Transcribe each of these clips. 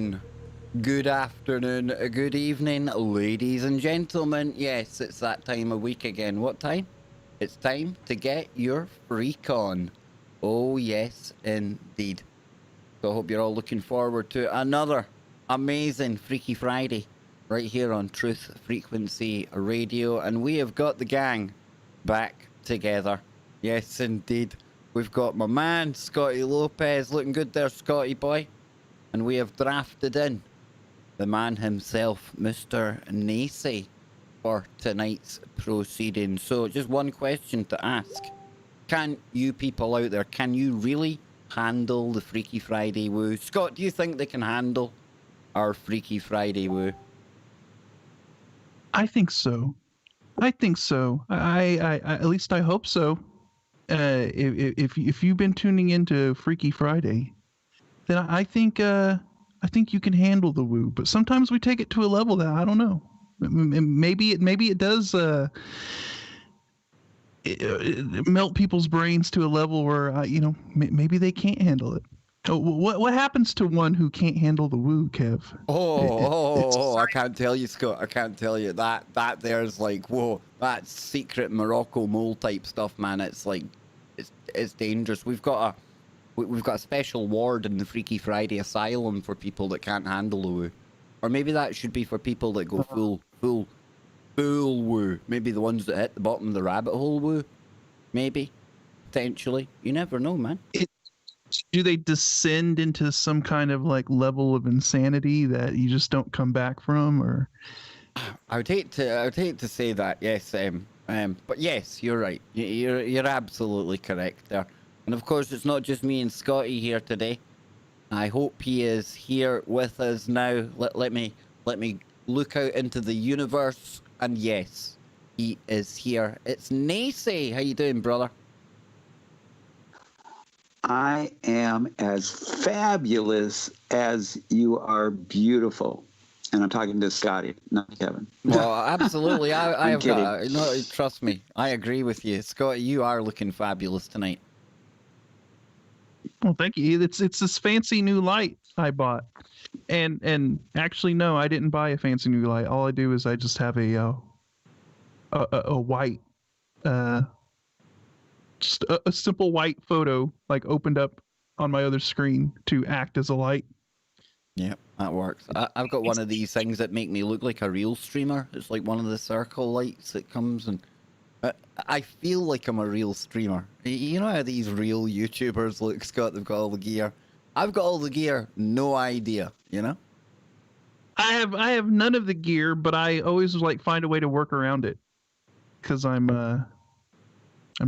morning, good afternoon, good evening, ladies and gentlemen. Yes, it's that time of week again. What time? It's time to get your freak on. Oh, yes, indeed. So I hope you're all looking forward to another amazing Freaky Friday right here on Truth Frequency Radio. And we have got the gang back together. Yes, indeed. We've got my man, Scotty Lopez. Looking good there, Scotty boy. And we have drafted in the man himself, Mr. Nacy, for tonight's proceedings. So just one question to ask. Can you people out there, can you really handle the Freaky Friday woo? Scott, do you think they can handle our Freaky Friday woo? I think so. I think so. I at least I hope so. If you've been tuning into Freaky Friday, then I think you can handle the woo. But sometimes we take it to a level that I don't know. Maybe it does melt people's brains to a level where maybe they can't handle it. What happens to one who can't handle the woo, Kev? I can't tell you, Scott. I can't tell you that there's like, whoa, that's secret Morocco mole type stuff, man. It's like, it's dangerous. We've got a special ward in the Freaky Friday Asylum for people that can't handle the woo, or maybe that should be for people that go full woo. Maybe the ones that hit the bottom of the rabbit hole woo. Maybe, potentially. You never know, man. Do they descend into some kind of like level of insanity that you just don't come back from, or? I would hate to say that, yes, but yes, you're right. You're absolutely correct there. And of course, it's not just me and Scotty here today. I hope he is here with us now. Let me look out into the universe, and yes, he is here. It's Nacy. How you doing, brother? I am as fabulous as you are beautiful. And I'm talking to Scotty, not Kevin. Well, absolutely. I have kidding. no, trust me. I agree with you. Scotty, you are looking fabulous tonight. Well, thank you. It's this fancy new light I bought. And actually, no, I didn't buy a fancy new light. All I do is I just have a white, just a simple white photo like opened up on my other screen to act as a light. Yep, that works. I've got one of these things that make me look like a real streamer. It's like one of the circle lights that comes, and I feel like I'm a real streamer. You know how these real YouTubers look, Scott? They've got all the gear. I've got all the gear, no idea, you know? I have none of the gear, but I always like find a way to work around it because I'm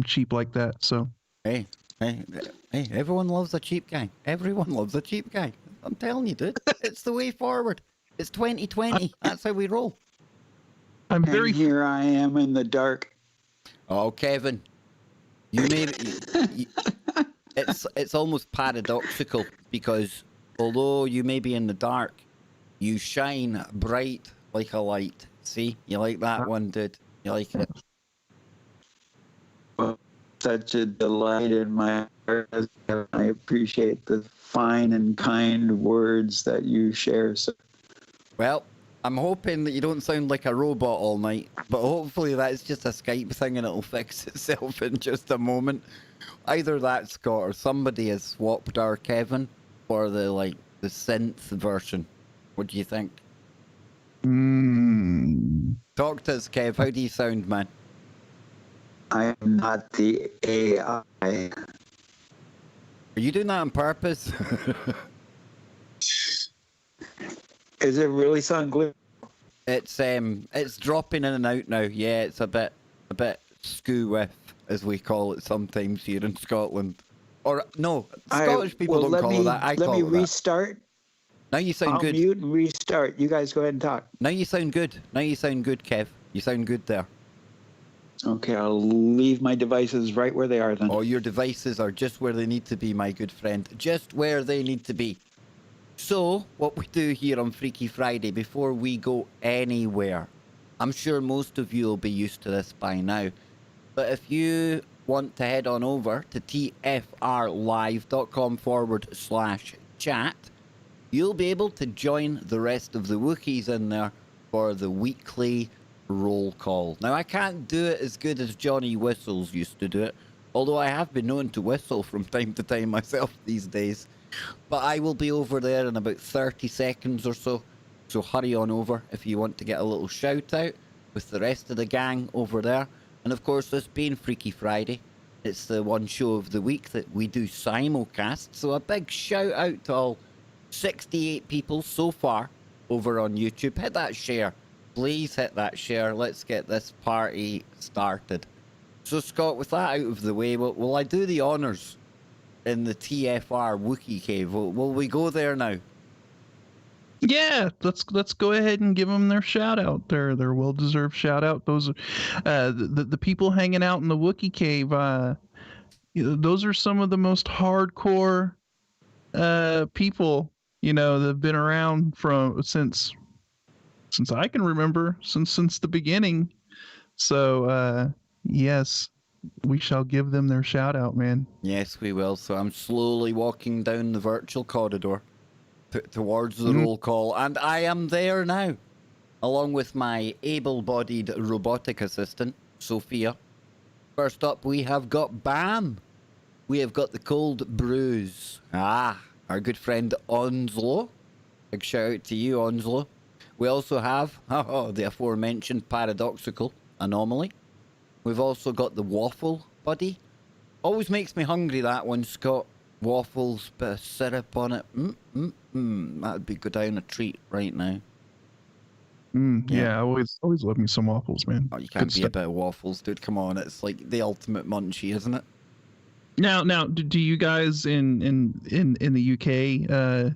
cheap like that. So Hey, everyone loves a cheap guy. Everyone loves a cheap guy. I'm telling you, dude. It's the way forward. It's 2020. That's how we roll. I'm very here I am in the dark. Oh, Kevin, you may be, it's almost paradoxical because although you may be in the dark, you shine bright like a light. See, you like that one, dude? You like it? Well, such a delight in my heart. I appreciate the fine and kind words that you share. So. Well, I'm hoping that you don't sound like a robot all night, but hopefully that's just a Skype thing and it'll fix itself in just a moment. Either that, Scott, or somebody has swapped our Kevin for the synth version. What do you think? Talk to us, Kev. How do you sound, man? I am not the AI. Are you doing that on purpose? Is it really sound good? It's dropping in and out now. Yeah, it's a bit skoo with, as we call it sometimes here in Scotland. Or no, Scottish people don't call it that. Let me restart. Now you sound good. I'll mute and restart. You guys go ahead and talk. Now you sound good. Now you sound good, Kev. You sound good there. Okay, I'll leave my devices right where they are then. Oh, your devices are just where they need to be, my good friend. Just where they need to be. So, what we do here on Freaky Friday, before we go anywhere, I'm sure most of you will be used to this by now, but if you want to head on over to tfrlive.com/chat, you'll be able to join the rest of the Wookiees in there for the weekly roll call. Now, I can't do it as good as Johnny Whistles used to do it, although I have been known to whistle from time to time myself these days. But I will be over there in about 30 seconds or so, so hurry on over if you want to get a little shout out with the rest of the gang over there. And of course, this being Freaky Friday, it's the one show of the week that we do simulcast, so a big shout out to all 68 people so far over on YouTube. Hit that share. Please hit that share. Let's get this party started. So, Scott, with that out of the way, will I do the honours in the TFR Wookiee Cave? Will we go there now? Yeah, let's go ahead and give them their shout out. Their well-deserved shout out. Those are the people hanging out in the Wookiee Cave. Those are some of the most hardcore people, that have been around since I can remember, since the beginning. So yes, we shall give them their shout out, man. Yes, we will. So I'm slowly walking down the virtual corridor towards the roll call, and I am there now, along with my able-bodied robotic assistant, Sophia. First up, we have got Bam. We have got the cold brews. Our good friend Onslow. Big shout out to you, Onslow. We also have the aforementioned paradoxical anomaly. We've also got the waffle buddy. Always makes me hungry, that one, Scott. Waffles, bit of syrup on it. That'd be go down a treat right now. Yeah, I always love me some waffles, man. Oh, you can't be a bit of waffles, dude. Come on, it's like the ultimate munchie, isn't it? Now, do you guys in the UK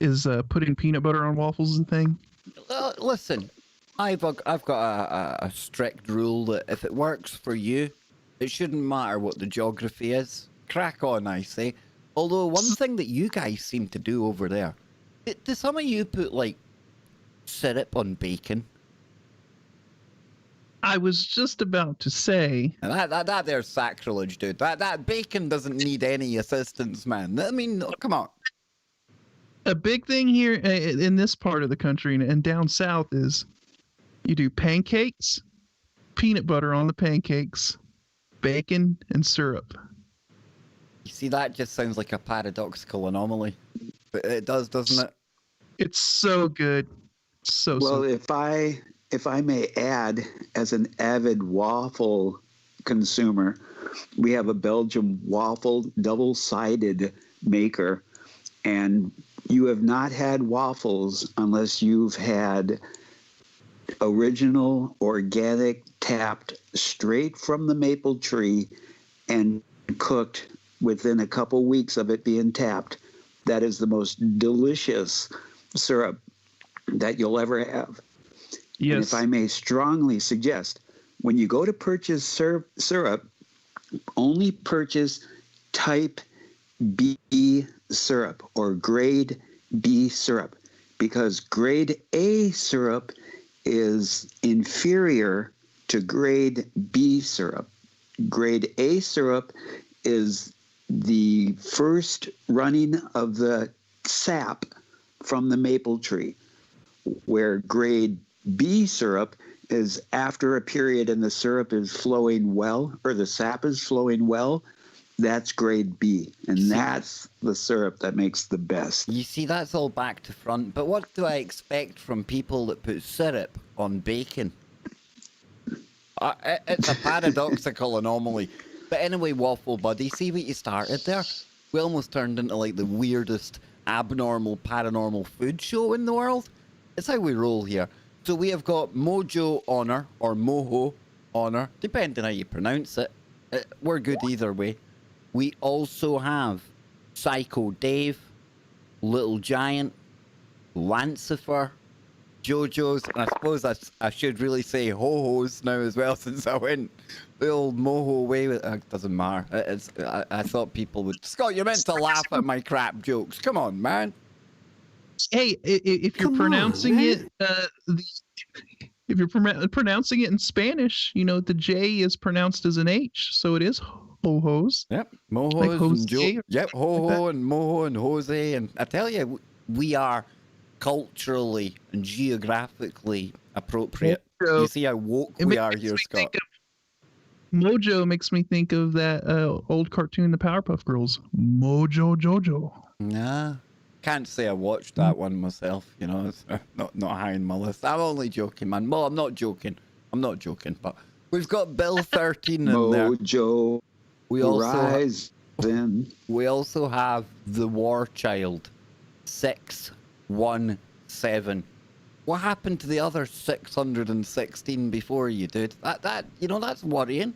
is putting peanut butter on waffles a thing? Listen, I've got a strict rule that if it works for you, it shouldn't matter what the geography is. Crack on, I say. Although one thing that you guys seem to do over there, do some of you put like syrup on bacon? I was just about to say that there's sacrilege, dude. That bacon doesn't need any assistance, man. I mean, come on. A big thing here in this part of the country and down south is you do pancakes, peanut butter on the pancakes, bacon, and syrup. You see, that just sounds like a paradoxical anomaly. It does, doesn't it? It's so good. So if I may add, as an avid waffle consumer, we have a Belgian waffle double-sided maker, and you have not had waffles unless you've had original, organic, tapped straight from the maple tree and cooked within a couple weeks of it being tapped. That is the most delicious syrup that you'll ever have. Yes. And if I may strongly suggest, when you go to purchase syrup, only purchase type B syrup or grade B syrup, because grade A syrup is inferior to grade B syrup. Grade A syrup is the first running of the sap from the maple tree, where grade B syrup is after a period and the syrup is flowing well, or the sap is flowing well. That's grade B, and that's the syrup that makes the best. You see, that's all back to front, but what do I expect from people that put syrup on bacon? It's a paradoxical anomaly. But anyway, Waffle Buddy, see what you started there? We almost turned into like the weirdest, abnormal, paranormal food show in the world. It's how we roll here. So we have got Mojo Honor, or Moho Honor, depending how you pronounce it. We're good either way. We also have Psycho Dave, Little Giant, Lancifer, Jojo's, and I suppose I should really say Ho-Ho's now as well, since I went the old Moho way. It doesn't matter. I thought people would... Scott, you're meant to laugh at my crap jokes. Come on, man. Hey, if you're pronouncing it, if you're pronouncing it in Spanish, the J is pronounced as an H, so it is Ho-Ho's. Yep, Mohos like and Jose. Yep, Ho-Ho and Moho and Jose, and I tell you, we are culturally and geographically appropriate. Mojo, You see how woke it we makes are me here, think Scott. Mojo makes me think of that old cartoon, The Powerpuff Girls. Mojo Jojo. Nah, can't say I watched that one myself. You know, it's not high in my list. I'm only joking, man. Well, I'm not joking. But we've got Bill 13 in there. Mojo We also have the War Child 617. What happened to the other 616 before you, dude? That's worrying.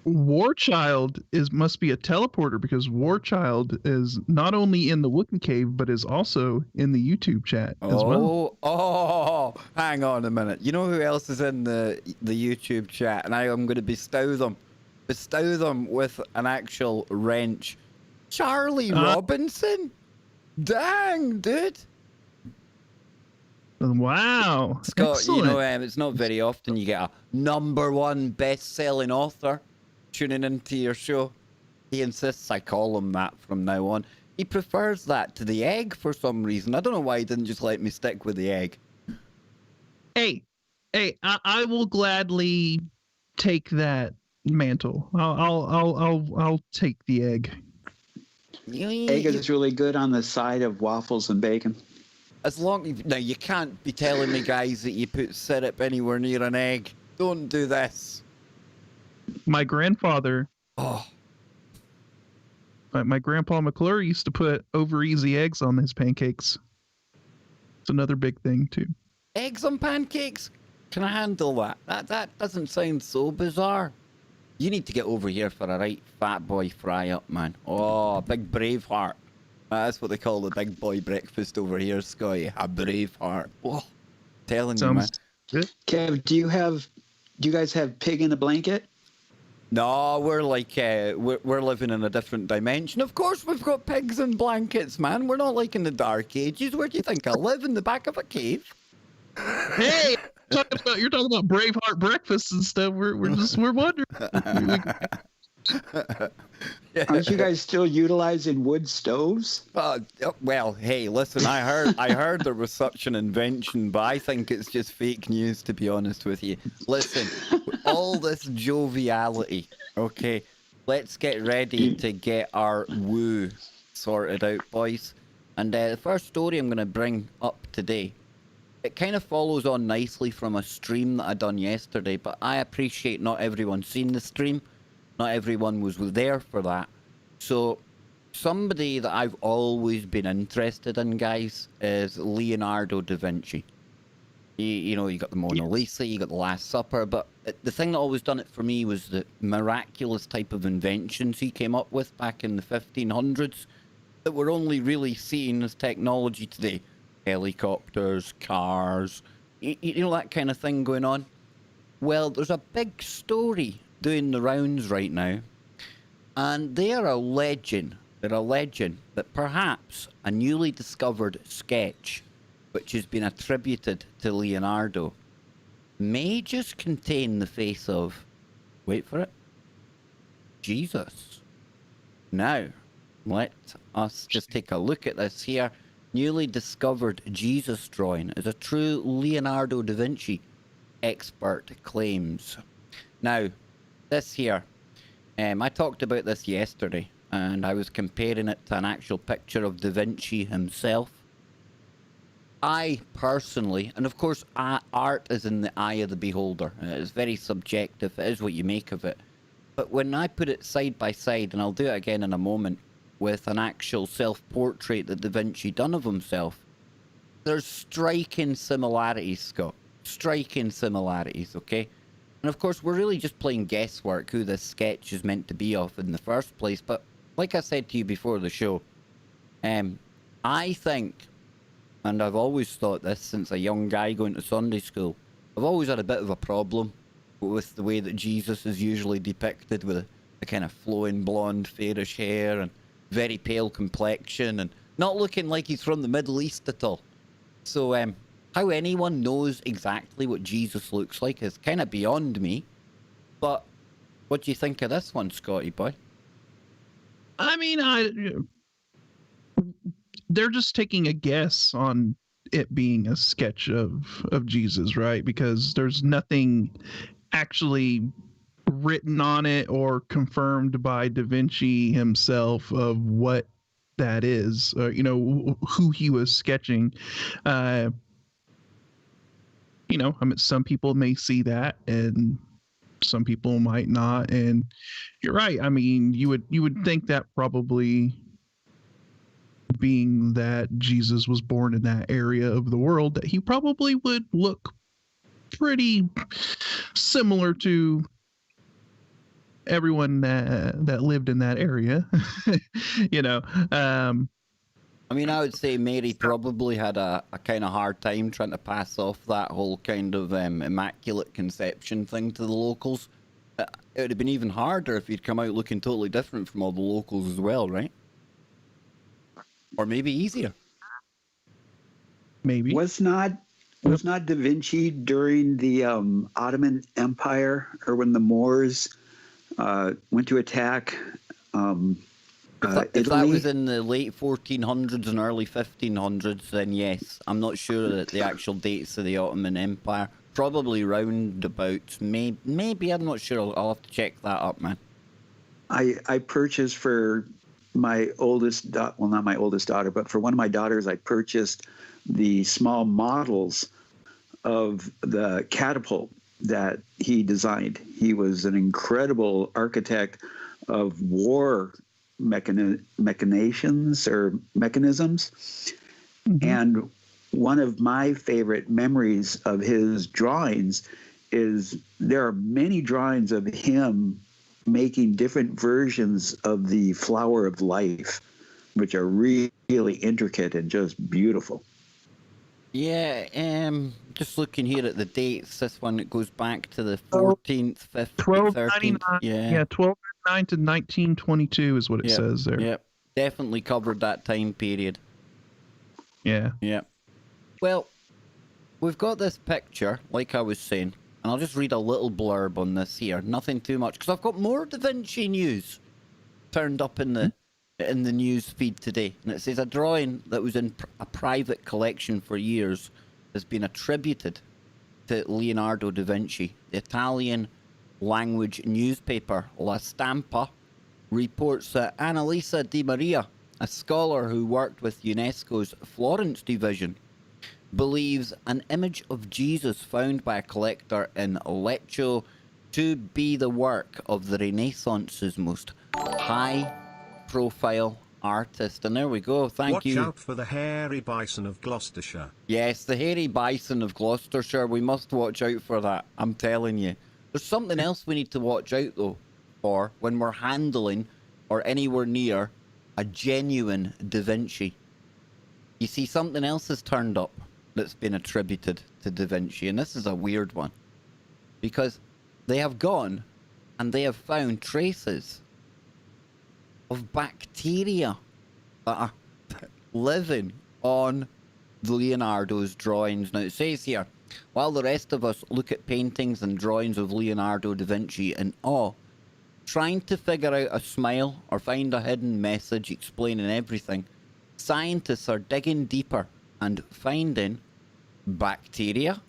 Warchild must be a teleporter because Warchild is not only in the Wookiee cave but is also in the YouTube chat as well. Oh, hang on a minute. You know who else is in the YouTube chat? And I'm going to bestow them with an actual wrench. Charlie Robinson? Dang, dude. Wow. Scott, Excellent. it's not very often you get a #1 best-selling author tuning into your show. He insists I call him that from now on. He prefers that to the egg for some reason. I don't know why he didn't just let me stick with the egg. Hey, I will gladly take that mantle. I'll take the egg. Egg is really good on the side of waffles and bacon. As long now, you can't be telling me, guys, that you put syrup anywhere near an egg. Don't do this. My grandfather, Oh, my grandpa McClure used to put over easy eggs on his pancakes. It's another big thing too. eggs on pancakes? Can I handle that? That doesn't sound so bizarre. You need to get over here for a right fat boy fry up, man. Oh, big Braveheart. That's what they call the big boy breakfast over here, Scotty. A Braveheart. Oh, telling you, man. Good. Kev, do you guys have pig in a blanket? No, we're like we're living in a different dimension. Of course, we've got pigs and blankets, man. We're not like in the Dark Ages. Where do you think I live? In the back of a cave? Hey, you're talking about Braveheart breakfast and stuff. We're wondering. Aren't you guys still utilizing wood stoves? Well, hey, listen, I heard there was such an invention, but I think it's just fake news, to be honest with you. Listen, all this joviality, okay, let's get ready to get our woo sorted out, boys. And the first story I'm going to bring up today, it kind of follows on nicely from a stream that I done yesterday, but I appreciate not everyone's seen the stream. Not everyone was there for that. So, somebody that I've always been interested in, guys, is Leonardo da Vinci. You got the Mona Lisa, you got the Last Supper, but the thing that always done it for me was the miraculous type of inventions he came up with back in the 1500s that we're only really seeing as technology today. Helicopters, cars, that kind of thing going on. Well, there's a big story doing the rounds right now, and they're alleging that perhaps a newly discovered sketch, which has been attributed to Leonardo, may just contain the face of, wait for it, Jesus. Now, let us just take a look at this here. Newly discovered Jesus drawing is a true Leonardo da Vinci, expert claims. Now, this here, I talked about this yesterday, and I was comparing it to an actual picture of Da Vinci himself. I personally, and of course art is in the eye of the beholder, it's very subjective, it is what you make of it. But when I put it side by side, and I'll do it again in a moment, with an actual self-portrait that Da Vinci done of himself, there's striking similarities, Scott. Striking similarities, okay? And of course, we're really just playing guesswork who this sketch is meant to be of in the first place. But like I said to you before the show, I think, and I've always thought this since a young guy going to Sunday school, I've always had a bit of a problem with the way that Jesus is usually depicted with a kind of flowing blonde, fairish hair and very pale complexion and not looking like he's from the Middle East at all. So, how anyone knows exactly what Jesus looks like is kind of beyond me. But what do you think of this one, Scotty boy? I mean, they're just taking a guess on it being a sketch of Jesus, right? Because there's nothing actually written on it or confirmed by Da Vinci himself of what that is, who he was sketching. I mean, some people may see that and some people might not. And you're right. I mean, you would think that probably, being that Jesus was born in that area of the world, that he probably would look pretty similar to everyone that lived in that area. I mean, I would say Mary probably had a kind of hard time trying to pass off that whole kind of immaculate conception thing to the locals. It would have been even harder if he'd come out looking totally different from all the locals as well, right? Or maybe easier. Maybe. Was not Da Vinci during the Ottoman Empire, or when the Moors went to attack If that Italy? was in the late 1400s and early 1500s, then yes. I'm not sure that the actual dates of the Ottoman Empire. Probably roundabouts. Maybe, I'm not sure. I'll have to check that up, man. I purchased for my oldest, well, not my oldest daughter, but for one of my daughters, I purchased the small models of the catapult that he designed. He was an incredible architect of war mechanisms. Mm-hmm. And one of my favorite memories of his drawings is there are many drawings of him making different versions of the flower of life, which are really intricate and just beautiful. Yeah, just looking here at the dates, this one, it goes back to the 14th, 15th, 13th. 1299. Yeah, 1299 to 1922 is what it says there. Yep, definitely covered that time period. Yeah. Yeah. Well, we've got this picture, like I was saying, and I'll just read a little blurb on this here. Nothing too much, because I've got more Da Vinci news turned up in the news feed today. And it says a drawing that was in a private collection for years has been attributed to Leonardo da Vinci. The Italian language newspaper La Stampa reports that Annalisa Di Maria, a scholar who worked with UNESCO's Florence division, believes an image of Jesus found by a collector in Lecco to be the work of the Renaissance's most high-profile artist. And there we go. Thank you. Watch out for the hairy bison of Gloucestershire. Yes, the hairy bison of Gloucestershire. We must watch out for that. I'm telling you. There's something else we need to watch out, though, for when we're handling or anywhere near a genuine Da Vinci. You see, something else has turned up that's been attributed to Da Vinci, and this is a weird one, because they have gone and they have found traces of bacteria that are living on Leonardo's drawings. Now it says here, while the rest of us look at paintings and drawings of Leonardo da Vinci in awe, trying to figure out a smile or find a hidden message explaining everything, scientists are digging deeper and finding bacteria.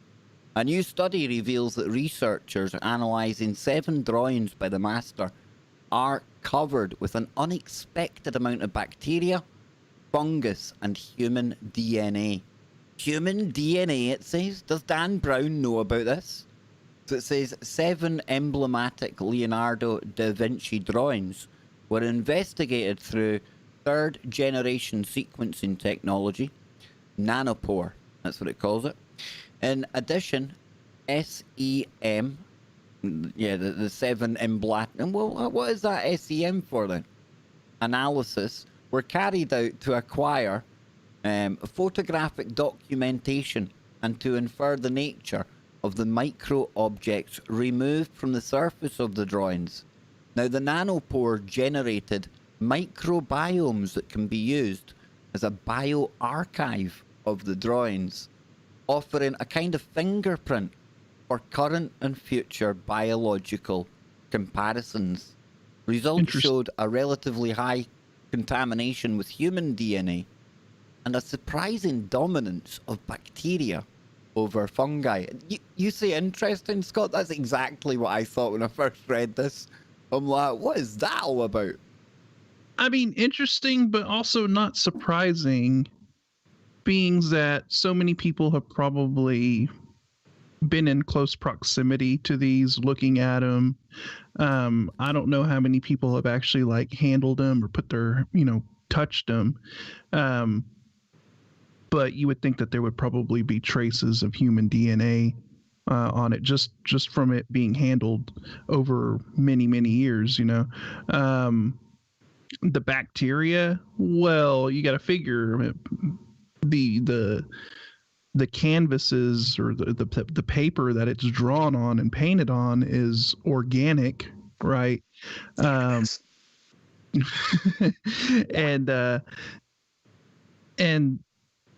A new study reveals that researchers analysing 7 drawings by the master are covered with an unexpected amount of bacteria, fungus, and human DNA. Human DNA, it says? Does Dan Brown know about this? So it says 7 emblematic Leonardo da Vinci drawings were investigated through 3rd generation sequencing technology, nanopore, that's what it calls it. In addition, SEM, the 7 emblematic, well, what is that SEM for then? Analysis were carried out to acquire photographic documentation and to infer the nature of the micro objects removed from the surface of the drawings. Now, the nanopore generated microbiomes that can be used as a bioarchive of the drawings, offering a kind of fingerprint for current and future biological comparisons. Results showed a relatively high contamination with human DNA, and a surprising dominance of bacteria over fungi. You say interesting, Scott? That's exactly what I thought when I first read this. I'm like, what is that all about? I mean, interesting, but also not surprising, being that so many people have probably been in close proximity to these, looking at them. I don't know how many people have actually like handled them or put their, touched them. But you would think that there would probably be traces of human DNA on it, just from it being handled over many, many years. The bacteria, well, you got to figure the canvases or the paper that it's drawn on and painted on is organic, right? Yes. And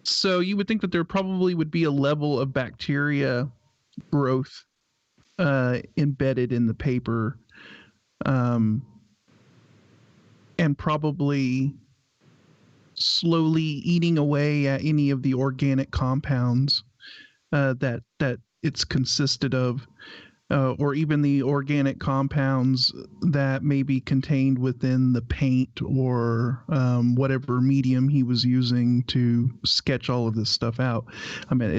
so you would think that there probably would be a level of bacteria growth embedded in the paper, and probably slowly eating away at any of the organic compounds that it's consisted of, or even the organic compounds that may be contained within the paint or whatever medium he was using to sketch all of this stuff out. I mean,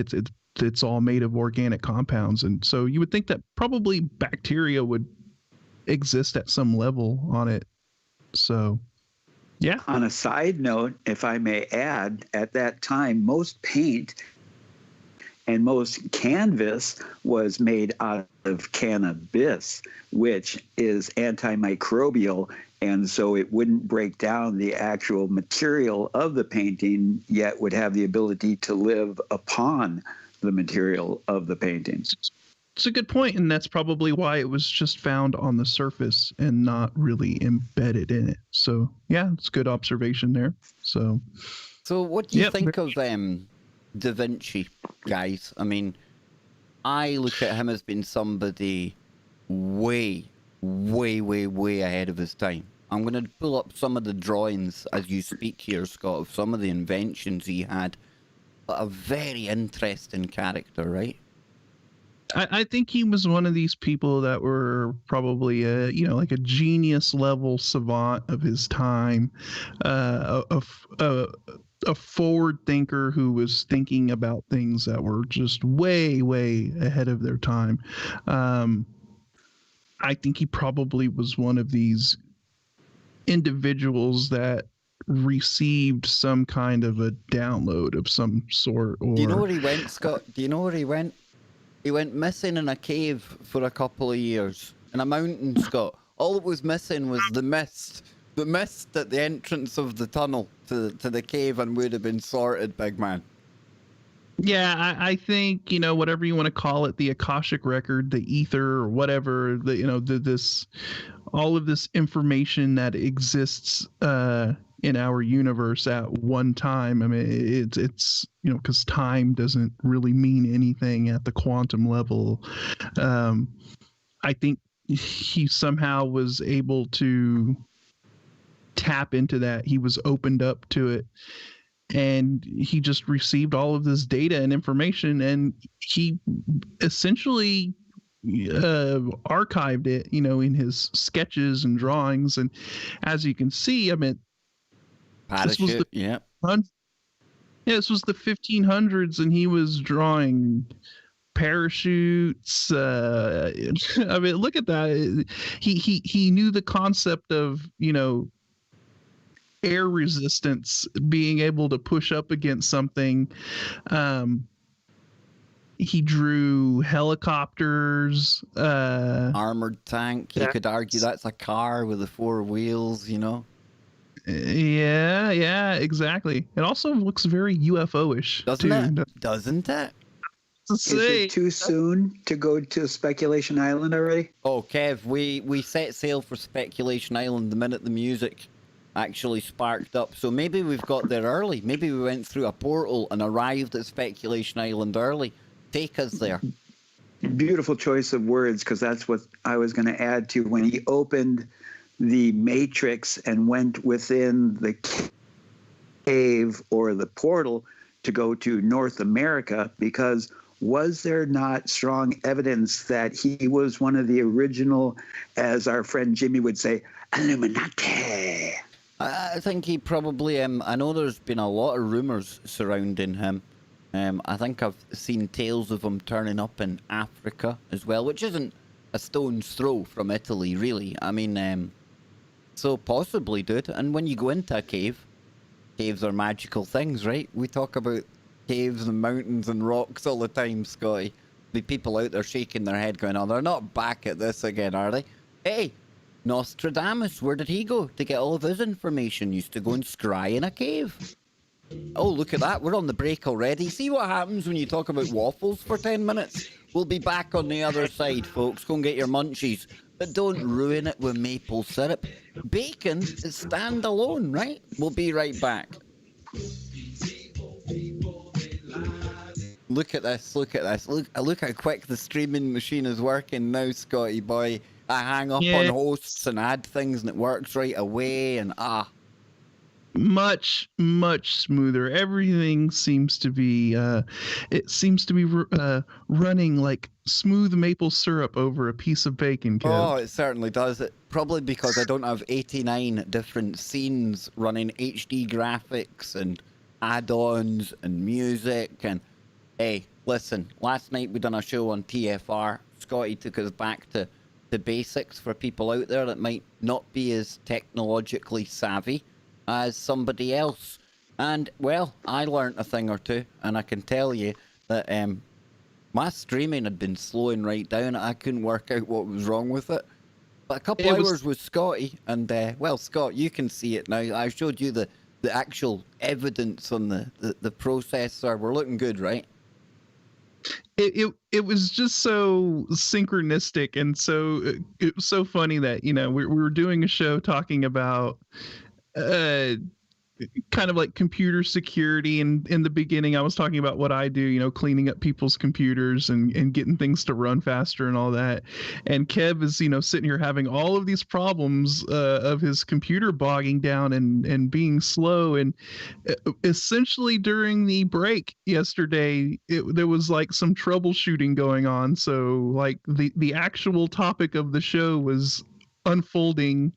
it's all made of organic compounds, and so you would think that probably bacteria would exist at some level on it. So, yeah. On a side note, if I may add, at that time, most paint and most canvas was made out of cannabis, which is antimicrobial, and so it wouldn't break down the actual material of the painting, yet would have the ability to live upon the material of the painting. It's a good point, and that's probably why it was just found on the surface and not really embedded in it. So, yeah, it's a good observation there. So what do you think of Da Vinci, guys? I mean, I look at him as being somebody way, way, way, way ahead of his time. I'm going to pull up some of the drawings as you speak here, Scott, of some of the inventions he had. But a very interesting character, right? I think he was one of these people that were probably like a genius level savant of his time, a forward thinker who was thinking about things that were just way, way ahead of their time. I think he probably was one of these individuals that received some kind of a download of some sort. Or, do you know where he went, Scott? Do you know where he went? He went missing in a cave for a couple of years. In a mountain, Scott. All that was missing was the mist. The mist at the entrance of the tunnel to the cave, and would have been sorted, big man. Yeah, I think, whatever you want to call it, the Akashic record, the ether, or whatever, all of this information that exists in our universe at one time. I mean, it's because time doesn't really mean anything at the quantum level. I think he somehow was able to tap into that. He was opened up to it, and he just received all of this data and information, and he essentially archived it, in his sketches and drawings. And as you can see, I mean, this was the 1500s, and he was drawing parachutes. I mean, look at that. He knew the concept of, air resistance, being able to push up against something. He drew helicopters, armored tank. You could argue that's a car with the 4 wheels, Yeah, exactly. It also looks very UFO-ish. Doesn't it? Is it too soon to go to Speculation Island already? Oh, Kev, we set sail for Speculation Island the minute the music actually sparked up. So maybe we've got there early. Maybe we went through a portal and arrived at Speculation Island early. Take us there. Beautiful choice of words, because that's what I was going to add to when he opened the matrix and went within the cave or the portal to go to North America, because was there not strong evidence that he was one of the original, as our friend Jimmy would say, Illuminati? I think he probably. I know there's been a lot of rumors surrounding him. I think I've seen tales of him turning up in Africa as well, which isn't a stone's throw from Italy, really. I mean, so possibly, dude. And when you go into a cave, caves are magical things, right? We talk about caves and mountains and rocks all the time, Scotty. Be people out there shaking their head going, oh, they're not back at this again, are they? Hey, Nostradamus, where did he go to get all of his information? Used to go and scry in a cave. Oh, look at that. We're on the break already. See what happens when you talk about waffles for 10 minutes? We'll be back on the other side, folks. Go and get your munchies. But don't ruin it with maple syrup. Bacon is standalone, right? We'll be right back. Look at this, look at this. Look how quick the streaming machine is working now, Scotty boy. I hang up on hosts and add things and it works right away and much smoother. Everything seems to be running like smooth maple syrup over a piece of bacon, Kev. Oh, it certainly does. It probably because I don't have 89 different scenes running HD graphics and add-ons and music. And hey, listen, last night we done a show on TFR. Scotty took us back to the basics for people out there that might not be as technologically savvy as somebody else. And, well, I learnt a thing or two, and I can tell you that my streaming had been slowing right down. I couldn't work out what was wrong with it. But a couple hours with Scotty, and, well, Scott, you can see it now. I showed you the actual evidence on the processor. We're looking good, right? It was just so synchronistic, and so it was so funny that, you know, we were doing a show talking about kind of like computer security, and in the beginning I was talking about what I do, you know, cleaning up people's computers and getting things to run faster and all that, and Kev is, you know, sitting here having all of these problems of his computer bogging down and being slow. And essentially during the break yesterday there was like some troubleshooting going on, so like the actual topic of the show was unfolding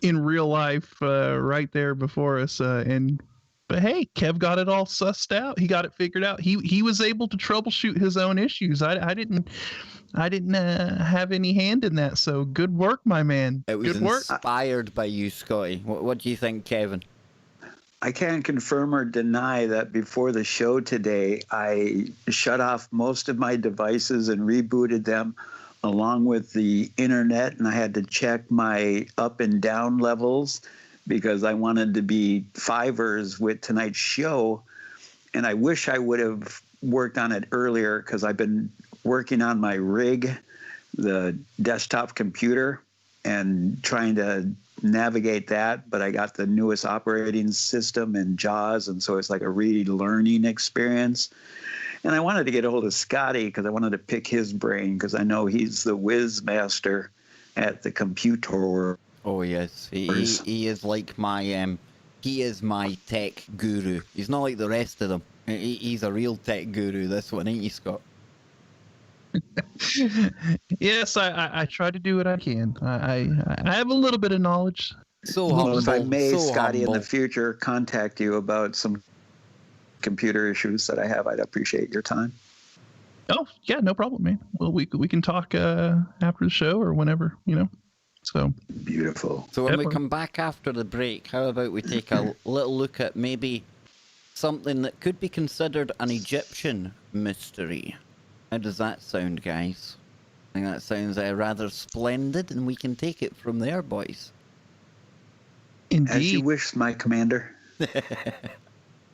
in real life right there before us, but hey, Kev got it all sussed out. He got it figured out. He was able to troubleshoot his own issues. I didn't have any hand in that, so good work, my man. It was good work. Inspired by you, Scotty. What do you think, Kevin? I can't confirm or deny that before the show today, I shut off most of my devices and rebooted them along with the internet, and I had to check my up and down levels because I wanted to be fivers with tonight's show. And I wish I would have worked on it earlier, because I've been working on my rig, the desktop computer, and trying to navigate that. But I got the newest operating system in JAWS, and so it's like a relearning experience. And I wanted to get a hold of Scotty because I wanted to pick his brain, because I know he's the whiz master at the computer. Oh yes, he is like my he is my tech guru. He's not like the rest of them. He's a real tech guru. This one, ain't you, Scott? Yes, I try to do what I can. I have a little bit of knowledge. So humble. If I may, so Scotty, humble. in the future, contact you about some computer issues that I have. I'd appreciate your time. Oh yeah, no problem, man. Well, we can talk after the show or whenever, you know. So beautiful. So when we come back after the break, how about we take a little look at maybe something that could be considered an Egyptian mystery? How does that sound, guys? I think that sounds rather splendid, and we can take it from there, boys. Indeed. As you wish, my commander.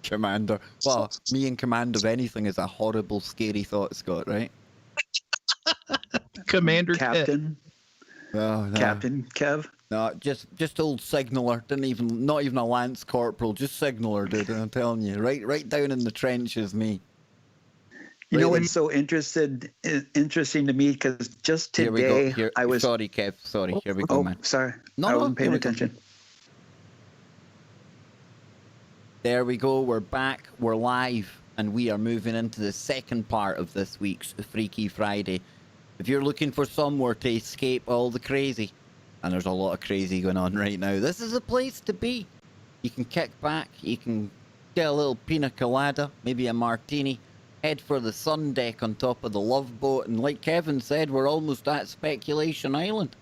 Commander. Well, me and command of anything is a horrible, scary thought, Scott, right? Commander Captain. Oh, no. Captain Kev. No, just old signaler. Not even a lance corporal, just signaler, dude. I'm telling you, right down in the trenches, me. You know what's so interesting to me? Because just today I was. Sorry, Kev. Sorry. Here we go, man. Sorry. No, I wasn't paying here we go. attention. There we go. We're back. We're live. And we are moving into the second part of this week's Freaky Friday. If you're looking for somewhere to escape all the crazy, and there's a lot of crazy going on right now, this is a place to be. You can kick back. You can get a little pina colada, maybe a martini, head for the sun deck on top of the Love Boat. And like Kevin said, we're almost at Speculation Island.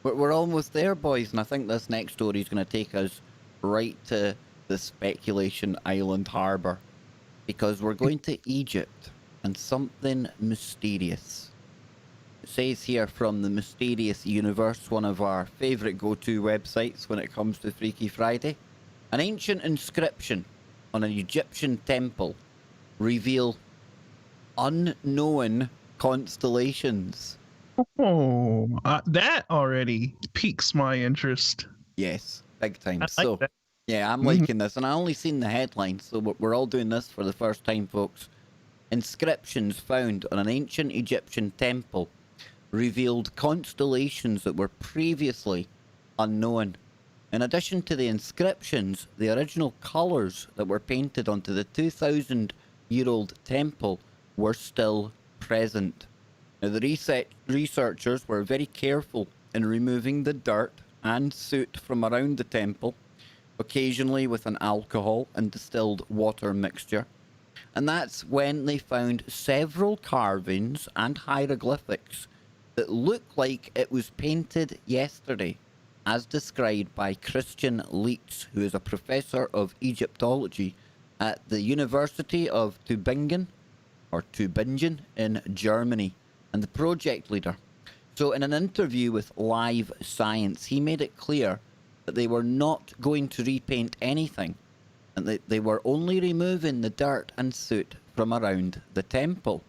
We're almost there, boys. And I think this next story is going to take us right to the Speculation Island harbour, because we're going to Egypt and something mysterious. It says here from the Mysterious Universe, one of our favourite go-to websites when it comes to Freaky Friday, an ancient inscription on an Egyptian temple reveal unknown constellations. Oh, that already piques my interest. Yes, big time. I like So that. yeah, I'm liking this, and I only seen the headline, so we're all doing this for the first time, folks. Inscriptions found on an ancient Egyptian temple revealed constellations that were previously unknown. In addition to the inscriptions, the original colours that were painted onto the 2,000-year-old temple were still present. Now, the researchers were very careful in removing the dirt and soot from around the temple, occasionally with an alcohol and distilled water mixture. And that's when they found several carvings and hieroglyphics that look like it was painted yesterday, as described by Christian Leitz, who is a professor of Egyptology at the University of Tübingen in Germany, and the project leader. So in an interview with Live Science, he made it clear that they were not going to repaint anything, and they were only removing the dirt and soot from around the temple.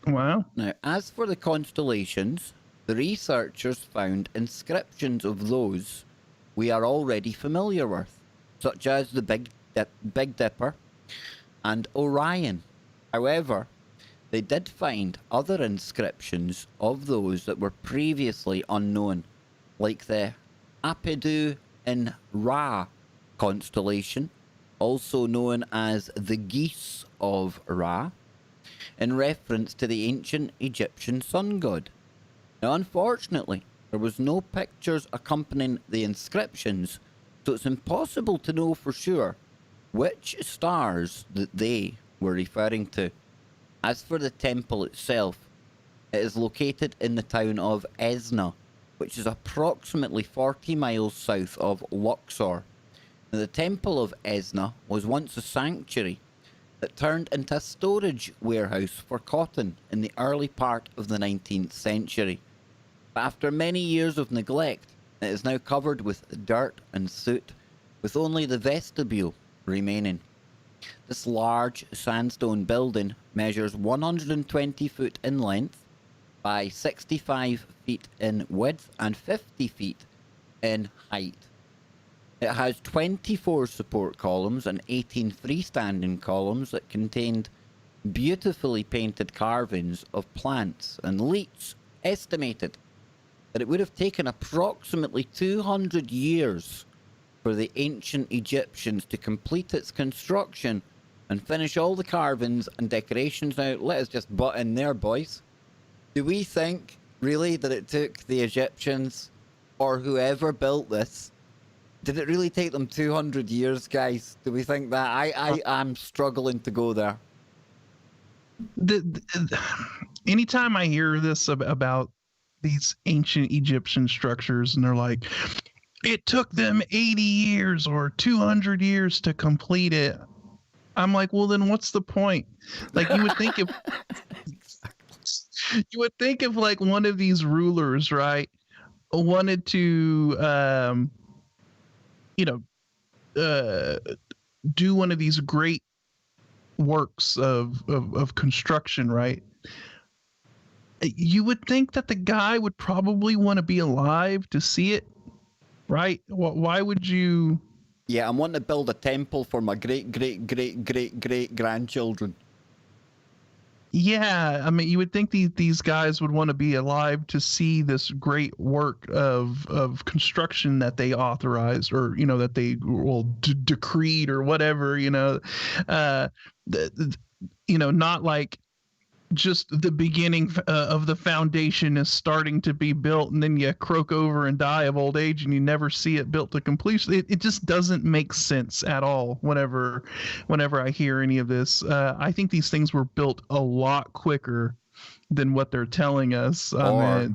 Wow. Now, as for the constellations, the researchers found inscriptions of those we are already familiar with, such as the Big Dipper and Orion. However, they did find other inscriptions of those that were previously unknown, like the Apidu in Ra constellation, also known as the Geese of Ra, in reference to the ancient Egyptian sun god. Now, unfortunately, there was no pictures accompanying the inscriptions, so it's impossible to know for sure which stars that they were referring to. As for the temple itself, it is located in the town of Esna, which is approximately 40 miles south of Luxor. Now, the temple of Esna was once a sanctuary that turned into a storage warehouse for cotton in the early part of the 19th century. But after many years of neglect, it is now covered with dirt and soot, with only the vestibule remaining. This large sandstone building measures 120 foot in length by 65 feet in width and 50 feet in height. It has 24 support columns and 18 freestanding columns that contained beautifully painted carvings of plants, and Leitz estimated that it would have taken approximately 200 years for the ancient Egyptians to complete its construction and finish all the carvings and decorations. Now, let us just butt in there, boys. Do we think, really, that it took the Egyptians, or whoever built this, did it really take them 200 years, guys? Do we think that? I'm struggling to go there. Anytime I hear this about these ancient Egyptian structures, and they're like, it took them 80 years or 200 years to complete it, I'm like, well, then what's the point? Like, you would think if like one of these rulers, right, wanted to do one of these great works of construction, right? You would think that the guy would probably want to be alive to see it, right? Why would you? Yeah, I'm wanting to build a temple for my great grandchildren. Yeah, I mean, you would think these guys would want to be alive to see this great work of construction that they authorized, or that they decreed or whatever. Uh, not like just the beginning of the foundation is starting to be built, and then you croak over and die of old age and you never see it built to completion. It just doesn't make sense at all whenever I hear any of this. I think these things were built a lot quicker than what they're telling us. Or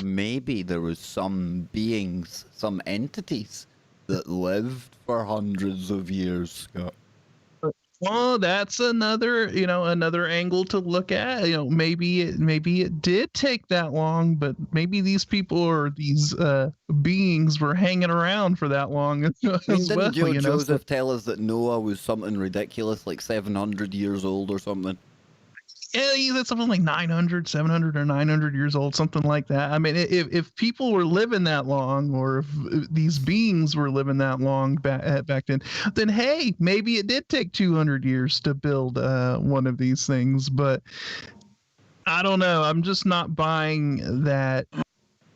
maybe there was some beings, some entities that lived for hundreds of years, Scott. Well, that's another angle to look at. Maybe it did take that long, but maybe these people or these beings were hanging around for that long as Didn't well. Joseph tell us that Noah was something ridiculous, like 700 years old or something? Yeah, that's something like 900, 700, or 900 years old, something like that. I mean, if people were living that long, or if these beings were living that long back then hey, maybe it did take 200 years to build one of these things. But I don't know. I'm just not buying that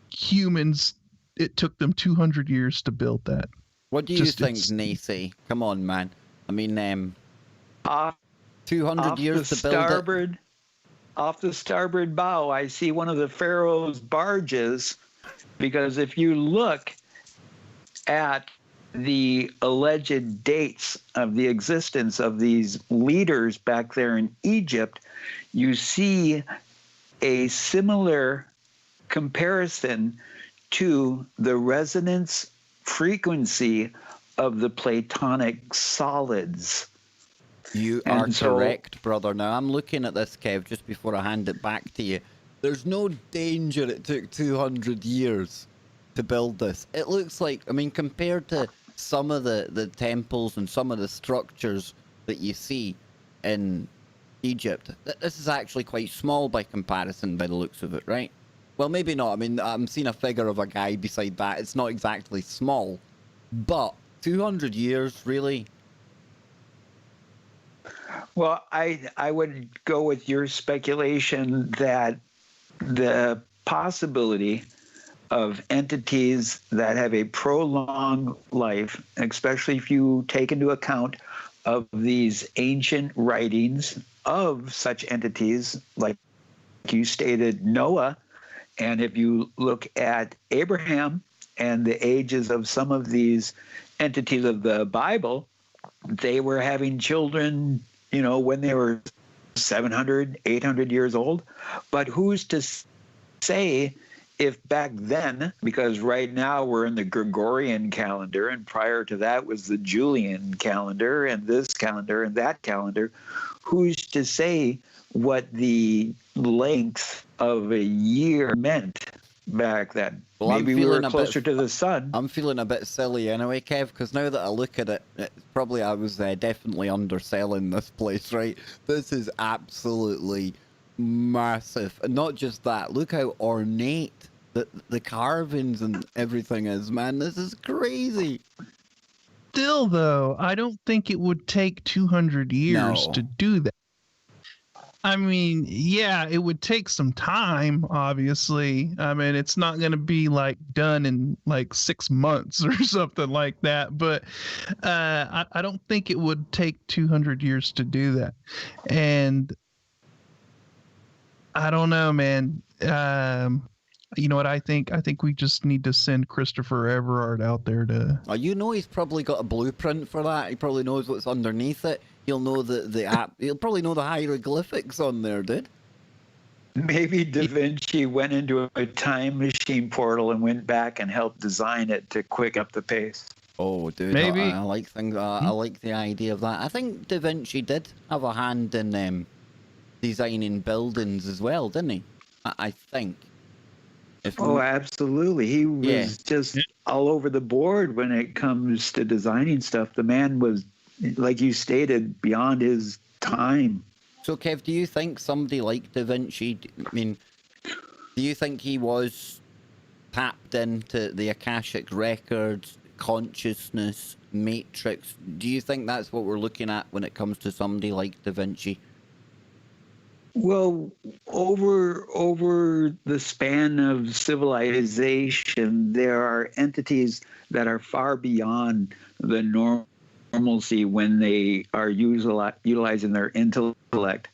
humans, it took them 200 years to build that. What do you think, Nacy? Come on, man. I mean, 200 years to build it. Off the starboard bow, I see one of the pharaoh's barges, because if you look at the alleged dates of the existence of these leaders back there in Egypt, you see a similar comparison to the resonance frequency of the Platonic solids. You are correct, brother. Now, I'm looking at this, Kev, just before I hand it back to you. There's no danger it took 200 years to build this. It looks like, I mean, compared to some of the temples and some of the structures that you see in Egypt, this is actually quite small by comparison by the looks of it, right? Well, maybe not. I mean, I'm seeing a figure of a guy beside that. It's not exactly small, but 200 years, really? Well, I would go with your speculation that the possibility of entities that have a prolonged life, especially if you take into account of these ancient writings of such entities, like you stated, Noah, and if you look at Abraham and the ages of some of these entities of the Bible, they were having children, when they were 700, 800 years old. But who's to say if back then, because right now we're in the Gregorian calendar, and prior to that was the Julian calendar, and this calendar and that calendar, who's to say what the length of a year meant back then? Well, maybe we were closer to the sun. I'm feeling a bit silly anyway, Kev, because now that I look at it, probably I was definitely underselling this place, right? This is absolutely massive. And not just that, look how ornate the carvings and everything is, man. This is crazy. Still, though, I don't think it would take 200 years to do that. I mean, yeah, it would take some time, obviously. I mean, it's not going to be like done in like 6 months or something like that. But I don't think it would take 200 years to do that. And I don't know, man. You know what I think? I think we just need to send Christopher Everard out there to... Oh, he's probably got a blueprint for that. He probably knows what's underneath it. He'll know the app. He'll probably know the hieroglyphics on there, dude. Maybe Da Vinci went into a time machine portal and went back and helped design it to quick up the pace. Oh, dude, maybe. I like things. I like the idea of that. I think Da Vinci did have a hand in designing buildings as well, didn't he? I think. Absolutely. He was just all over the board when it comes to designing stuff. The man was, like you stated, beyond his time. So, Kev, do you think somebody like Da Vinci, I mean, do you think he was tapped into the Akashic records, consciousness, matrix? Do you think that's what we're looking at when it comes to somebody like Da Vinci? Well, over the span of civilization, there are entities that are far beyond the normalcy when they are utilizing their intellect.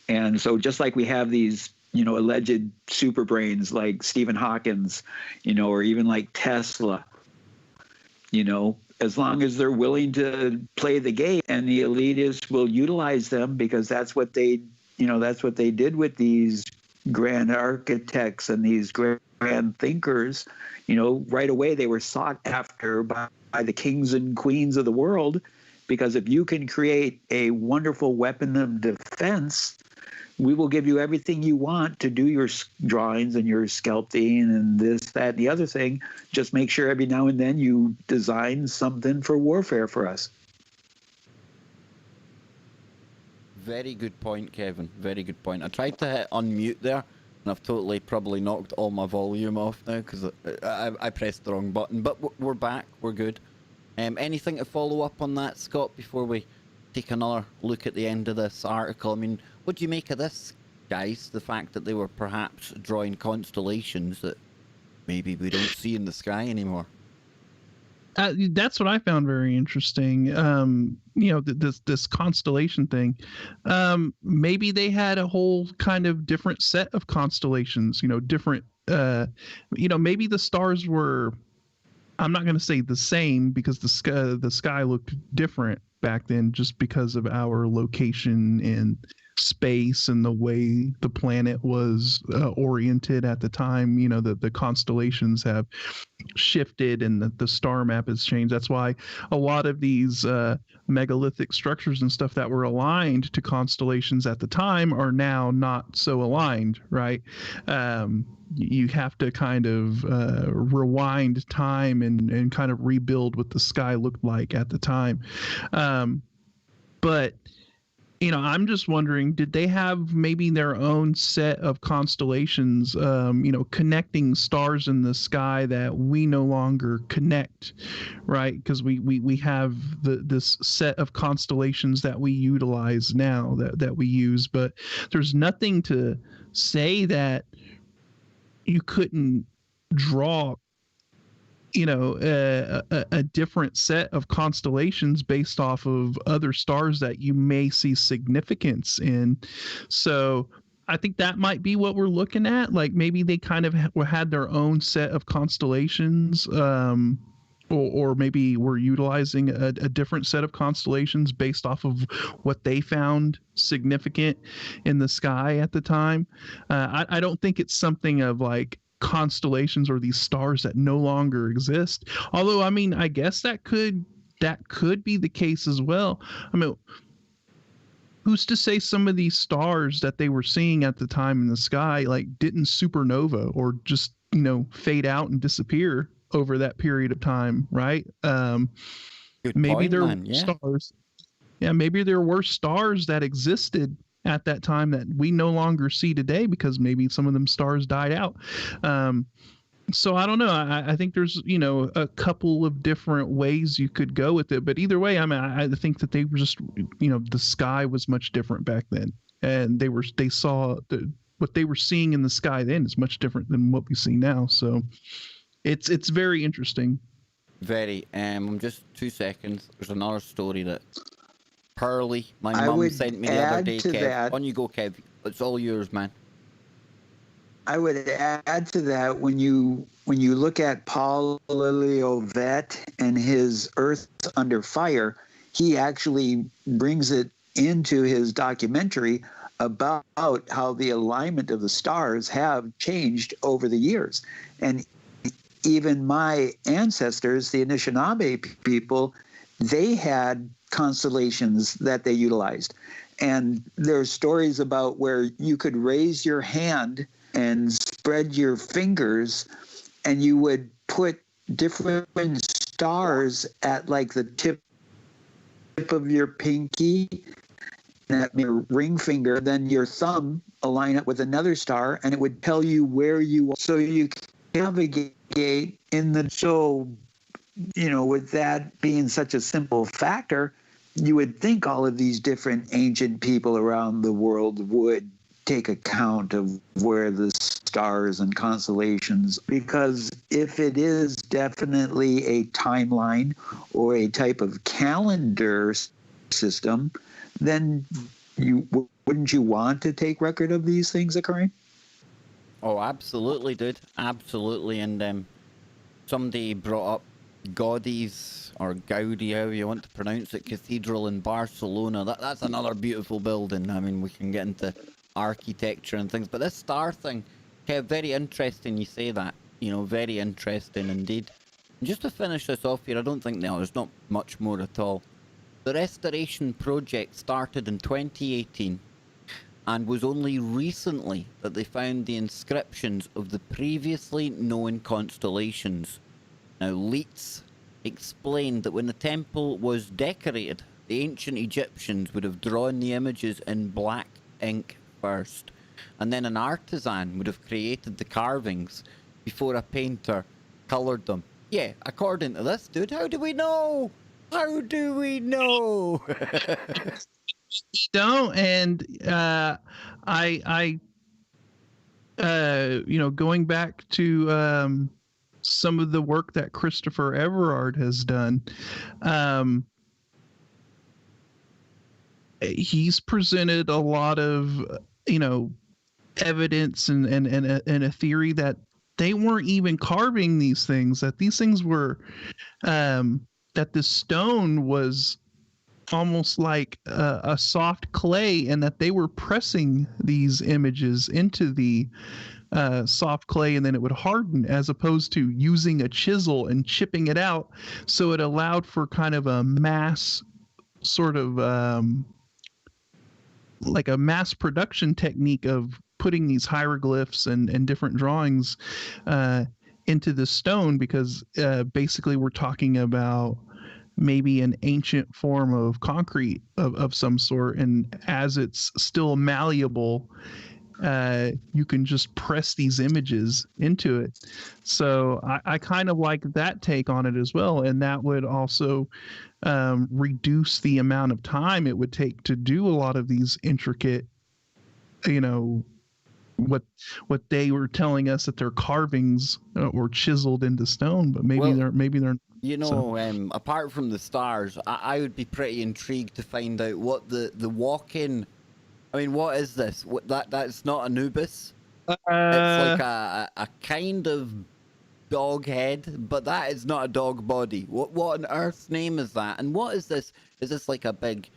And so just like we have these, alleged super brains like Stephen Hawkins, or even like Tesla, as long as they're willing to play the game, and the elitists will utilize them because that's what they did with these grand architects and these grand thinkers. Right away they were sought after by the kings and queens of the world, because if you can create a wonderful weapon of defense, we will give you everything you want to do your drawings and your sculpting and this, that, and the other thing. Just make sure every now and then you design something for warfare for us. Very good point, Kevin. Very good point. I tried to hit unmute there, and I've totally probably knocked all my volume off now because I pressed the wrong button. But we're back. We're good. Anything to follow up on that, Scott, before we take another look at the end of this article? I mean, what do you make of this, guys? The fact that they were perhaps drawing constellations that maybe we don't see in the sky anymore. That's what I found very interesting. This constellation thing. Maybe they had a whole kind of different set of constellations. Different. Maybe the stars were. I'm not going to say the same, because the sky looked different back then, just because of our location in space and the way the planet was oriented at the time. The constellations have shifted and the star map has changed. That's why a lot of these megalithic structures and stuff that were aligned to constellations at the time are now not so aligned, right? You have to kind of rewind time and kind of rebuild what the sky looked like at the time. But I'm just wondering, did they have maybe their own set of constellations, connecting stars in the sky that we no longer connect, right? Because we have this set of constellations that we utilize now, that we use, but there's nothing to say that you couldn't draw a different set of constellations based off of other stars that you may see significance in. So I think that might be what we're looking at. Like maybe they kind of had their own set of constellations, or maybe we're utilizing a different set of constellations based off of what they found significant in the sky at the time. I don't think it's something of like constellations or these stars that no longer exist. Although, I mean, I guess that could be the case as well. I mean, who's to say some of these stars that they were seeing at the time in the sky like didn't supernova or just fade out and disappear over that period of time, right? Maybe there were stars. Yeah, maybe there were stars that existed at that time that we no longer see today because maybe some of them stars died out. So I don't know. I think there's, a couple of different ways you could go with it. But either way, I mean, I think that they were just, the sky was much different back then. And they saw what they were seeing in the sky then is much different than what we see now. So it's very interesting. Very. Just 2 seconds. There's another story that Pearly, my mum, sent me the other day, Kev. That, on you go, Kev. It's all yours, man. I would add to that, when you look at Paul Liliovet and his Earth Under Fire, he actually brings it into his documentary about how the alignment of the stars have changed over the years. And even my ancestors, the Anishinaabe people, they had constellations that they utilized. And there are stories about where you could raise your hand and spread your fingers, and you would put different stars at like the tip of your pinky, and at your ring finger, then your thumb align it with another star, and it would tell you where you are. So you can navigate in the, so, with that being such a simple factor, you would think all of these different ancient people around the world would take account of where the stars and constellations, because if it is definitely a timeline or a type of calendar system, then wouldn't you want to take record of these things occurring? Oh, absolutely, dude. Absolutely. And somebody brought up Gaudi's, or Gaudi, however you want to pronounce it, cathedral in Barcelona. That's another beautiful building. I mean, we can get into architecture and things, but this star thing, Kev, very interesting you say that. You know, very interesting indeed. And just to finish this off here, I don't think there's not much more at all. The restoration project started in 2018 and was only recently that they found the inscriptions of the previously known constellations. Now, Leitz explained that when the temple was decorated, the ancient Egyptians would have drawn the images in black ink first, and then an artisan would have created the carvings before a painter coloured them. Yeah, according to this, dude, how do we know? How do we know? Don't. And going back to some of the work that Christopher Everard has done, he's presented a lot of evidence and a theory that they weren't even carving these things, that these things were that the stone was almost like a soft clay, and that they were pressing these images into the soft clay, and then it would harden, as opposed to using a chisel and chipping it out. So it allowed for kind of a mass sort of like a mass production technique of putting these hieroglyphs and different drawings into the stone, because basically we're talking about maybe an ancient form of concrete of some sort, and as it's still malleable, you can just press these images into it. So I kind of like that take on it as well, and that would also reduce the amount of time it would take to do a lot of these intricate, what they were telling us that they're carvings or chiseled into stone, but maybe they're apart from the stars, I would be pretty intrigued to find out what the walk-in. I mean, what is this? That's not Anubis. It's like a kind of dog head, but that is not a dog body. What on earth's name is that? And what is this? Is this like a big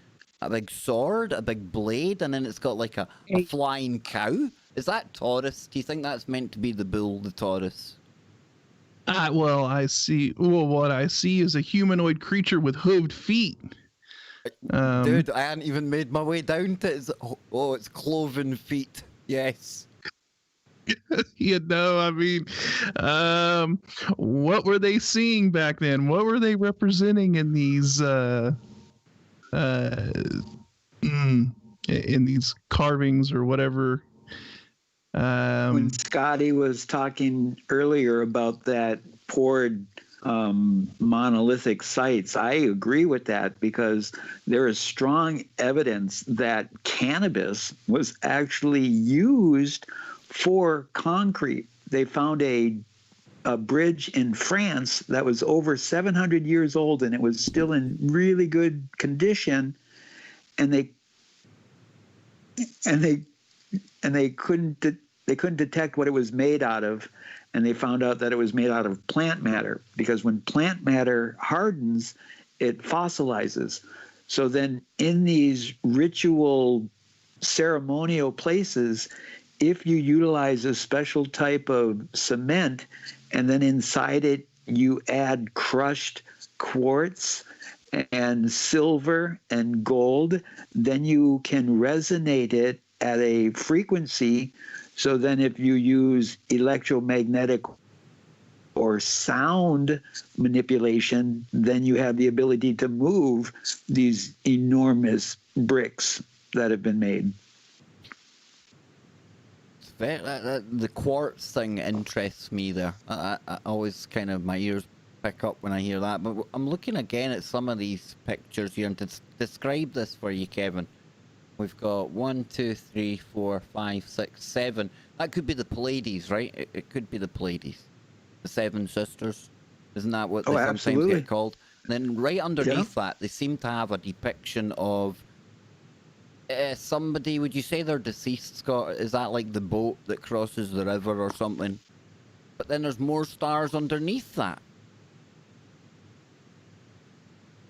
sword, a big blade, and then it's got like a flying cow? Is that Taurus? Do you think that's meant to be the bull, the Taurus? What I see is a humanoid creature with hooved feet. Dude, I hadn't even made my way down to it. It's cloven feet. Yes. I mean, what were they seeing back then? What were they representing in these carvings or whatever? When Scotty was talking earlier about that poured monolithic sites, I agree with that, because there is strong evidence that cannabis was actually used for concrete. They found a bridge in France that was over 700 years old, and it was still in really good condition, and they couldn't detect what it was made out of, and they found out that it was made out of plant matter, because when plant matter hardens, it fossilizes. So then in these ritual ceremonial places, if you utilize a special type of cement, and then inside it you add crushed quartz and silver and gold, then you can resonate it at a frequency. So then if you use electromagnetic or sound manipulation, then you have the ability to move these enormous bricks that have been made. The quartz thing interests me there. I always kind of, my ears pick up when I hear that. But I'm looking again at some of these pictures here, and to describe this for you, Kevin. We've got 1, 2, 3, 4, 5, 6, 7. That could be the Pleiades, right? It could be the Pleiades. The Seven Sisters. Isn't that what they Oh, sometimes absolutely. get called? And then right underneath that, they seem to have a depiction of somebody. Would you say they're deceased, Scott? Is that like the boat that crosses the river or something? But then there's more stars underneath that.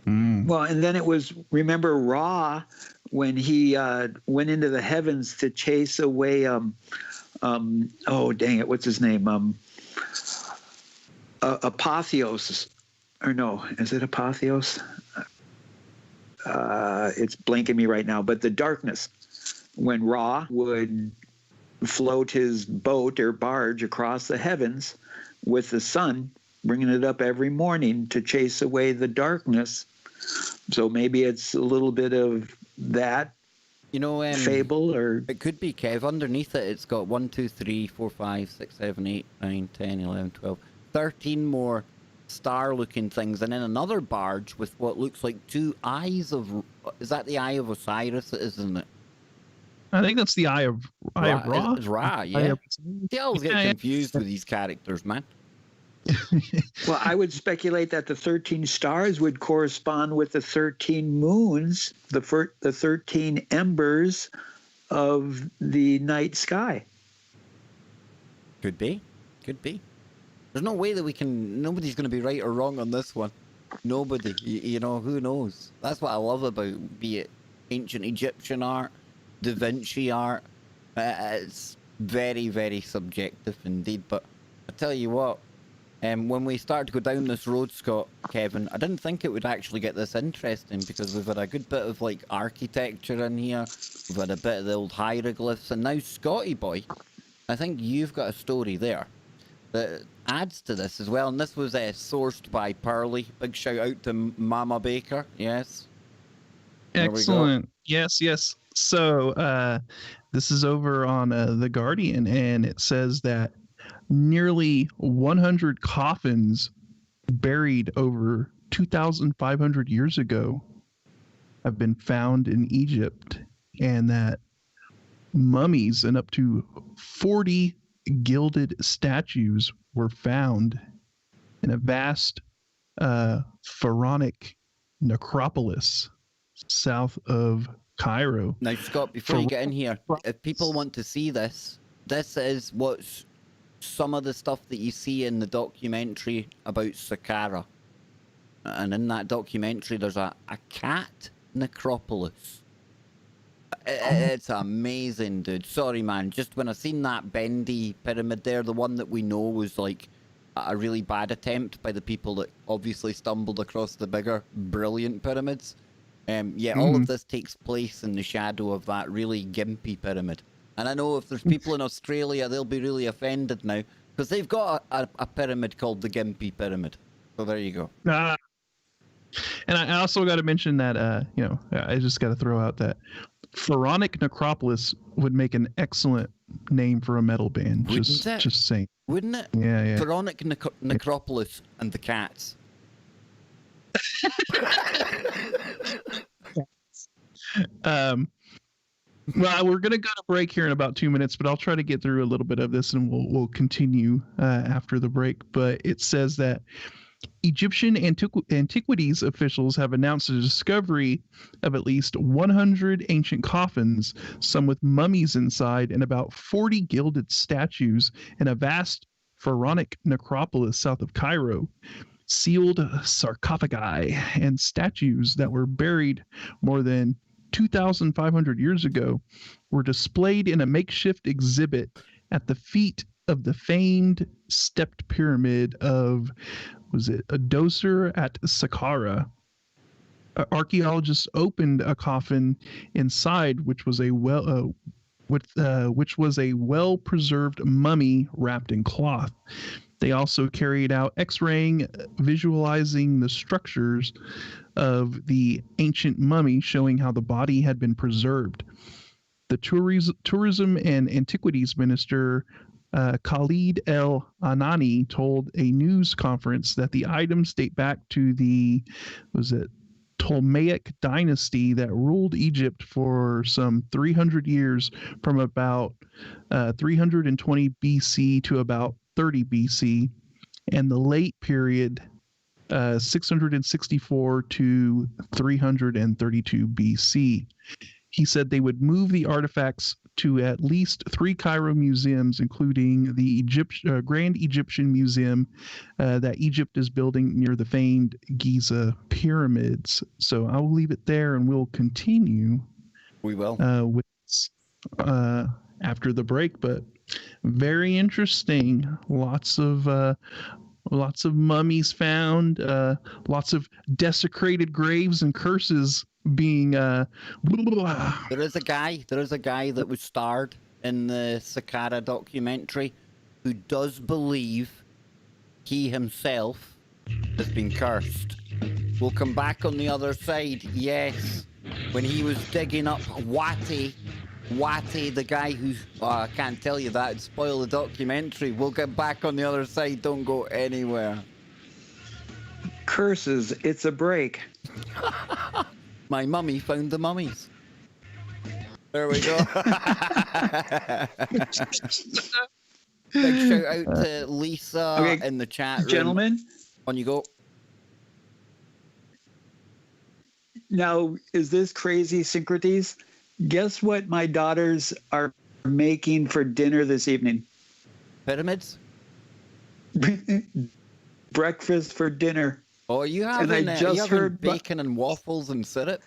Well, and then it was, remember Ra, when he went into the heavens to chase away, oh, dang it, what's his name? Apotheos, or no, is it Apotheos? It's blanking me right now, but the darkness, when Ra would float his boat or barge across the heavens with the sun, bringing it up every morning to chase away the darkness. So maybe it's a little bit of that, fable, or it could be, Kev. Underneath it, it's got 1, 2, 3, 4, 5, 6, 7, 8, 9, 10, 11, 12, 13 more star-looking things, and then another barge with what looks like two eyes of. Is that the Eye of Osiris? Isn't it? I think that's the Eye of Ra. It's Ra, yeah. They always get confused with these characters, man. Well, I would speculate that the 13 stars would correspond with the 13 moons, the 13 embers of the night sky. Could be. Could be. There's no way that we can. Nobody's going to be right or wrong on this one. Nobody. Who knows? That's what I love about, be it ancient Egyptian art, Da Vinci art. It's very, very subjective indeed. But I tell you what, when we start to go down this road, Scott, Kevin, I didn't think it would actually get this interesting, because we've had a good bit of like architecture in here. We've had a bit of the old hieroglyphs, and now Scotty boy, I think you've got a story there that adds to this as well. And this was sourced by Pearly. Big shout out to Mama Baker. Yes. Excellent. Yes. So this is over on The Guardian, and it says that nearly 100 coffins buried over 2,500 years ago have been found in Egypt, and that mummies and up to 40 gilded statues were found in a vast pharaonic necropolis south of Cairo. Now, Scott, before you get in here, if people want to see this, this is what's some of the stuff that you see in the documentary about Saqqara. And in that documentary, there's a cat necropolis. It's amazing, dude. Sorry, man. Just when I seen that bendy pyramid there, the one that we know was like a really bad attempt by the people that obviously stumbled across the bigger, brilliant pyramids. All of this takes place in the shadow of that really gimpy pyramid. And I know if there's people in Australia, they'll be really offended now, because they've got a pyramid called the Gimpy Pyramid. So there you go. And I also got to mention that, I just got to throw out that Pharaonic Necropolis would make an excellent name for a metal band. Just saying. Wouldn't it? Yeah. Pharaonic Necropolis and the Cats. Well, we're going to go to break here in about 2 minutes, but I'll try to get through a little bit of this, and we'll continue after the break. But it says that Egyptian antiquities officials have announced the discovery of at least 100 ancient coffins, some with mummies inside, and about 40 gilded statues in a vast pharaonic necropolis south of Cairo. Sealed sarcophagi and statues that were buried more than 2,500 years ago were displayed in a makeshift exhibit at the feet of the famed stepped pyramid of, Dosir at Saqqara. Archaeologists opened a coffin inside, which was a well-preserved mummy wrapped in cloth. They also carried out X-raying, visualizing the structures of the ancient mummy, showing how the body had been preserved. The tourism and antiquities minister Khalid El Anani told a news conference that the items date back to the Ptolemaic dynasty that ruled Egypt for some 300 years, from about 320 BC to about 30 BC, and the late period 664 to 332 BC. He said they would move the artifacts to at least 3 Cairo museums, including the Grand Egyptian Museum that Egypt is building near the famed Giza pyramids. So I will leave it there, and we'll continue. We will. With after the break, but very interesting. Lots of mummies found, lots of desecrated graves and curses being There is a guy that was starred in the Saqqara documentary who does believe he himself has been cursed. We'll come back on the other side. Yes, when he was digging up Wati, the guy who's I can't tell you that, it'd spoil the documentary. We'll get back on the other side. Don't go anywhere. Curses, it's a break. My mummy found the mummies. There we go. Big shout out to Lisa in the chat room. Gentlemen, On you go. now is this crazy syncreties? Guess what my daughters are making for dinner this evening? Pyramids? Breakfast for dinner. Oh, you And I having, just heard bacon and waffles and syrup?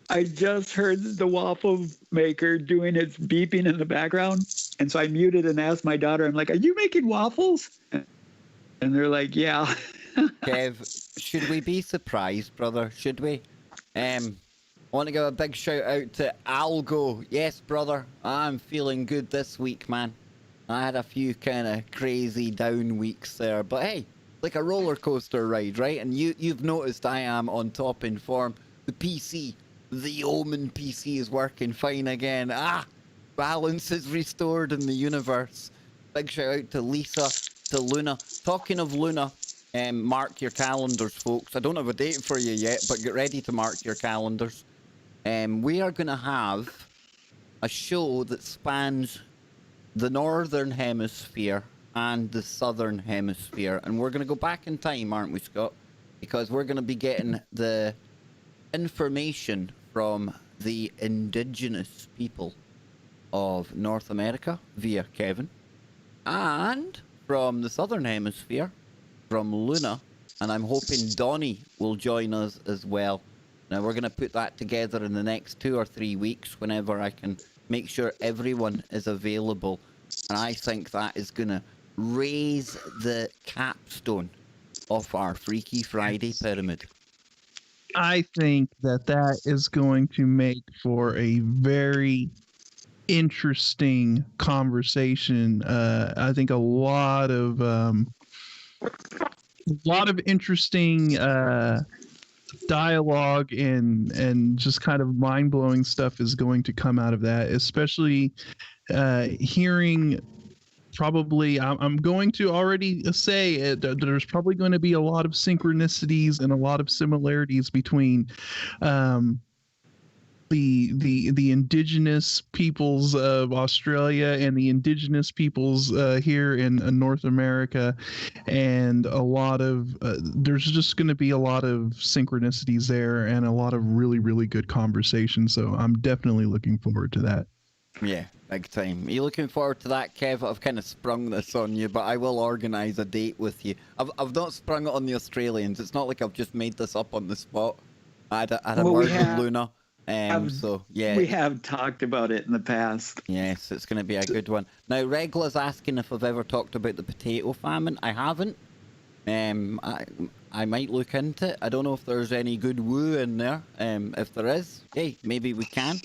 I just heard the waffle maker doing its beeping in the background. And so I muted and asked my daughter, I'm like, are you making waffles? And they're like, yeah. Kev, should we be surprised, brother? Should we? I want to give a big shout out to Algo. Yes, brother, I'm feeling good this week, man. I had a few kind of crazy down weeks there, but hey, like a roller coaster ride, right? And you've noticed I am on top in form. The PC, the Omen PC is working fine again. Balance is restored in the universe. Big shout out to Lisa, to Luna. Talking of Luna, mark your calendars, folks. I don't have a date for you yet, but get ready to mark your calendars. We are going to have a show that spans the northern hemisphere and the southern hemisphere, and we're going to go back in time, aren't we, Scott? Because we're going to be getting the information from the indigenous people of North America via Kevin, and from the southern hemisphere from Luna, and I'm hoping Donnie will join us as well. Now we're going to put that together in the next 2 or 3 weeks whenever I can make sure everyone is available, and I think that is going to raise the capstone of our Freaky Friday pyramid. I think that is going to make for a very interesting conversation. I think a lot of interesting dialogue and just kind of mind-blowing stuff is going to come out of that, especially hearing. Probably, I'm going to already say there's probably going to be a lot of synchronicities and a lot of similarities between the indigenous peoples of Australia and the indigenous peoples here in North America, and a lot of there's just going to be a lot of synchronicities there and a lot of really, really good conversation. So I'm definitely looking forward to that. Yeah, big time. Are you looking forward to that, Kev? I've kind of sprung this on you, but I will organise a date with you. I've not sprung it on the Australians. It's not like I've just made this up on the spot. I had a word with Luna. So, yeah. We have talked about it in the past. Yes, it's going to be a good one. Now, Regla's asking if I've ever talked about the potato famine. I haven't. I might look into it. I don't know if there's any good woo in there. If there is, hey, maybe we can.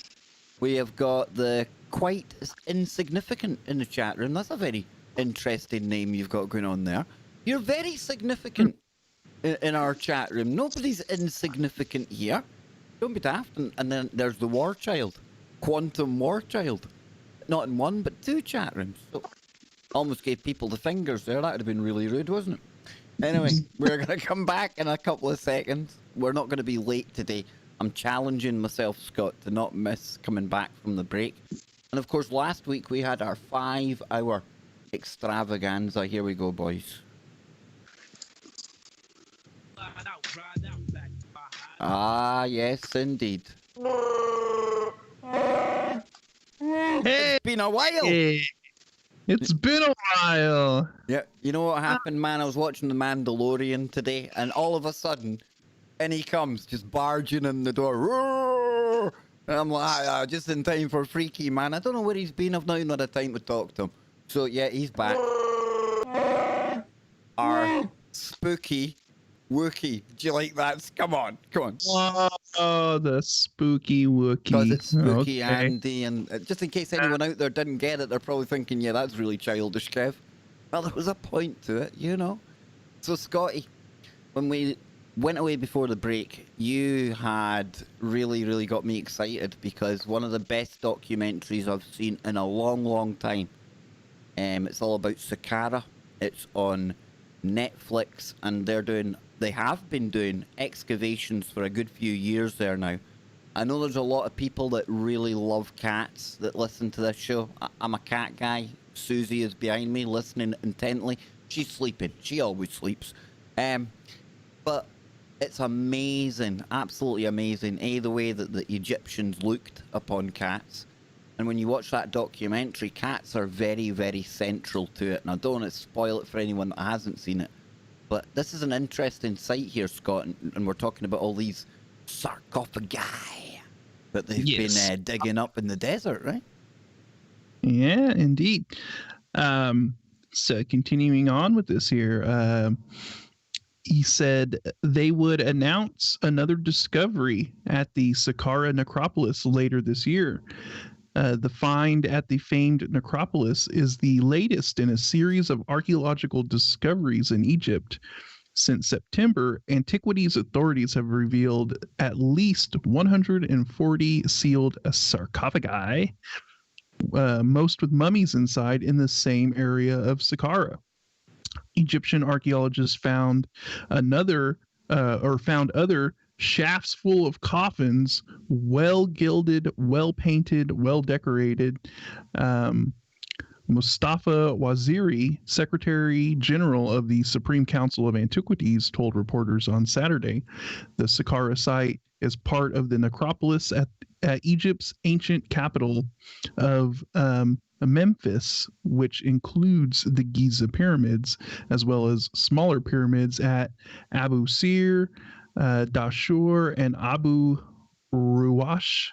We have got the Quite Insignificant in the chat room. That's a very interesting name you've got going on there. You're very significant in our chat room. Nobody's insignificant here. Don't be daft. And then there's the War Child. Quantum War Child. Not in 1, but 2 chat rooms. So, almost gave people the fingers there. That would have been really rude, wasn't it? Anyway, we're going to come back in a couple of seconds. We're not going to be late today. I'm challenging myself, Scott, to not miss coming back from the break. And of course, last week we had our 5-hour extravaganza. Here we go, boys. Ah, yes, indeed. Hey, It's been a while. it's been a while. Yeah, you know what happened, man? I was watching The Mandalorian today, and all of a sudden, in he comes, just barging in the door. Roar! And I'm like, just in time for Freaky, man. I don't know where he's been. I've not even had a time to talk to him. So, yeah, he's back. Our spooky Wookie. Do you like that? Come on, come on. Oh, the spooky Wookie. Because it's spooky, Okay. Andy, and just in case anyone out there didn't get it, they're probably thinking, yeah, that's really childish, Kev. Well, there was a point to it, you know. So, Scotty, when we went away before the break, you had really got me excited because one of the best documentaries I've seen in a long time. It's all about Saqqara. It's on Netflix, and they have been doing excavations for a good few years there now. I know there's a lot of people that really love cats that listen to this show. I'm a cat guy. Susie is behind me listening intently. She's sleeping. She always sleeps. But it's amazing, absolutely amazing, the way that the Egyptians looked upon cats. And when you watch that documentary, cats are very central to it. And I don't want to spoil it for anyone that hasn't seen it. But this is an interesting site here, Scott, and we're talking about all these sarcophagi that they've been digging up in the desert, right? Yeah, indeed. So continuing on with this here, he said they would announce another discovery at the Saqqara necropolis later this year. The find at the famed necropolis is the latest in a series of archaeological discoveries in Egypt. Since September, antiquities authorities have revealed at least 140 sealed sarcophagi, most with mummies inside, in the same area of Saqqara. Egyptian archaeologists found other shafts full of coffins, well gilded, well painted, well decorated. Mustafa Waziri, Secretary General of the Supreme Council of Antiquities, told reporters on Saturday the Saqqara site is part of the necropolis at Egypt's ancient capital of Memphis, which includes the Giza pyramids, as well as smaller pyramids at Abu Sir, Dashur, and Abu Ruwash.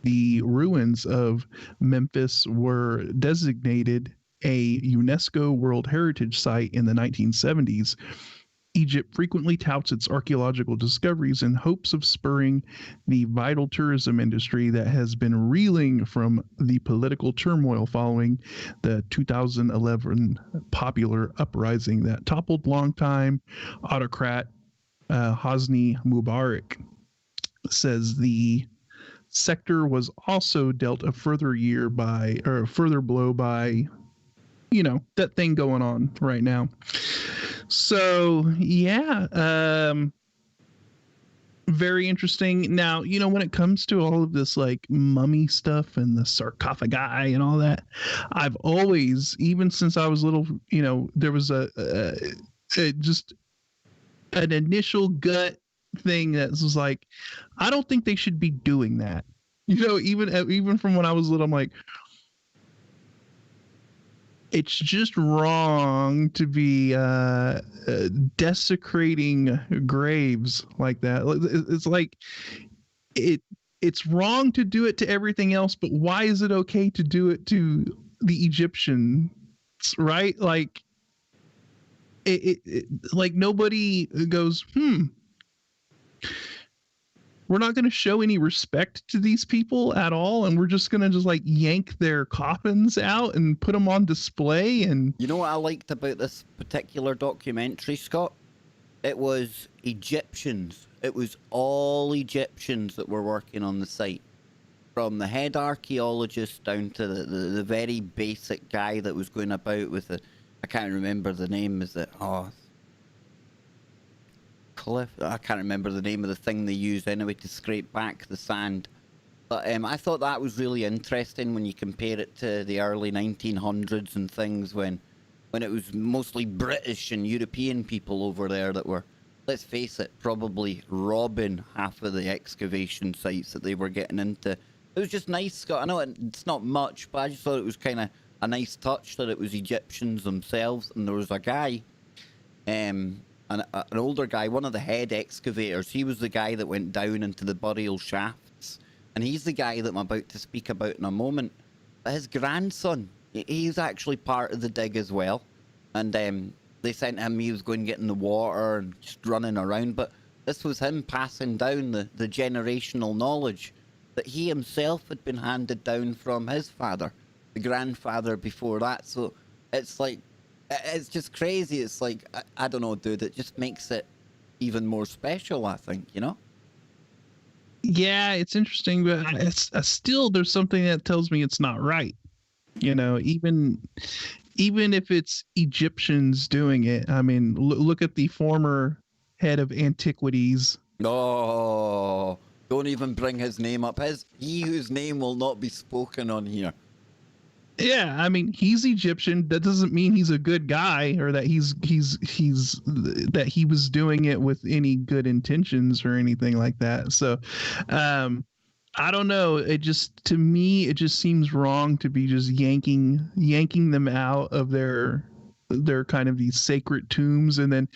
The ruins of Memphis were designated a UNESCO World Heritage Site in the 1970s. Egypt frequently touts its archaeological discoveries in hopes of spurring the vital tourism industry that has been reeling from the political turmoil following the 2011 popular uprising that toppled longtime autocrat Hosni Mubarak. Says the sector was also dealt a further blow by, that thing going on right now. So yeah, very interesting. Now, when it comes to all of this like mummy stuff and the sarcophagi and all that, I've always, even since I was little, there was just an initial gut thing that was like, I don't think they should be doing that. Even from when I was little, I'm like, it's just wrong to be desecrating graves like that. It's like it's wrong to do it to everything else, but why is it okay to do it to the Egyptians, right? Like it like nobody goes, we're not going to show any respect to these people at all, and we're just going to just like yank their coffins out and put them on display. And you know what I liked about this particular documentary, Scott? It was Egyptians. It was all Egyptians that were working on the site, from the head archaeologist down to the very basic guy that was going about with I can't remember the name. Is it cliff. I can't remember the name of the thing they use anyway to scrape back the sand. But I thought that was really interesting when you compare it to the early 1900s and things when it was mostly British and European people over there that were, let's face it, probably robbing half of the excavation sites that they were getting into. It was just nice, Scott. I know it's not much, but I just thought it was kind of a nice touch that it was Egyptians themselves. And there was a guy, an older guy, one of the head excavators. He was the guy that went down into the burial shafts. And he's the guy that I'm about to speak about in a moment. But his grandson, he's actually part of the dig as well. And they sent him, he was going to get in the water and just running around. But this was him passing down the generational knowledge that he himself had been handed down from his father, the grandfather before that. So it's like, it's just crazy. It's like, I don't know, dude, it just makes it even more special, I think, you know? Yeah, it's interesting, but it's still there's something that tells me it's not right. You know, even if it's Egyptians doing it. I mean, look at the former head of antiquities. Oh, don't even bring his name up. He whose name will not be spoken on here. Yeah, I mean, he's Egyptian. That doesn't mean he's a good guy or that he's that he was doing it with any good intentions or anything like that. So, I don't know. It just, to me, it just seems wrong to be just yanking them out of their kind of these sacred tombs, and then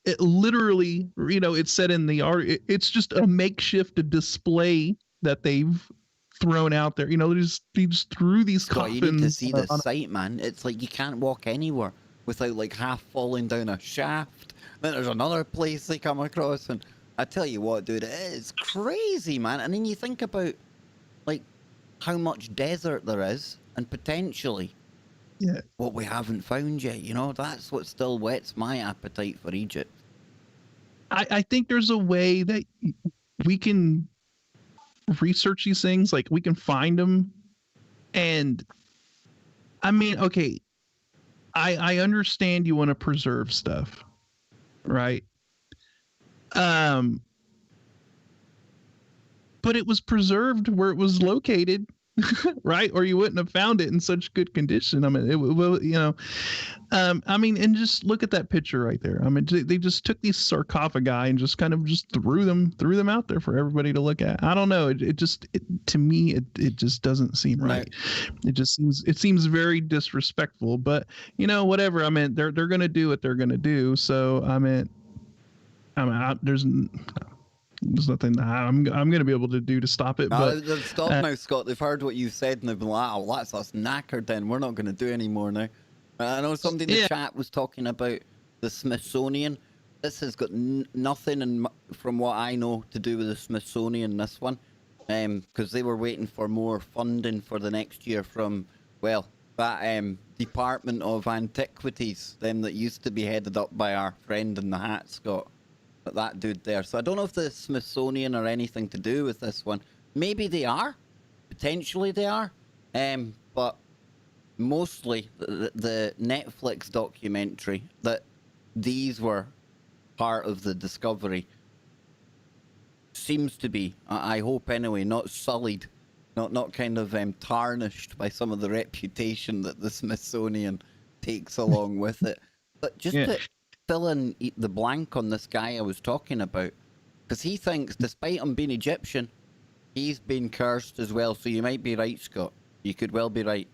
it literally, you know, it's said in the art, it's just a makeshift display that they've thrown out there. You know, they just threw these Scott, coffins. you need to see this site, man. It's like you can't walk anywhere without like half falling down a shaft. Then there's another place they come across, and I tell you what, dude, it is crazy, man. And then you think about like how much desert there is, and potentially what we haven't found yet. You know, that's what still whets my appetite for Egypt. I think there's a way that we can research these things, like we can find them. And I mean, okay, I understand you want to preserve stuff, right? But it was preserved where it was located, right? Or you wouldn't have found it in such good condition. I mean, it will, you know, I mean, and just look at that picture right there. I mean, they just took these sarcophagi and just kind of just threw them out there for everybody to look at. I don't know. To me, it just doesn't seem right. It seems very disrespectful, but you know, whatever. I mean, they're going to do what they're going to do. So, there's nothing I'm going to be able to do to stop it. No, they've stopped now, Scott. They've heard what you said and they've been like, oh, that's us knackered then. We're not going to do any more now. I know somebody in the chat was talking about the Smithsonian. This has got nothing, from what I know, to do with the Smithsonian, this one. Because they were waiting for more funding for the next year from, well, that Department of Antiquities, them that used to be headed up by our friend in the hat, Scott. But that dude there. So I don't know if the Smithsonian are anything to do with this one. Maybe they are. Potentially they are. But mostly the Netflix documentary that these were part of the discovery seems to be, I hope anyway, not sullied, not kind of tarnished by some of the reputation that the Smithsonian takes along with it. But just to fill in the blank on this guy I was talking about, because he thinks, despite him being Egyptian, he's been cursed as well. So you might be right, Scott. You could well be right.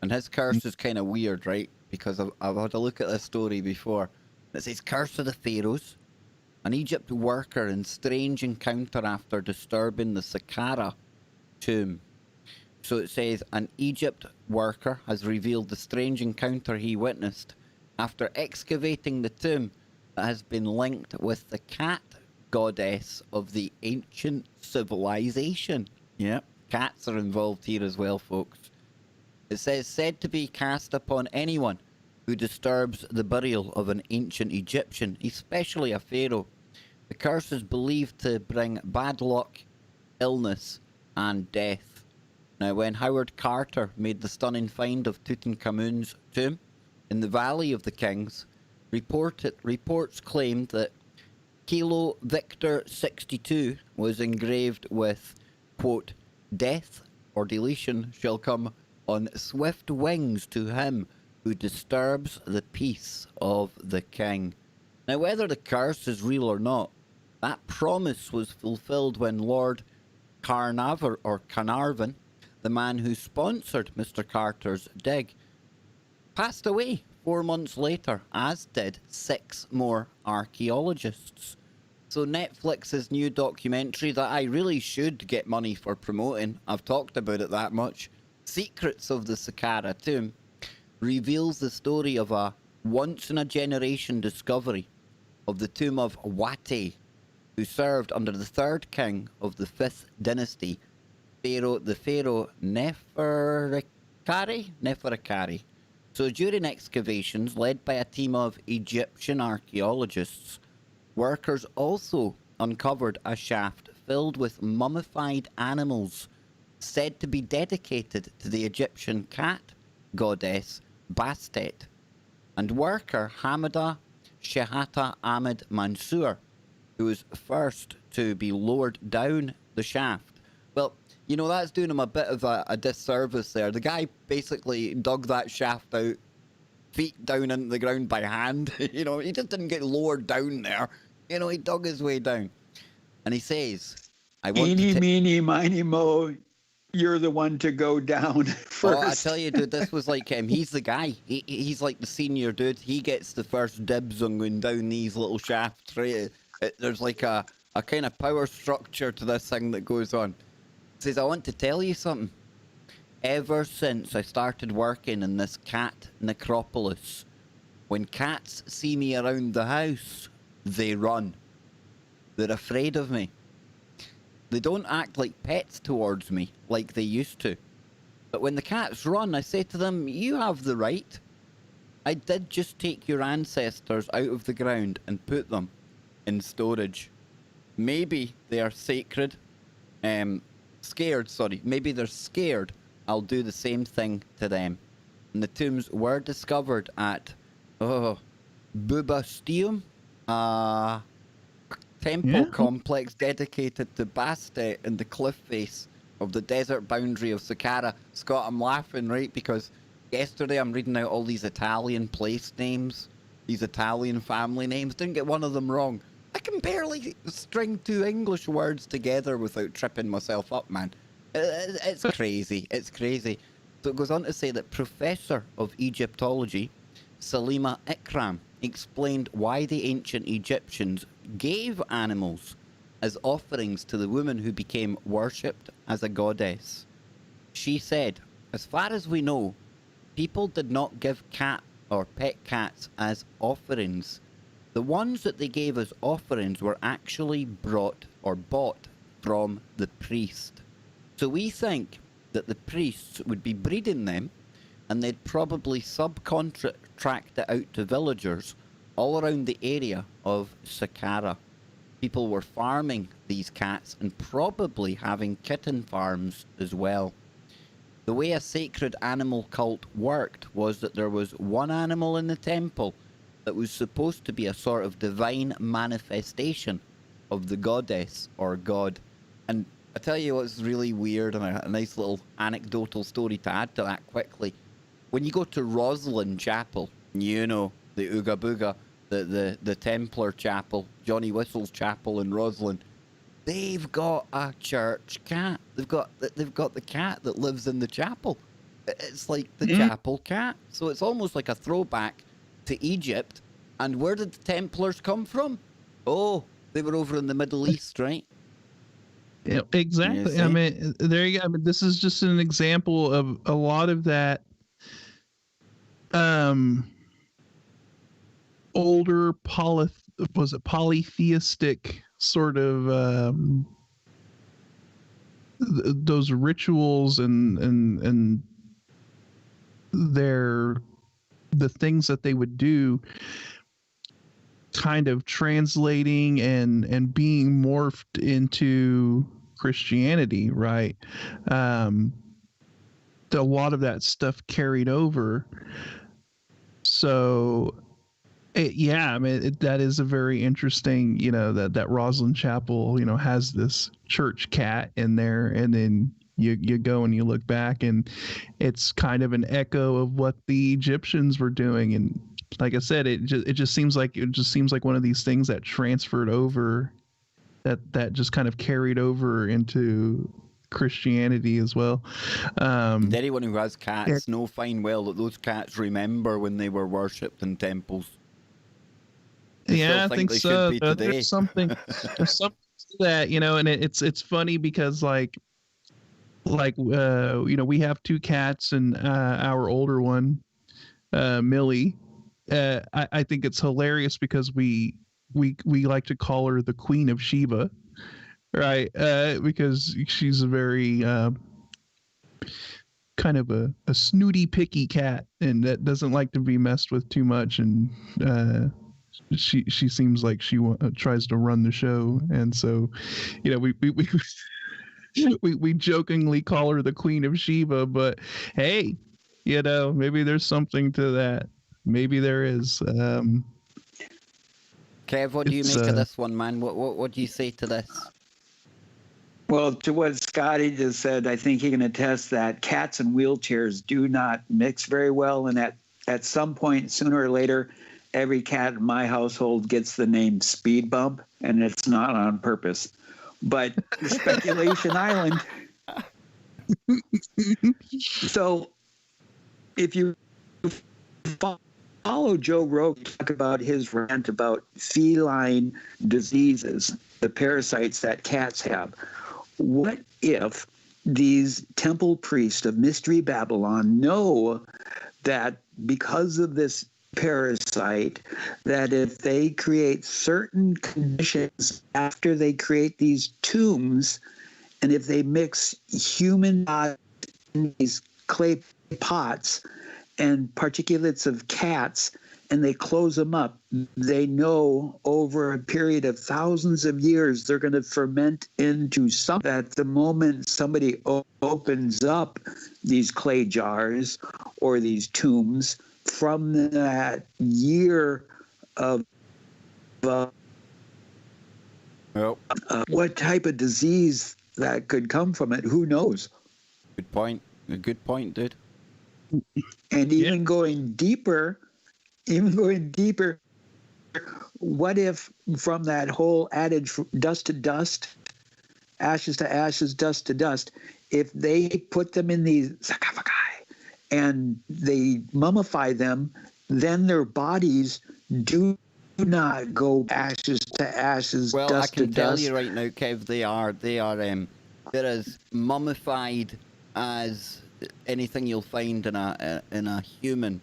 And his curse is kind of weird, right? Because I've had a look at this story before. It says, Curse of the Pharaohs. An Egypt worker in strange encounter after disturbing the Saqqara tomb. So it says, an Egypt worker has revealed the strange encounter he witnessed after excavating the tomb that has been linked with the cat goddess of the ancient civilization. Yep, cats are involved here as well, folks. It says, said to be cast upon anyone who disturbs the burial of an ancient Egyptian, especially a pharaoh. The curse is believed to bring bad luck, illness, and death. Now, when Howard Carter made the stunning find of Tutankhamun's tomb in the Valley of the Kings, reports claimed that Kilo Victor 62 was engraved with, quote, "Death or deletion shall come on swift wings to him who disturbs the peace of the king." Now, whether the curse is real or not, that promise was fulfilled when Lord Carnarvon, the man who sponsored Mr. Carter's dig, passed away 4 months later, as did 6 more archaeologists. So Netflix's new documentary that I really should get money for promoting, I've talked about it that much, Secrets of the Saqqara Tomb, reveals the story of a once-in-a-generation discovery of the tomb of Wate, who served under the third king of the 5th dynasty, Pharaoh Nefertari. So during excavations led by a team of Egyptian archaeologists, workers also uncovered a shaft filled with mummified animals said to be dedicated to the Egyptian cat goddess Bastet, and worker Hamada Shehata Ahmed Mansour, who was first to be lowered down the shaft. Well, you know, that's doing him a bit of a disservice there. The guy basically dug that shaft out, feet down into the ground by hand. You know, he just didn't get lowered down there. You know, he dug his way down. And he says, I want Eeny, to... meeny, miny, mo. You're the one to go down first. Oh, I tell you, dude, this was like him. He's the guy. He's like the senior dude. He gets the first dibs on going down these little shafts, right? There's like a kind of power structure to this thing that goes on. He says, I want to tell you something. Ever since I started working in this cat necropolis, when cats see me around the house, they run. They're afraid of me. They don't act like pets towards me like they used to. But when the cats run, I say to them, you have the right. I did just take your ancestors out of the ground and put them in storage. Maybe they are sacred. Scared, sorry. Maybe they're scared. I'll do the same thing to them. And the tombs were discovered at Bubastium, temple complex dedicated to Bastet in the cliff face of the desert boundary of Saqqara. Scott, I'm laughing, right? Because yesterday I'm reading out all these Italian place names, these Italian family names. Didn't get one of them wrong. I can barely string 2 English words together without tripping myself up, man. It's crazy. It's crazy. So it goes on to say that Professor of Egyptology, Salima Ikram, explained why the ancient Egyptians gave animals as offerings to the woman who became worshipped as a goddess. She said, as far as we know, people did not give cat or pet cats as offerings. The ones that they gave as offerings were actually brought or bought from the priest. So we think that the priests would be breeding them, and they'd probably subcontract it out to villagers all around the area of Saqqara. People were farming these cats and probably having kitten farms as well. The way a sacred animal cult worked was that there was one animal in the temple that was supposed to be a sort of divine manifestation of the goddess or god. And I tell you what's really weird, and a nice little anecdotal story to add to that quickly. When you go to Roslin Chapel, you know, the Ooga Booga, the Templar Chapel, Johnny Whistle's chapel in Roslin, they've got a church cat. They've got the cat that lives in the chapel. It's like the chapel cat. So it's almost like a throwback to Egypt. And where did the Templars come from? Oh, they were over in the Middle East, right? Yeah, exactly. I mean, there you go. I mean, this is just an example of a lot of that older polytheistic sort of those rituals and the things that they would do, kind of translating and being morphed into Christianity, right? A lot of that stuff carried over. So Yeah, I mean that is a very interesting. That Roslyn Chapel, has this church cat in there, and then you go and you look back, and it's kind of an echo of what the Egyptians were doing. And like I said, it just seems like one of these things that transferred over, that just kind of carried over into Christianity as well. And anyone who has cats know fine well that those cats remember when they were worshipped in temples. I think so. There's something to that, and it's funny because like we have two cats, and our older one, Millie, I think it's hilarious because we like to call her the Queen of Sheba, right? Because she's a very kind of a snooty, picky cat, and that doesn't like to be messed with too much, and she seems like she tries to run the show, and so we jokingly call her the Queen of Sheba, but hey, maybe there's something to that. Maybe there is. Kev, what do you make of this one, man? What do you say to this? Well, to what Scotty just said, I think he can attest that cats and wheelchairs do not mix very well, and at some point, sooner or later, every cat in my household gets the name Speed Bump, and it's not on purpose. But Speculation Island. So if you follow Joe Rogan talk about his rant about feline diseases, the parasites that cats have, what if these temple priests of Mystery Babylon know that because of this parasite, that if they create certain conditions after they create these tombs, and if they mix human bodies in these clay pots and particulates of cats, and they close them up, they know over a period of thousands of years they're going to ferment into something. At the moment somebody opens up these clay jars or these tombs, from that year of what type of disease that could come from it, who knows? Good point. A good point, dude. And even going deeper, what if from that whole adage, dust to dust, ashes to ashes, dust to dust, if they put them in these sarcophagi and they mummify them, then their bodies do not go ashes to ashes, well, dust to dust. Well, I can tell you right now, Kev, they're as mummified as anything you'll find in a human,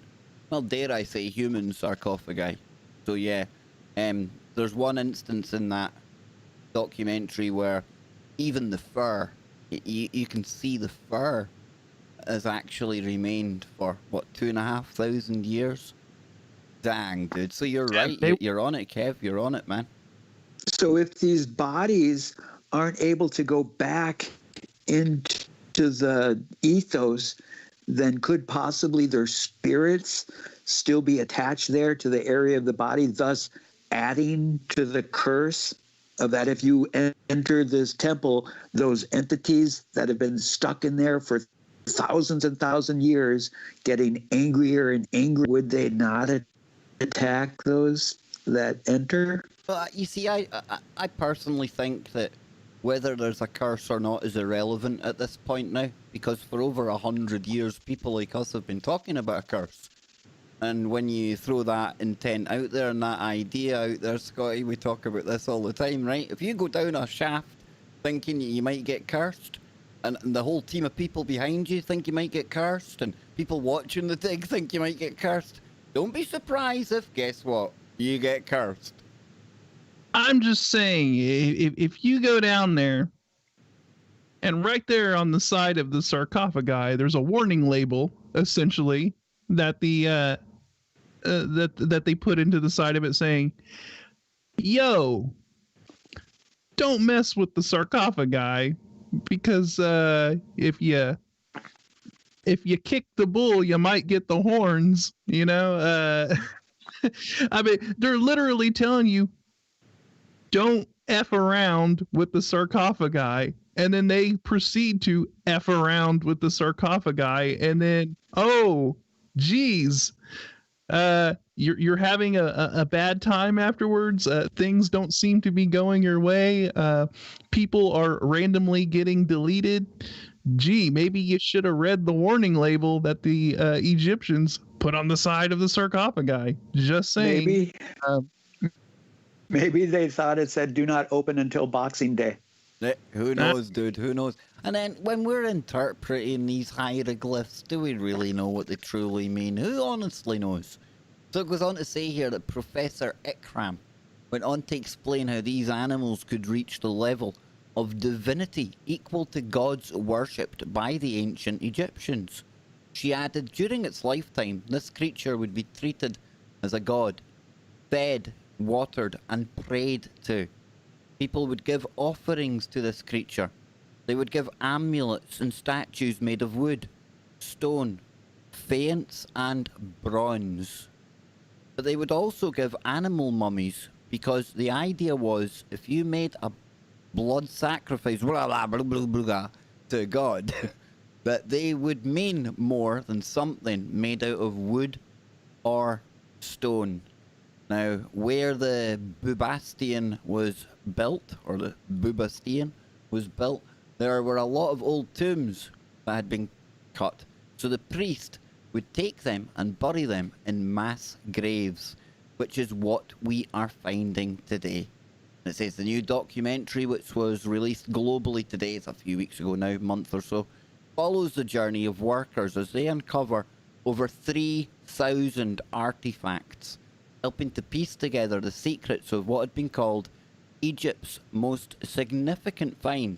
well, dare I say, human sarcophagi. So yeah, there's one instance in that documentary where even the fur, you can see the fur has actually remained for, what, 2,500 years? Dang, dude. So you're right. You're on it, Kev. You're on it, man. So if these bodies aren't able to go back into the ethos, then could possibly their spirits still be attached there to the area of the body, thus adding to the curse of that if you enter this temple, those entities that have been stuck in there for thousands and thousands of years getting angrier and angrier, would they not attack those that enter? Well, you see, I personally think that whether there's a curse or not is irrelevant at this point now, because for over 100 years, people like us have been talking about a curse. And when you throw that intent out there and that idea out there, Scotty, we talk about this all the time, right? If you go down a shaft thinking you might get cursed, and the whole team of people behind you think you might get cursed, and people watching the dig think you might get cursed, don't be surprised if, guess what, you get cursed. I'm just saying, if you go down there, and right there on the side of the sarcophagi, there's a warning label, essentially, that the that they put into the side of it saying, "Yo, don't mess with the sarcophagi, because if you kick the bull, you might get the horns." I mean, they're literally telling you, don't F around with the sarcophagi. And then they proceed to F around with the sarcophagi. And then, oh, geez, you're having a bad time afterwards. Things don't seem to be going your way. People are randomly getting deleted. Gee, maybe you should have read the warning label that the Egyptians put on the side of the sarcophagi. Just saying. Maybe, Um, maybe they thought it said "Do not open until Boxing Day." Who knows, dude? Who knows? And then when we're interpreting these hieroglyphs, do we really know what they truly mean? Who honestly knows? So it goes on to say here that Professor Ikram went on to explain how these animals could reach the level of divinity equal to gods worshipped by the ancient Egyptians. She added, during its lifetime, this creature would be treated as a god, fed, watered, and prayed to. People would give offerings to this creature. They would give amulets and statues made of wood, stone, faience, and bronze. But they would also give animal mummies, because the idea was if you made a blood sacrifice to God, that they would mean more than something made out of wood or stone. Now, where the Bubastion was built, or the Bubastion was built, there were a lot of old tombs that had been cut. So the priest would take them and bury them in mass graves, which is what we are finding today. It says the new documentary, which was released globally today, it's a few weeks ago now, a month or so, follows the journey of workers as they uncover over 3,000 artifacts, helping to piece together the secrets of what had been called Egypt's most significant find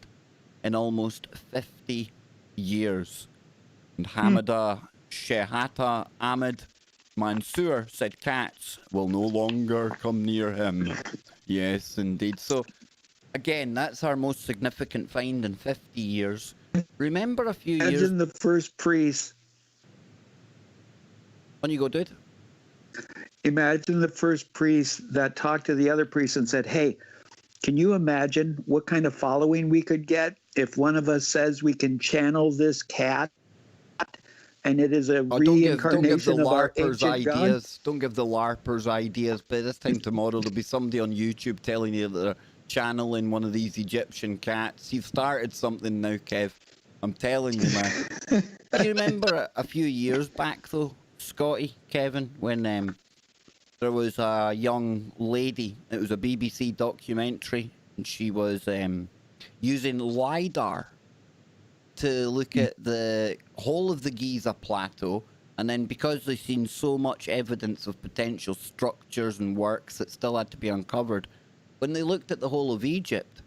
in almost 50 years. And Hamida Shehata Ahmed Mansour said cats will no longer come near him. Yes, indeed. So, again, that's our most significant find in 50 years. Remember a few years... Imagine the first priest. On you go, dude. Imagine the first priest that talked to the other priest and said, hey, can you imagine what kind of following we could get if one of us says we can channel this cat and it is a reincarnation of our ancient ideas. God? Don't give the LARPers ideas. By this time tomorrow, there'll be somebody on YouTube telling you that they're channeling one of these Egyptian cats. You've started something now, Kev. I'm telling you, man. Do you remember a few years back, though, Scotty, Kevin, when there was a young lady, it was a BBC documentary, and she was using LiDAR to look at the whole of the Giza Plateau, and then because they've seen so much evidence of potential structures and works that still had to be uncovered, when they looked at the whole of Egypt,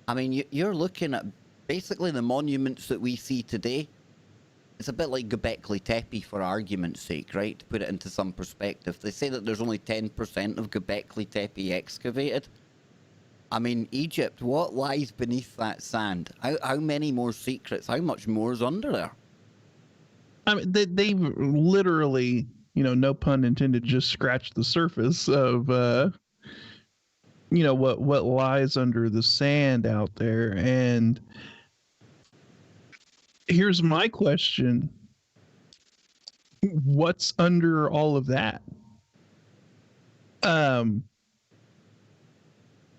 I mean, you're looking at basically the monuments that we see today. It's a bit like Göbekli Tepe, for argument's sake, right? To put it into some perspective. They say that there's only 10% of Göbekli Tepe excavated. I mean, Egypt, what lies beneath that sand? How many more secrets? How much more is under there? I mean, they've literally, no pun intended, just scratched the surface of, what lies under the sand out there. And here's my question. What's under all of that?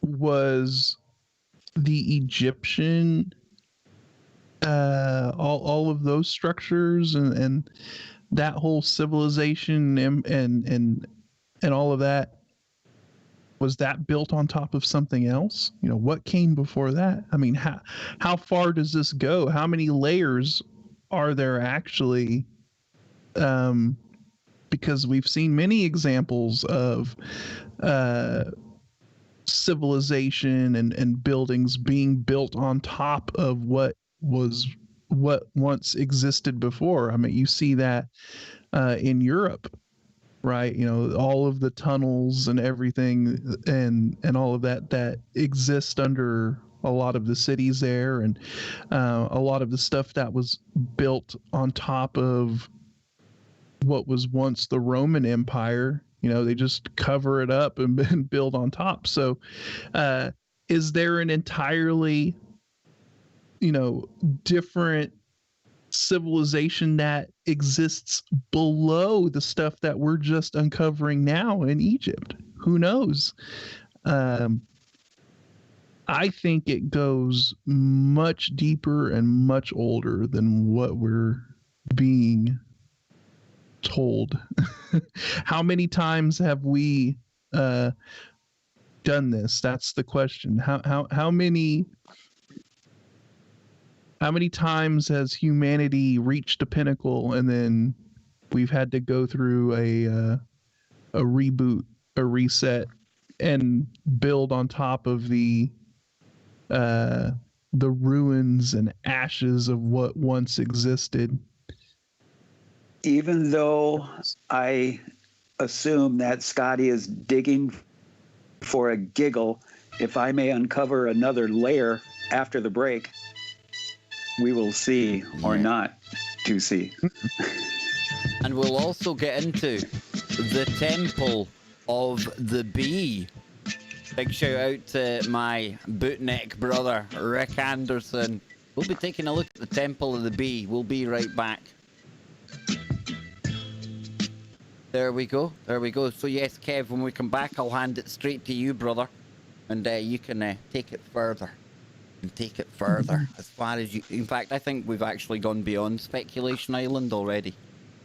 Was the Egyptian all of those structures and that whole civilization and all of that, was that built on top of something else? What came before that? I mean, how far does this go? How many layers are there actually? Because we've seen many examples of civilization and buildings being built on top of what once existed before. I mean, you see that in Europe, right? All of the tunnels and everything and all of that exist under a lot of the cities there, and a lot of the stuff that was built on top of what was once the Roman Empire They just cover it up and build on top. So is there an entirely different civilization that exists below the stuff that we're just uncovering now in Egypt? Who knows? I think it goes much deeper and much older than what we're being told. How many times have we done this? That's the question. How many times has humanity reached a pinnacle and then we've had to go through a reboot, a reset, and build on top of the ruins and ashes of what once existed? Even though I assume that Scotty is digging for a giggle, if I may uncover another layer after the break, we will see or not to see. And we'll also get into the temple of the bee. Big shout out to my bootneck brother, Rick Anderson. We'll be taking a look at the temple of the bee. We'll be right back. There we go. There we go. So yes, Kev, when we come back, I'll hand it straight to you, brother. And you can take it further. And take it further. As far as you... In fact, I think we've actually gone beyond Speculation Island already.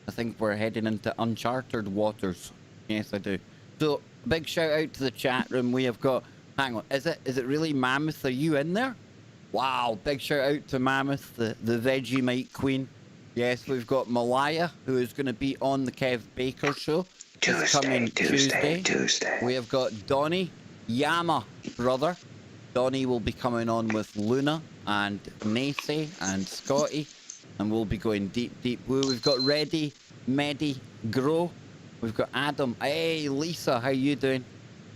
I think we're heading into uncharted waters. Yes, I do. So, big shout out to the chat room. We have got... Hang on. Is it really Mammoth? Are you in there? Wow. Big shout out to Mammoth, the Vegemite queen. Yes, we've got Malaya, who is going to be on the Kev Baker show. Tuesday. We have got Donnie, Yama, brother. Donnie will be coming on with Luna and Nacy and Scotty. And we'll be going deep woo. We've got Reddy, Medi, Grow. We've got Adam. Hey, Lisa, how you doing?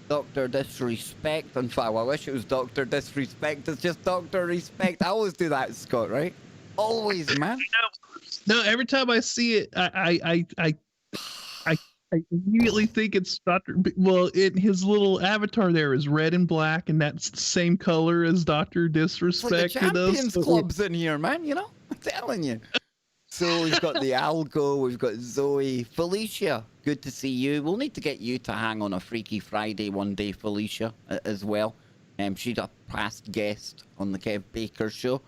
Dr. Disrespect. In fact, I wish it was Dr. Disrespect. It's just Dr. Respect. I always do that, Scott, right? Always, man. No, every time I see it, I immediately think it's Dr. Well, his little avatar there is red and black, and that's the same color as Dr. Disrespect. It's like the Champions Club's in here, man, I'm telling you. So we've got the Algo, we've got Zoe. Felicia, good to see you. We'll need to get you to hang on a Freaky Friday one day, Felicia, as well. She's a past guest on the Kev Baker show.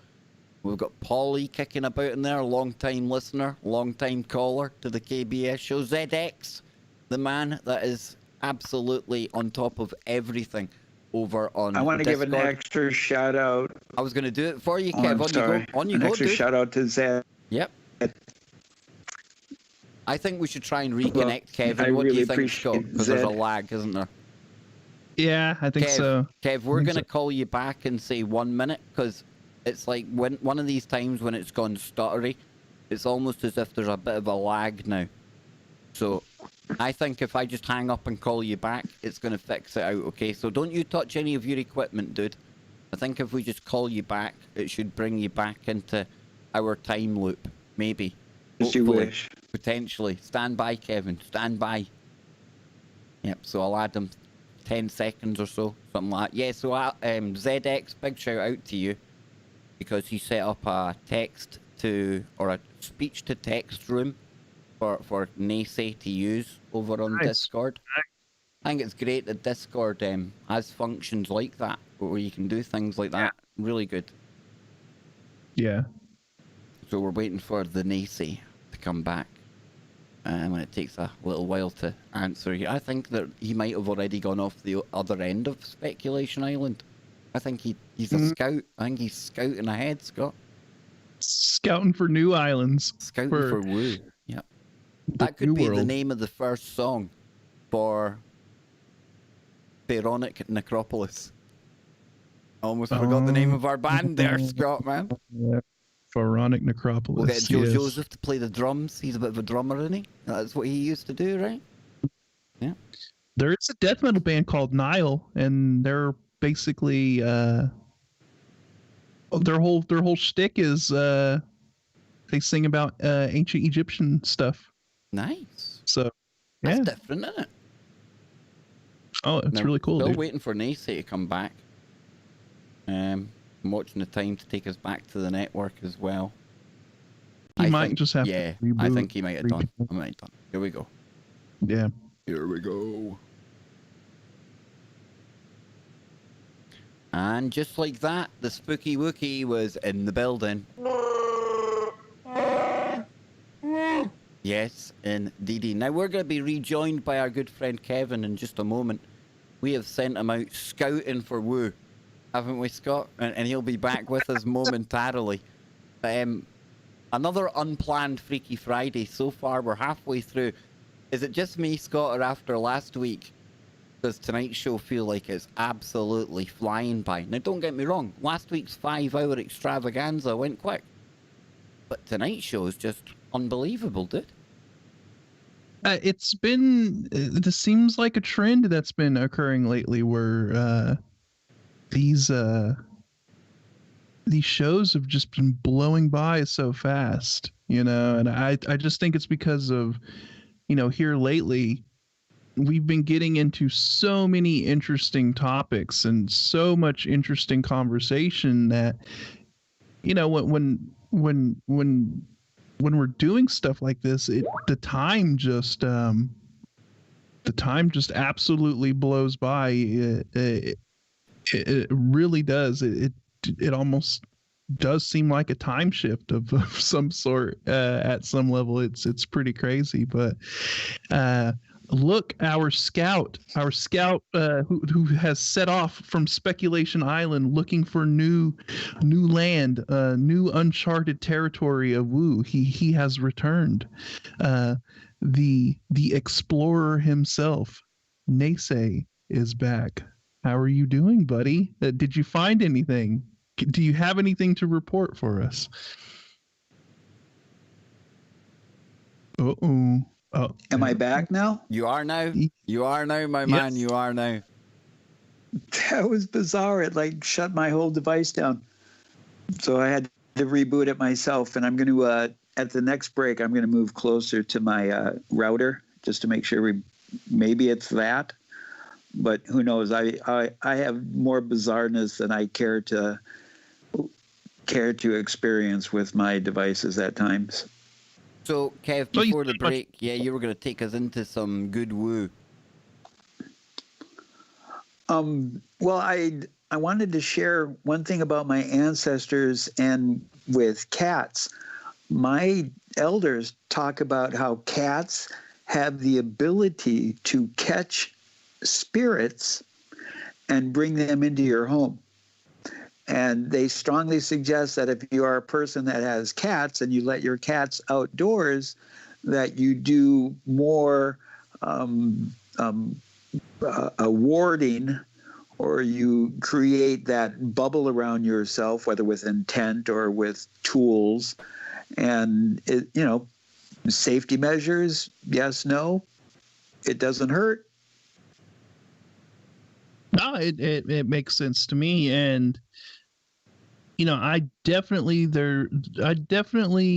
We've got Polly kicking about in there, long-time listener, long-time caller to the KBS show. ZX, the man that is absolutely on top of everything over on I want to give Discord. an extra shout-out. I was going to do it for you, Kev. On you go, extra dude. shout-out to Zed. Yep. I think we should try and reconnect, Kevin. What really do you think, Scott? appreciate Because there's a Zed. lag, isn't there? Yeah, I think so. Kev, we're going to call you back in, say, 1 minute, because it's like when one of these times when it's gone stuttery, it's almost as if there's a bit of a lag now. So I think if I just hang up and call you back, it's going to fix it out, okay? So don't you touch any of your equipment, dude. I think if we just call you back, it should bring you back into our time loop. Maybe. As you Hopefully. wish. Potentially. Stand by, Kevin. Stand by. Yep, so I'll add them 10 seconds or so. Something like that. Yeah, so ZX, big shout out to you. Because he set up a text to, or a speech to text room for Nacy to use over on Discord. I think it's great that Discord has functions like that, where you can do things like that. Really good. Yeah. So we're waiting for the Nacy to come back. When it takes a little while to answer. I think that he might have already gone off the other end of Speculation Island. I think he's a scout. I think he's scouting ahead, Scott. Scouting for new islands. Scouting for Woo. Yep. That could be the name of the first song for Pharaonic Necropolis. Almost forgot the name of our band there, Scott, man. Yeah. Pharaonic Necropolis. We'll get Joe Joseph to play the drums. He's a bit of a drummer, isn't he? That's what he used to do, right? Yeah. There is a death metal band called Nile, and they're basically their whole shtick is they sing about ancient Egyptian stuff. Nice. So That's different, isn't it? Oh, it's Now, really cool, still dude. waiting for Nace to come back. I'm watching the time to take us back to the network as well. He might just have yeah, to reboot. I think he might have done. I might have done. Here we go. Yeah. Here we go. And just like that, the spooky Wookie was in the building. Yes, indeedy. Now we're going to be rejoined by our good friend Kevin in just a moment. We have sent him out scouting for Woo, haven't we, Scott? And he'll be back with us momentarily. Another unplanned Freaky Friday. So far, we're halfway through. Is it just me, Scott, or after last week, does tonight's show feel like it's absolutely flying by? Now, don't get me wrong. Last week's 5-hour extravaganza went quick. But tonight's show is just unbelievable, dude. It's been. This seems like a trend that's been occurring lately, where these shows have just been blowing by so fast, you know. And I just think it's because of, you know, here lately, we've been getting into so many interesting topics and so much interesting conversation that, you know, when we're doing stuff like this, the time just absolutely blows by. It really does. It almost does seem like a time shift of some sort at some level. It's pretty crazy, but look, our scout who has set off from Speculation Island looking for new land, new uncharted territory of Woo. He has returned. The explorer himself, Nace, is back. How are you doing, buddy? Did you find anything? Do you have anything to report for us? Uh-oh. Oh, Am I back now? You are now? You are now, my man. You are now. That was bizarre. It like shut my whole device down. So I had to reboot it myself. And I'm going to, at the next break, I'm going to move closer to my router just to make sure maybe it's that. But who knows? I have more bizarreness than I care to experience with my devices at times. So, Kev, before the break, yeah, you were going to take us into some good Woo. Well, I wanted to share one thing about my ancestors and with cats. My elders talk about how cats have the ability to catch spirits and bring them into your home. And they strongly suggest that if you are a person that has cats and you let your cats outdoors, that you do more warding, or you create that bubble around yourself, whether with intent or with tools. And, safety measures, yes, no, it doesn't hurt. No, it makes sense to me. And, you know, I definitely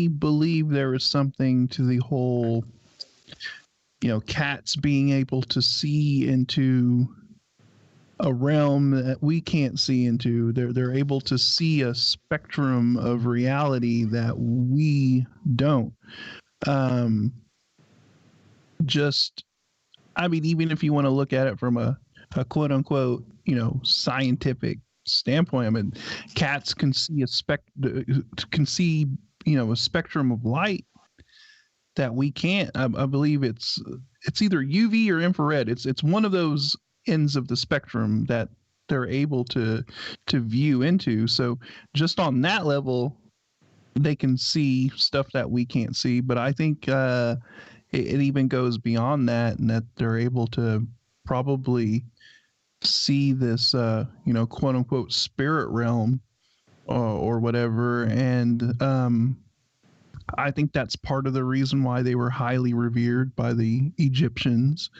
believe there is something to the whole, you know, cats being able to see into a realm that we can't see into. They're able to see a spectrum of reality that we don't. Even if you want to look at it from a quote unquote, you know, scientific standpoint, I mean, cats can see a spectrum of light that we can't. I believe it's either UV or infrared. It's one of those ends of the spectrum that they're able to view into. So just on that level, they can see stuff that we can't see. But I think it even goes beyond that, and that they're able to probably see this, quote unquote spirit realm or whatever. And I think that's part of the reason why they were highly revered by the Egyptians.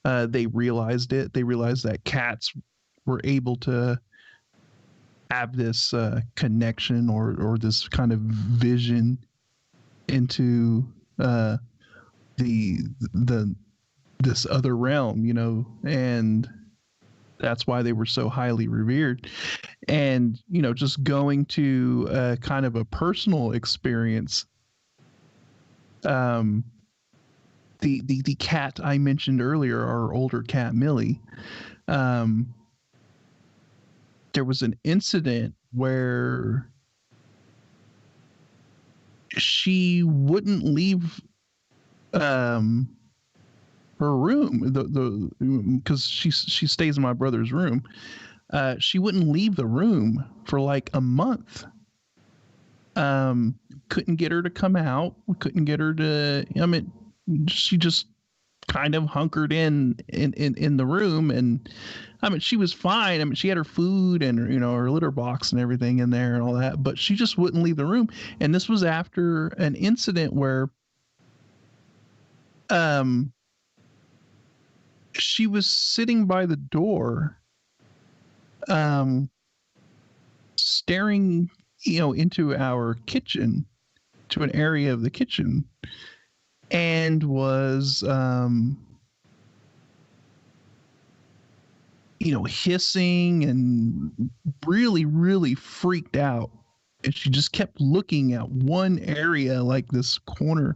They realized it. They realized that cats were able to have this connection or this kind of vision into the this other realm, you know, and that's why they were so highly revered. And, you know, just going to kind of a personal experience, the cat I mentioned earlier, our older cat Millie, there was an incident where she wouldn't leave her room, the because she stays in my brother's room. She wouldn't leave the room for like a month. Couldn't get her to come out. We couldn't get her to. I mean, she just kind of hunkered in the room, and I mean, she was fine. I mean, she had her food and, you know, her litter box and everything in there and all that, but she just wouldn't leave the room. And this was after an incident where she was sitting by the door, staring, you know, into our kitchen, to an area of the kitchen, and was, you know, hissing and really, really freaked out. And she just kept looking at one area, like this corner.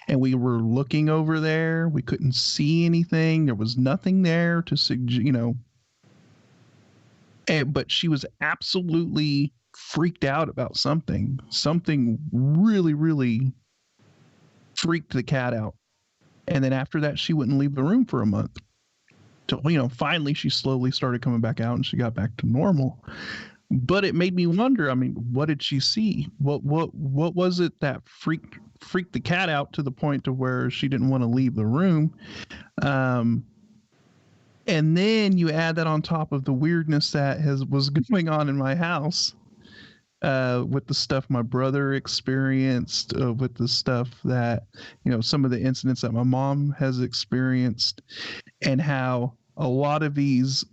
And we were looking over there. We couldn't see anything. There was nothing there to suggest, you know. But she was absolutely freaked out about something. Something really, really freaked the cat out. And then after that, she wouldn't leave the room for a month. So, you know, finally she slowly started coming back out and she got back to normal. But it made me wonder, I mean, what did she see? What was it that freaked the cat out to the point to where she didn't want to leave the room? And then you add that on top of the weirdness that was going on in my house, with the stuff my brother experienced, with the stuff that, you know, some of the incidents that my mom has experienced, and how a lot of these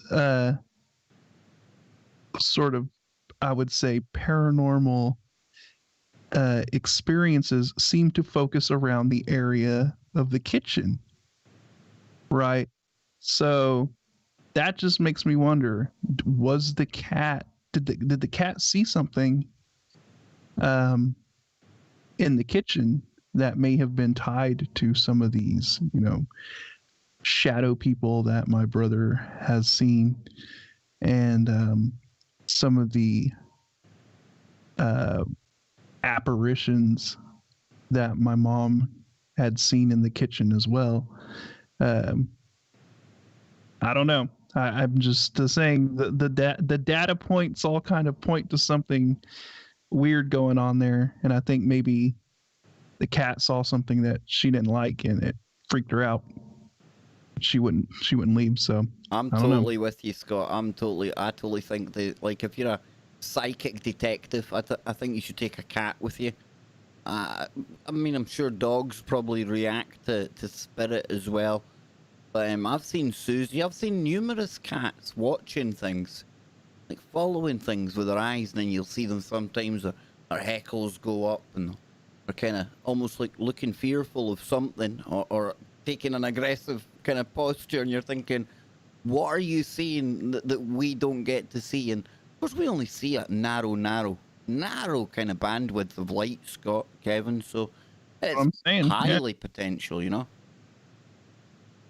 sort of, I would say, paranormal experiences seem to focus around the area of the kitchen, right? So that just makes me wonder, was the cat, did the cat see something in the kitchen that may have been tied to some of these, you know, shadow people that my brother has seen, and some of the apparitions that my mom had seen in the kitchen as well. I don't know. I'm just saying the data points all kind of point to something weird going on there, and I think maybe the cat saw something that she didn't like and it freaked her out. She wouldn't leave. So I'm totally with you, Scott. I totally think that, like, if you're a psychic detective, I think you should take a cat with you. I mean, I'm sure dogs probably react to spirit as well. But I've seen Susie. I've seen numerous cats watching things, like following things with their eyes, and then you'll see them sometimes. Their heckles go up, and they're kind of almost like looking fearful of something, or taking an aggressive kind of posture, and you're thinking, what are you seeing that we don't get to see? And of course, we only see a narrow kind of bandwidth of light, Scott, Kevin. So it's I'm saying, highly potential, you know.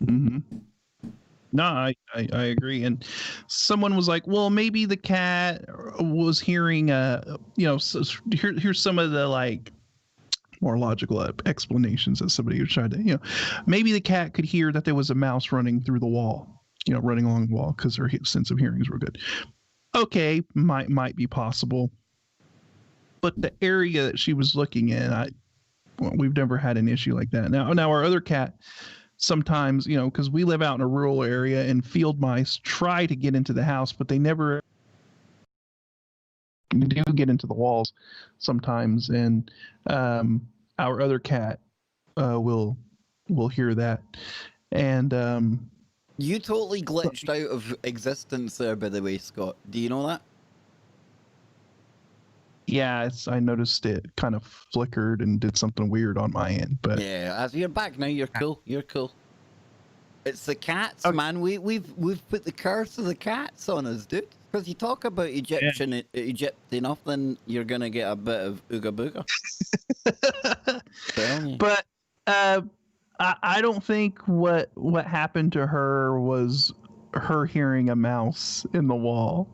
Mm-hmm. No, I agree. And someone was like, well, maybe the cat was hearing, you know, here's some of the like more logical explanations that somebody was trying to, you know, maybe the cat could hear that there was a mouse running through the wall, you know, running along the wall because her sense of hearings were good. Okay, might be possible. But the area that she was looking in, we've never had an issue like that. Now our other cat, sometimes, you know, because we live out in a rural area and field mice try to get into the house, but they never do get into the walls sometimes. And our other cat will hear that. And you totally glitched out of existence there, by the way, Scott. Do you know that? Yeah, I noticed it kind of flickered and did something weird on my end. But yeah, as you're back now, you're cool. You're cool. It's the cats, Okay. man. We've put the curse of the cats on us, dude. Because you talk about Egypt enough, then you're gonna get a bit of ooga booga. Telling you. But I don't think what happened to her was her hearing a mouse in the wall.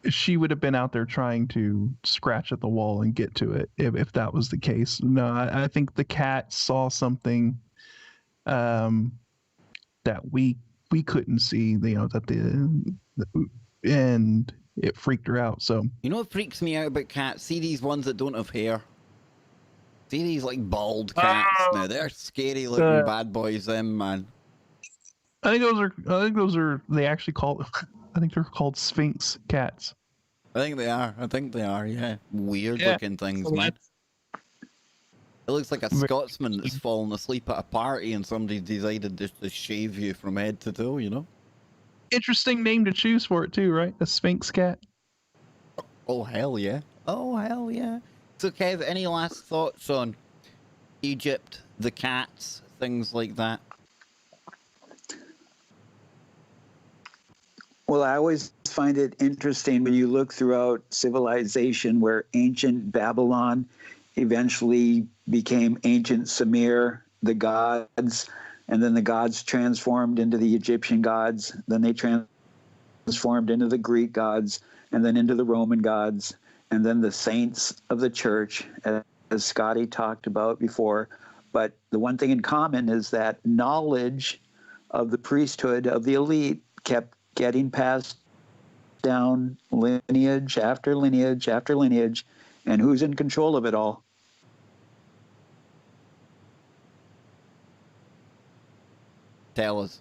She would have been out there trying to scratch at the wall and get to it if that was the case. No, I think the cat saw something that we couldn't see. You know that and it freaked her out. So You know what freaks me out about cats? See these ones that don't have hair? See these like bald cats? Now they're scary looking bad boys, them man. I think those are they actually call. I think they're called Sphinx cats. I think they are, yeah. Weird Yeah. looking things, man. It looks like a Scotsman that's fallen asleep at a party and somebody decided just to shave you from head to toe, you know? Interesting name to choose for it too, right? A Sphinx cat. Oh, hell yeah. Oh, hell yeah. So, Kev, any last thoughts on Egypt, the cats, things like that? Well, I always find it interesting when you look throughout civilization where ancient Babylon eventually became ancient Sumer, the gods, and then the gods transformed into the Egyptian gods, then they transformed into the Greek gods, and then into the Roman gods, and then the saints of the church, as Scotty talked about before. But the one thing in common is that knowledge of the priesthood of the elite kept getting passed down lineage after lineage after lineage, and who's in control of it all? Tell us.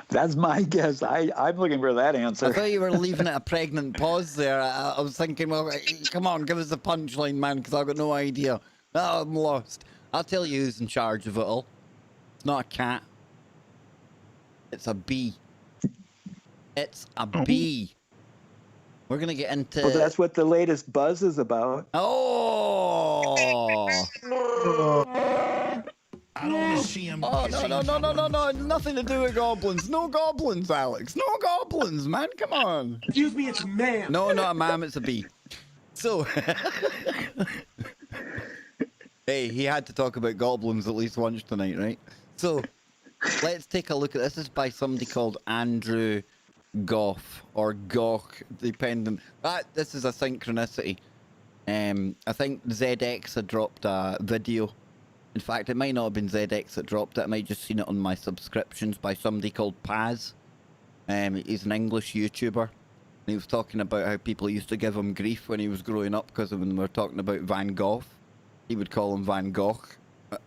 That's my guess. I'm looking for that I answer. thought you were leaving it a pregnant pause there. I was thinking, well, come on, give us the punchline, man, because I've got no idea. Oh, I'm lost. I'll tell you who's in charge of it all. It's not a cat. It's a bee. It's a bee. We're going to get into... Well, that's what the latest buzz is about. Oh! I don't want to see him. Oh, no. Nothing to do with goblins. No goblins, Alex. No goblins, man. Come on. Excuse me, it's a man. No, not a ma'am. It's a bee. So... Hey, he had to talk about goblins at least once tonight, right? So... Let's take a look at this. This is by somebody called Andrew Goff or Goch, depending. This is a synchronicity. I think ZX had dropped a video. In fact, it might not have been ZX that dropped it. I might just seen it on my subscriptions by somebody called Paz. He's an English YouTuber. And he was talking about how people used to give him grief when he was growing up because when we were talking about Van Gogh, he would call him Van Gogh,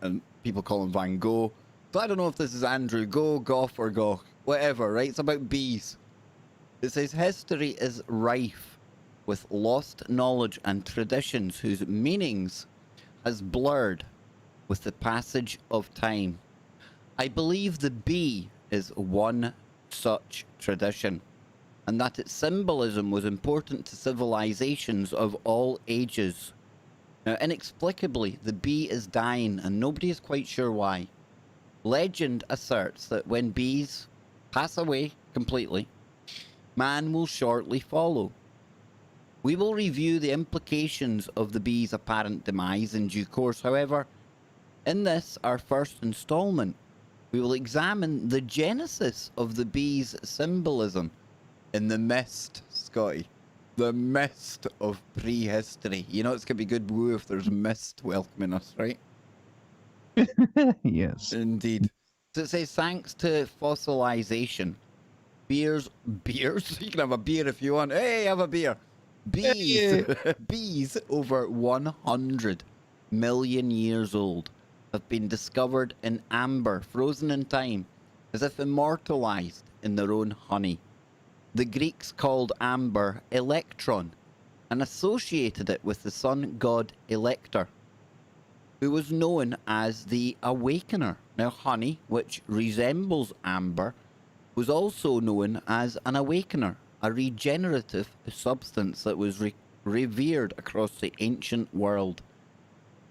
and people call him Van Gogh. So I don't know if this is Andrew Goff or Goch, whatever, right? It's about bees. It says history is rife with lost knowledge and traditions whose meanings has blurred with the passage of time. I believe the bee is one such tradition, and that its symbolism was important to civilizations of all ages. Now, inexplicably, the bee is dying, and nobody is quite sure why. Legend asserts that when bees pass away completely, man will shortly follow. We will review the implications of the bee's apparent demise in due course. However, in this, our first installment, we will examine the genesis of the bee's symbolism in the mist, Scotty. The mist of prehistory. You know it's going to be good woo if there's mist welcoming us, right? Yes. Indeed. So it says, thanks to fossilization, bees, you can have a beer if you want. Hey, have a beer. Bees, bees over 100 million years old have been discovered in amber, frozen in time, as if immortalized in their own honey. The Greeks called amber electron and associated it with the sun god Elector, who was known as the Awakener. Now, honey, which resembles amber, was also known as an awakener, a regenerative substance that was revered across the ancient world.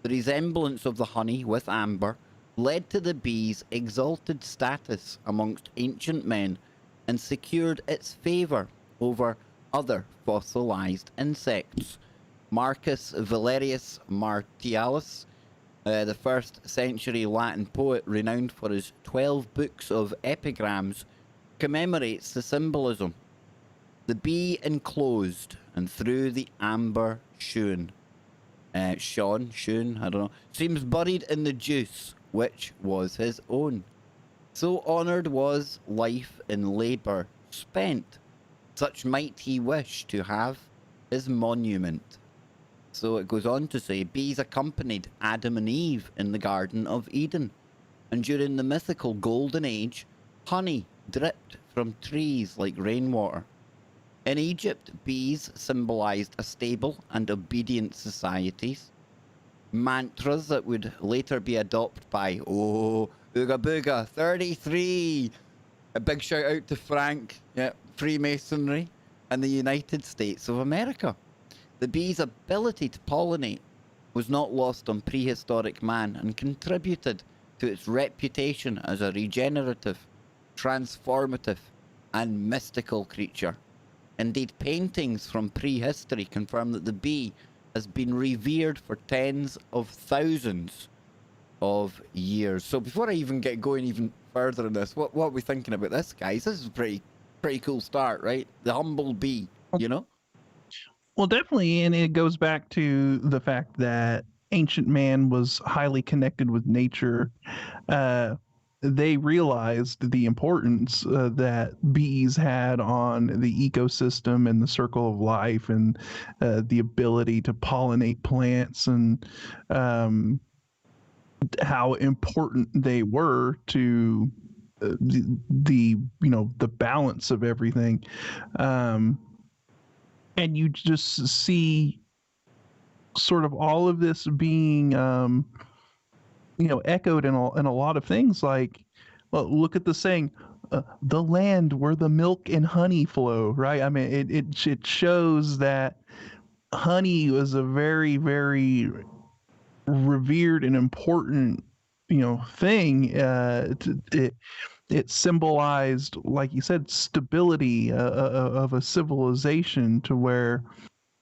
The resemblance of the honey with amber led to the bee's exalted status amongst ancient men and secured its favour over other fossilized insects. Marcus Valerius Martialis, the first century Latin poet renowned for his 12 books of epigrams, commemorates the symbolism. The bee enclosed and through the amber shoon, I don't know, seems buried in the juice, which was his own. So honoured was life in labour spent, such might he wish to have his monument. So it goes on to say, bees accompanied Adam and Eve in the Garden of Eden, and during the mythical Golden Age, honey dripped from trees like rainwater. In Egypt, bees symbolised a stable and obedient societies. Mantras that would later be adopted by, Ooga Booga 33. A big shout out to Frank, Freemasonry, and the United States of America. The bee's ability to pollinate was not lost on prehistoric man and contributed to its reputation as a regenerative, transformative, and mystical creature. Indeed, paintings from prehistory confirm that the bee has been revered for tens of thousands of years. So before I even get going even further in this, what are we thinking about this, guys? This is a pretty cool start, right? The humble bee, you know? Well, definitely, and it goes back to the fact that ancient man was highly connected with nature. They realized the importance that bees had on the ecosystem and the circle of life, and the ability to pollinate plants, and how important they were to the balance of everything. And you just see sort of all of this being echoed in a lot of things, like, well, look at the saying, the land where the milk and honey flow, right? I mean, it shows that honey was a very, very revered and important thing. It symbolized, like you said, stability of a civilization, to where,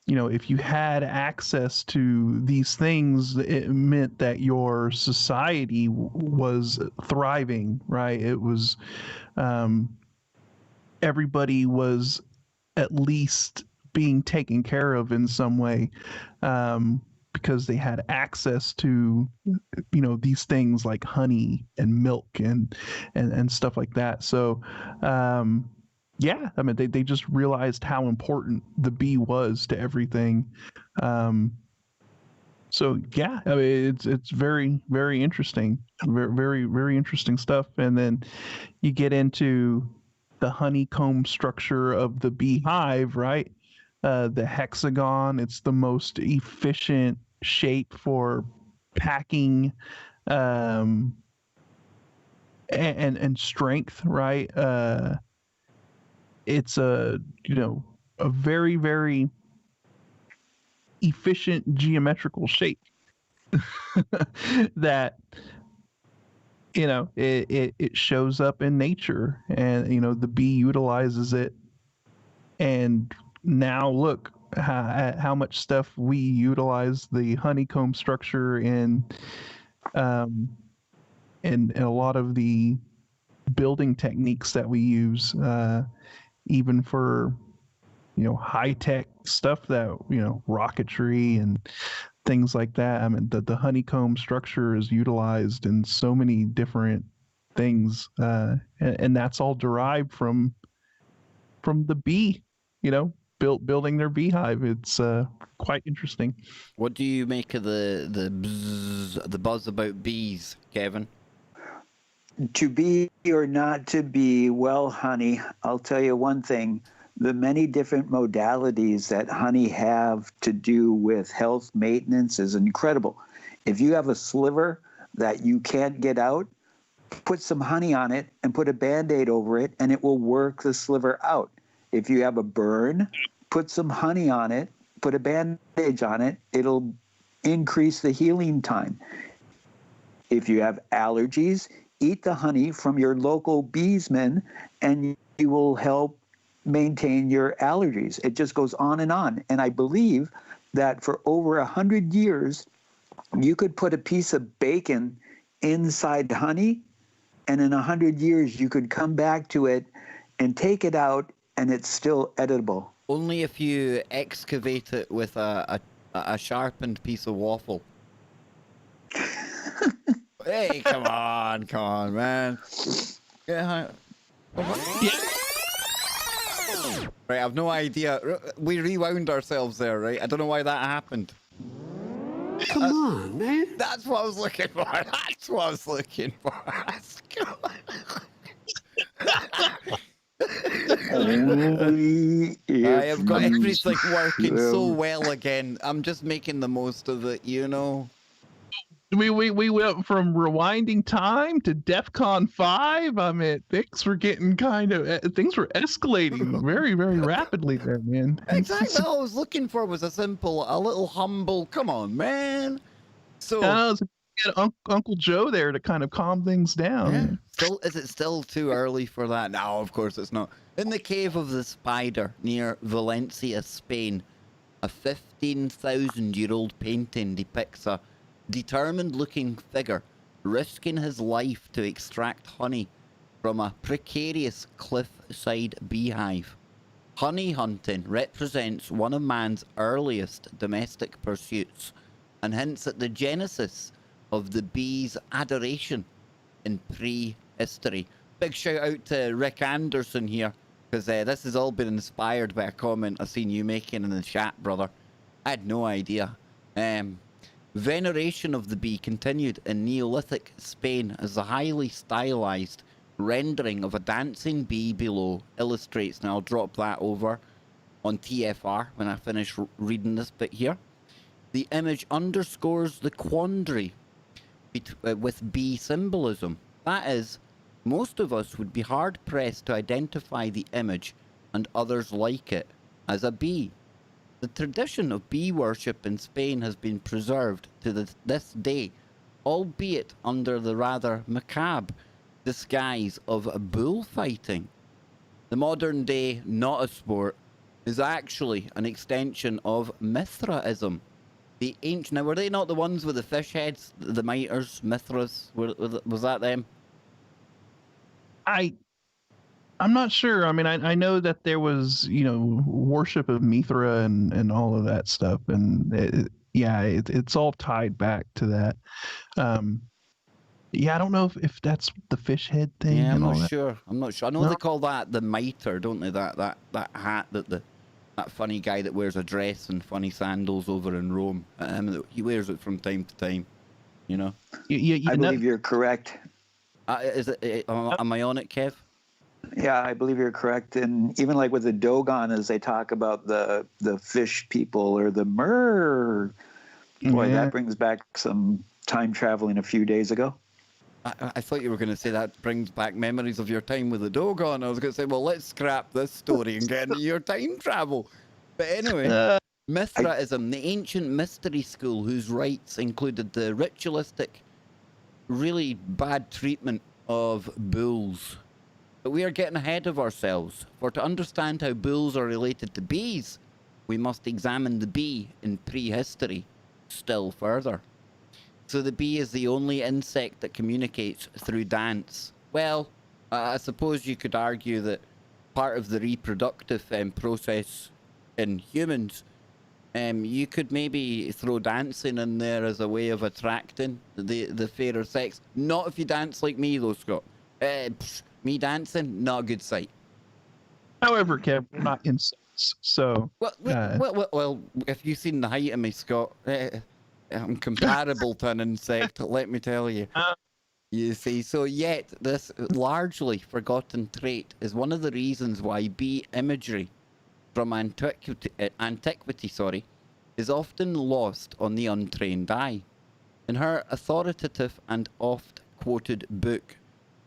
if you had access to these things, it meant that your society was thriving, right? It was, everybody was at least being taken care of in some way, because they had access to, these things like honey and milk and stuff like that. So, yeah, I mean, they just realized how important the bee was to everything. So yeah, I mean, it's very, very interesting, very, very, very interesting stuff. And then you get into the honeycomb structure of the beehive, right? The hexagon, it's the most efficient shape for packing and strength, right? It's a very, very efficient geometrical shape that it shows up in nature, and the bee utilizes it. And now look at how much stuff we utilize the honeycomb structure in a lot of the building techniques that we use, even for high-tech stuff, that rocketry and things like that. I mean, the honeycomb structure is utilized in so many different things, and that's all derived from the bee, building their beehive. It's quite interesting. What do you make of the buzz about bees, Kevin? To be or not to be, well, honey, I'll tell you one thing. The many different modalities that honey have to do with health maintenance is incredible. If you have a sliver that you can't get out, put some honey on it and put a Band-Aid over it, and it will work the sliver out. If you have a burn, put some honey on it, put a bandage on it, it'll increase the healing time. If you have allergies, eat the honey from your local beesman, and you will help maintain your allergies. It just goes on. And I believe that for over 100 years, you could put a piece of bacon inside honey, and in 100 years, you could come back to it and take it out, and it's still edible. Only if you excavate it with a sharpened piece of waffle. Hey, come on, man. Yeah. Right, I've no idea. We rewound ourselves there, right? I don't know why that happened. Come on, man. That's what I was looking for. That's what I was looking for. I have got everything working so well again. I'm just making the most of it, you know. We went from rewinding time to DEFCON 5. I mean, things were getting things were escalating very, very rapidly there, man. Exactly what I was looking for was a little humble, come on, man. So Uncle Joe there to kind of calm things down. Yeah. Is it still too early for that? No, of course it's not. In the Cave of the Spider near Valencia, Spain, a 15,000-year-old painting depicts a determined-looking figure risking his life to extract honey from a precarious cliffside beehive. Honey hunting represents one of man's earliest domestic pursuits and hints at the genesis of the bee's adoration in prehistory. Big shout out to Rick Anderson here, because this has all been inspired by a comment I've seen you making in the chat, brother. I had no idea. Veneration of the bee continued in Neolithic Spain as the highly stylized rendering of a dancing bee below illustrates. Now I'll drop that over on TFR when I finish reading this bit here. The image underscores the quandary with bee symbolism. That is, most of us would be hard-pressed to identify the image and others like it as a bee. The tradition of bee worship in Spain has been preserved to this day, albeit under the rather macabre disguise of bullfighting. The modern day not a sport is actually an extension of Mithraism. The ancient, now were they not the ones with the fish heads, the miters, Mithras? Was that them? I'm not sure. I mean, I know that there was, worship of Mithra and all of that stuff, and it's all tied back to that. I don't know if that's the fish head thing. Yeah, I'm and all not that. sure. I'm not sure. I know they call that the mitre, don't they? That hat that funny guy that wears a dress and funny sandals over in Rome. He wears it from time to time. You know. I believe you're correct. Is it? Am I on it, Kev? Yeah, I believe you're correct. And even like with the Dogon, as they talk about the fish people or the mer, boy, that brings back some time traveling a few days ago. I thought you were going to say that brings back memories of your time with the Dogon. I was going to say, well, let's scrap this story and get into your time travel. But anyway, Mithraism, the ancient mystery school whose rites included the ritualistic, really bad treatment of bulls. But we are getting ahead of ourselves, for to understand how bulls are related to bees, we must examine the bee in prehistory still further. So the bee is the only insect that communicates through dance. Well, I suppose you could argue that part of the reproductive process in humans, you could maybe throw dancing in there as a way of attracting the fairer sex. Not if you dance like me though, Scott. Me dancing, not a good sight. However, Kev, we're not insects, so... Well, if you've seen the height of me, Scott, I'm comparable to an insect, let me tell you. You see, so yet this largely forgotten trait is one of the reasons why bee imagery from antiquity, is often lost on the untrained eye. In her authoritative and oft-quoted book,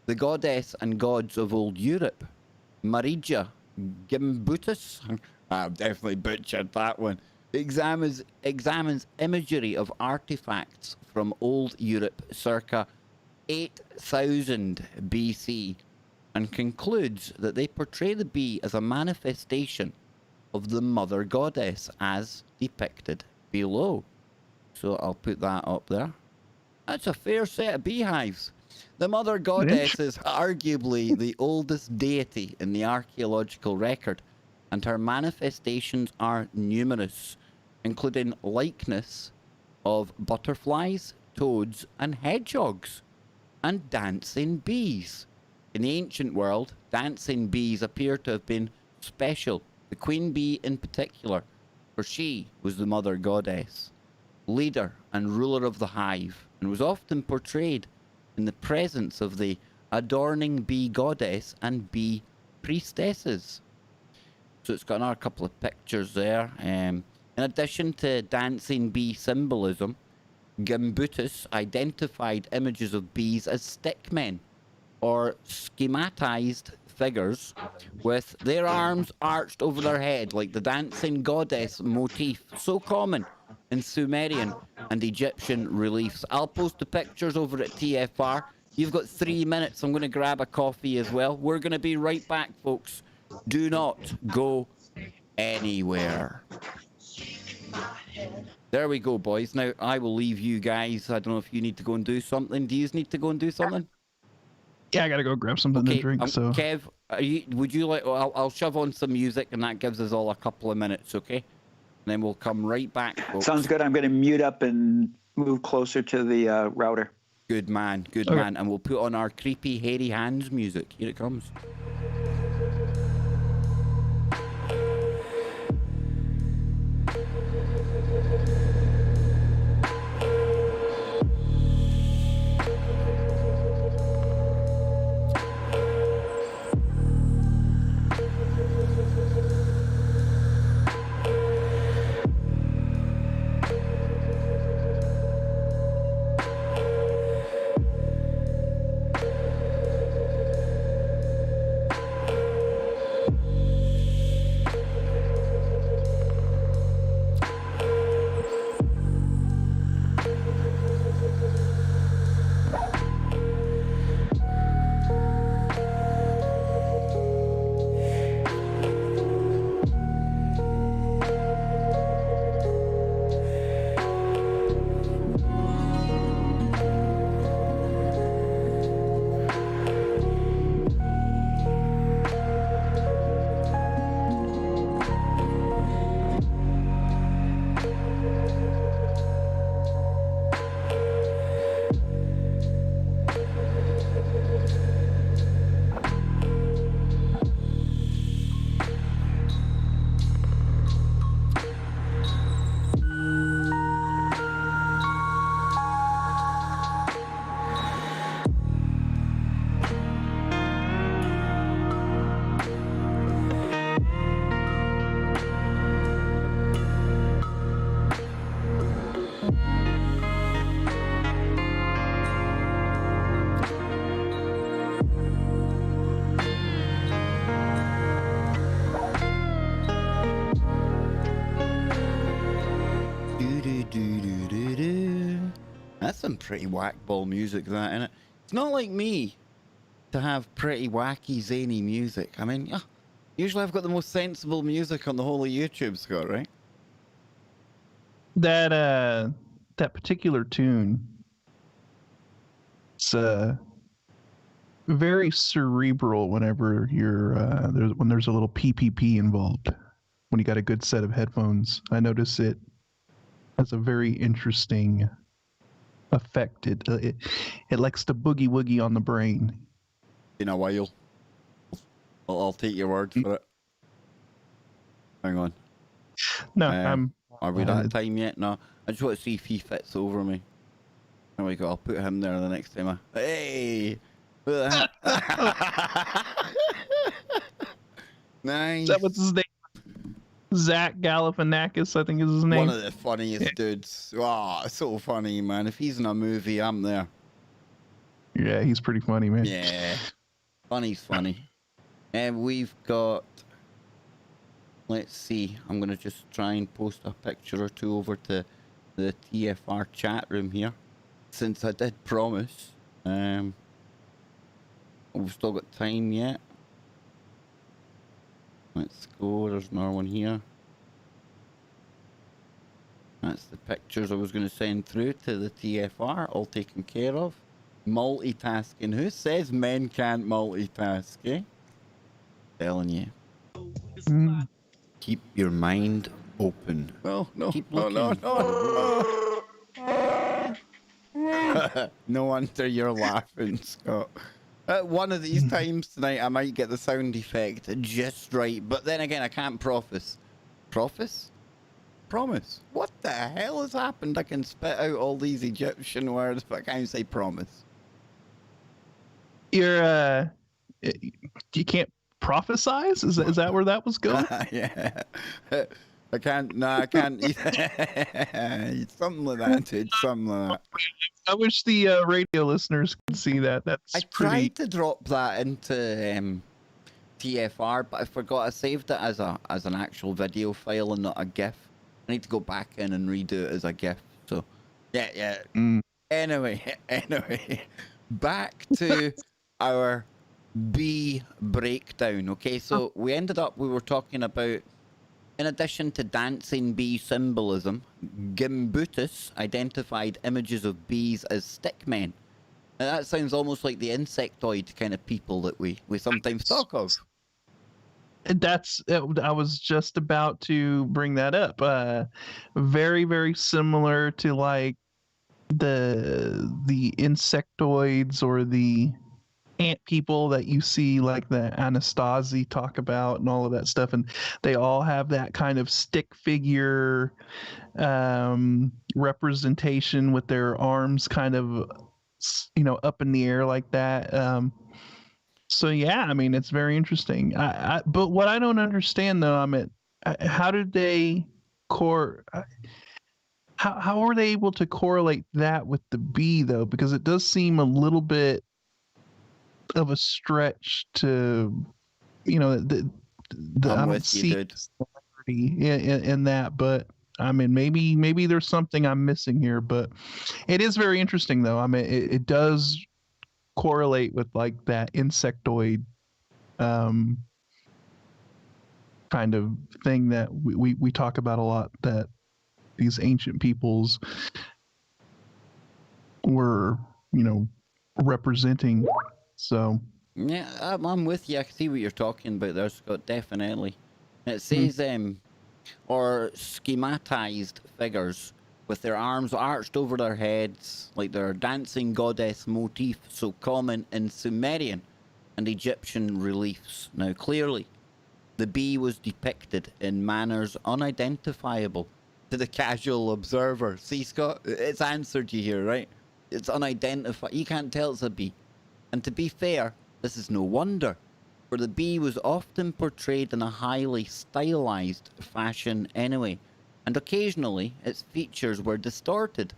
The Goddess and Gods of Old Europe, Marija Gimbutas, I've definitely butchered that one, examines imagery of artifacts from old Europe circa 8000 BC and concludes that they portray the bee as a manifestation of the mother goddess as depicted below. So I'll put that up there. That's a fair set of beehives. The mother goddess is arguably the oldest deity in the archaeological record, and her manifestations are numerous, including likeness of butterflies, toads, and hedgehogs, and dancing bees. In the ancient world, dancing bees appear to have been special, the queen bee in particular, for she was the mother goddess, leader and ruler of the hive, and was often portrayed in the presence of the adorning bee goddess and bee priestesses. So it's got another couple of pictures there. In addition to dancing bee symbolism, Gimbutas identified images of bees as stickmen, or schematized figures with their arms arched over their head, like the dancing goddess motif, so common in Sumerian and Egyptian reliefs. I'll post the pictures over at TFR. You've got 3 minutes. I'm going to grab a coffee as well. We're going to be right back, folks. Do not go anywhere. There we go, boys. Now, I will leave you guys. I don't know if you need to go and do something. Do you need to go and do something? Yeah, I gotta go grab something to drink. So, Kev, would you like? I'll shove on some music, and that gives us all a couple of minutes, okay? And then we'll come right back, folks. Sounds good. I'm going to mute up and move closer to the router. Good man, good man. And we'll put on our creepy, hairy hands music. Here it comes. That's some pretty whack-ball music, that, innit? It's not like me to have pretty wacky, zany music. I mean, yeah, usually I've got the most sensible music on the whole of YouTube, Scott, right? that particular tune, it's very cerebral whenever you're when there's a little PPP involved. When you got a good set of headphones, I notice it has a very interesting effect. It likes to boogie woogie on the brain. In a while. I'll take your word for it. Hang on. No, Are we done time yet? No. I just want to see if he fits over me. There we go. I'll put him there the next time. Hey! Nice. Is that what's his name? Zach Galifianakis, I think is his name. One of the funniest dudes. Wow, so funny, man. If he's in a movie, I'm there. Yeah, he's pretty funny, man. Yeah. Funny's funny. And we've got let's see. I'm going to just try and post a picture or two over to the TFR chat room here, since I did promise. We've still got time yet. Let's go. There's another one here. That's the pictures I was going to send through to the TFR, all taken care of. Multitasking. Who says men can't multitask, eh? Telling you. Keep your mind open. Oh, no. Keep looking. No. No wonder you're laughing, Scott. One of these times tonight, I might get the sound effect just right. But then again, I can't promise. Promise? What the hell has happened? I can spit out all these Egyptian words, but I can't say promise. You're you can't prophesize? Is that where that was going? Yeah. I can't. No, I can't. Something like that, dude. Something like that. I wish the radio listeners could see that. That's I tried to drop that into TFR, but I forgot I saved it as an actual video file and not a GIF. I need to go back in and redo it as a GIF. So, yeah. Anyway, back to our bee breakdown. Okay, so we were talking about, in addition to dancing bee symbolism, Gimbutas identified images of bees as stickmen. Now that sounds almost like the insectoid kind of people that we sometimes talk of. I was just about to bring that up. Very, very similar to like the insectoids or the ant people that you see like the Anastasi talk about and all of that stuff, and they all have that kind of stick figure representation with their arms kind of up in the air like that. So yeah, I mean, it's very interesting. But what I don't understand though, how did they how are they able to correlate that with the bee though? Because it does seem a little bit of a stretch to, I don't see similarity in that, but I mean, maybe there's something I'm missing here, but it is very interesting though. I mean, it does correlate with like that insectoid kind of thing that we talk about a lot, that these ancient peoples were representing. So yeah, I'm with you. I can see what you're talking about there, Scott. Definitely. It says or schematized figures with their arms arched over their heads, like their dancing goddess motif so common in Sumerian and Egyptian reliefs. Now, clearly, the bee was depicted in manners unidentifiable to the casual observer. See, Scott, it's answered you here, right? It's unidentified. You can't tell it's a bee. And to be fair, this is no wonder, for the bee was often portrayed in a highly stylized fashion anyway, and occasionally its features were distorted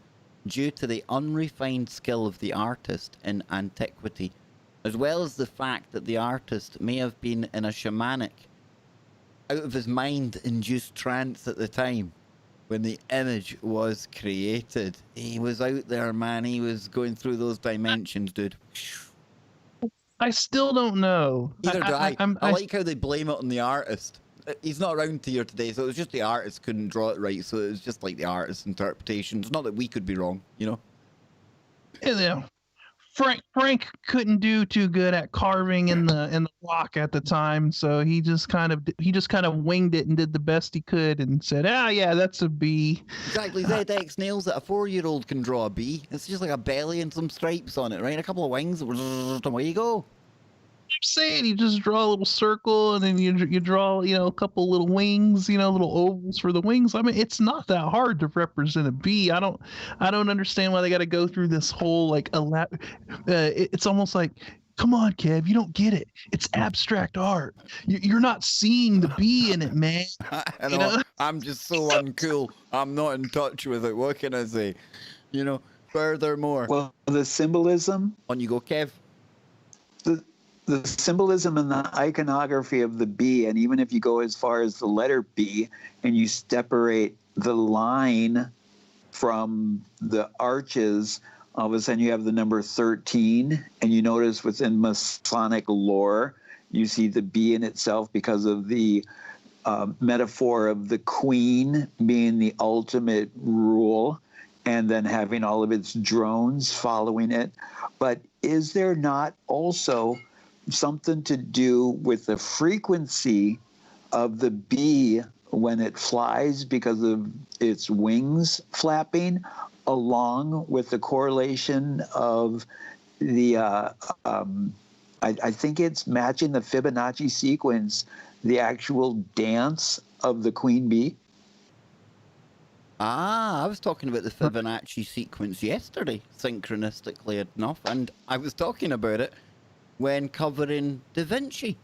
due to the unrefined skill of the artist in antiquity, as well as the fact that the artist may have been in a shamanic, out of his mind induced trance at the time when the image was created. He was out there, man. He was going through those dimensions, dude. I still don't know. Neither do I. I like how they blame it on the artist. He's not around here today, so it was just the artist couldn't draw it right, so it was just like the artist's interpretation. It's not that we could be wrong, Frank couldn't do too good at carving in the rock at the time, so he just kind of winged it and did the best he could and said, yeah, that's a bee. Exactly. ZX nails it. A 4-year-old can draw a bee. It's just like a belly and some stripes on it, right? A couple of wings. Away you go. I'm saying you just draw a little circle and then you draw a couple little wings, little ovals for the wings. I mean, it's not that hard to represent a bee. I don't understand why they got to go through this whole it's almost like, come on, Kev, you don't get it. It's abstract art. You're not seeing the bee in it, man. I know. I'm just so uncool. I'm not in touch with it. What can I say? Furthermore. Well, the symbolism. On you go, Kev. The the symbolism and the iconography of the bee, and even if you go as far as the letter B and you separate the line from the arches, all of a sudden you have the number 13, and you notice within Masonic lore, you see the bee in itself because of the metaphor of the queen being the ultimate rule and then having all of its drones following it. But is there not also something to do with the frequency of the bee when it flies because of its wings flapping, along with the correlation of the, I think it's matching the Fibonacci sequence, the actual dance of the queen bee? Ah, I was talking about the Fibonacci sequence yesterday, synchronistically enough, and I was talking about it when covering Da Vinci.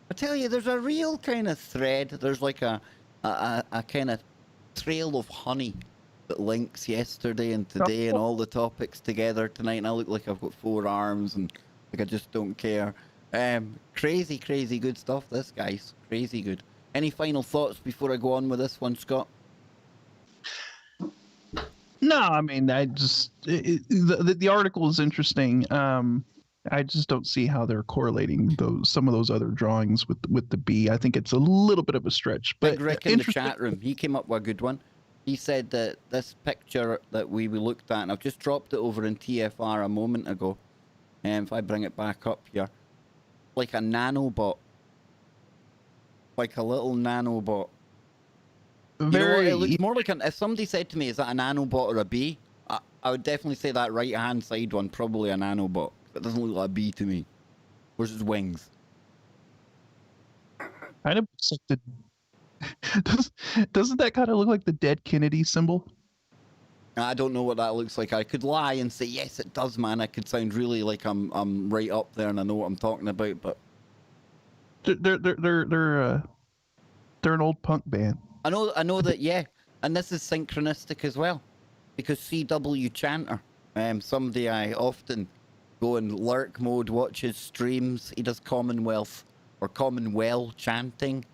I tell you, there's a real kind of thread. There's like a kind of trail of honey that links yesterday and today and all the topics together tonight. And I look like I've got 4 arms and like I just don't care. Crazy, crazy good stuff, this, guys. Crazy good. Any final thoughts before I go on with this one, Scott? No, I mean, the article is interesting. I just don't see how they're correlating some of those other drawings with the bee. I think it's a little bit of a stretch. But Big Rick in the chat room, he came up with a good one. He said that this picture that we looked at, and I've just dropped it over in TFR a moment ago, and if I bring it back up here, like a nanobot, like a little nanobot. You know what? It looks more like if somebody said to me, is that a nanobot or a bee? I would definitely say that right-hand side one, probably a nanobot. It doesn't look like a bee to me. Where's its wings? Kind of looks like doesn't that kind of look like the dead Kennedy symbol? I don't know what that looks like. I could lie and say, yes, it does, man. I could sound really like I'm right up there and I know what I'm talking about, but... They're an old punk band. I know that, yeah. And this is synchronistic as well. Because CW Chanter, somebody I often go in lurk mode, watch his streams. He does Commonwealth or Commonwealth chanting.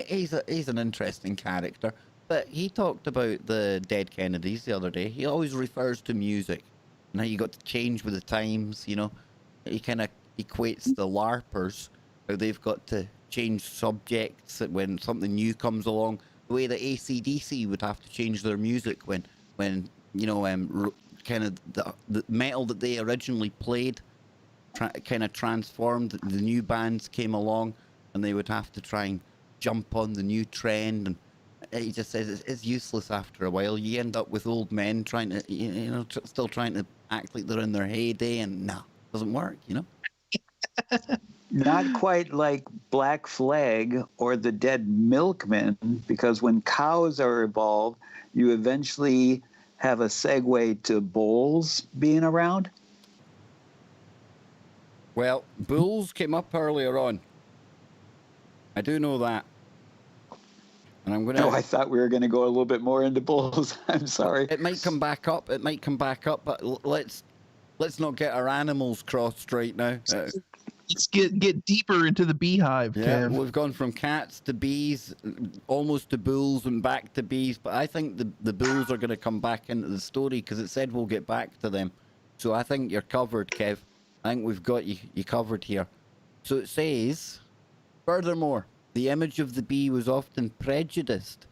He's an interesting character. But he talked about the dead Kennedys the other day. He always refers to music and how you got to change with the times, you know. He kind of equates the LARPers, how they've got to change subjects when something new comes along. The way that AC/DC would have to change their music when you know, kind of the metal that they originally played kind of transformed. The new bands came along and they would have to try and jump on the new trend. And he just says it's useless after a while. You end up with old men trying to, you know, still trying to act like they're in their heyday, and no, it doesn't work, you know? Not quite like Black Flag or the Dead Milkmen, because when cows are evolved, you eventually have a segue to bulls being around. Well, bulls came up earlier on. I do know that. And I'm going to... Oh, I thought we were going to go a little bit more into bulls. I'm sorry. It might come back up. It might come back up, but let's not get our animals crossed right now. Let's get deeper into the beehive, yeah, Kev. We've gone from cats to bees, almost to bulls and back to bees, but I think the bulls are going to come back into the story because it said we'll get back to them. So I think you're covered, Kev. I think we've got you covered here. So it says, furthermore, the image of the bee was often prejudiced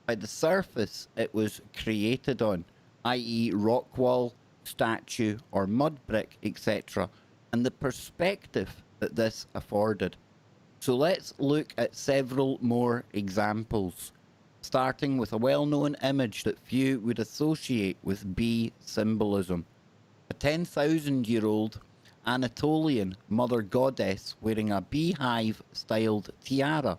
by the surface it was created on, i.e. rock wall, statue, or mud brick, etc., and the perspective that this afforded. So let's look at several more examples, starting with a well-known image that few would associate with bee symbolism. A 10,000-year-old Anatolian mother goddess wearing a beehive-styled tiara.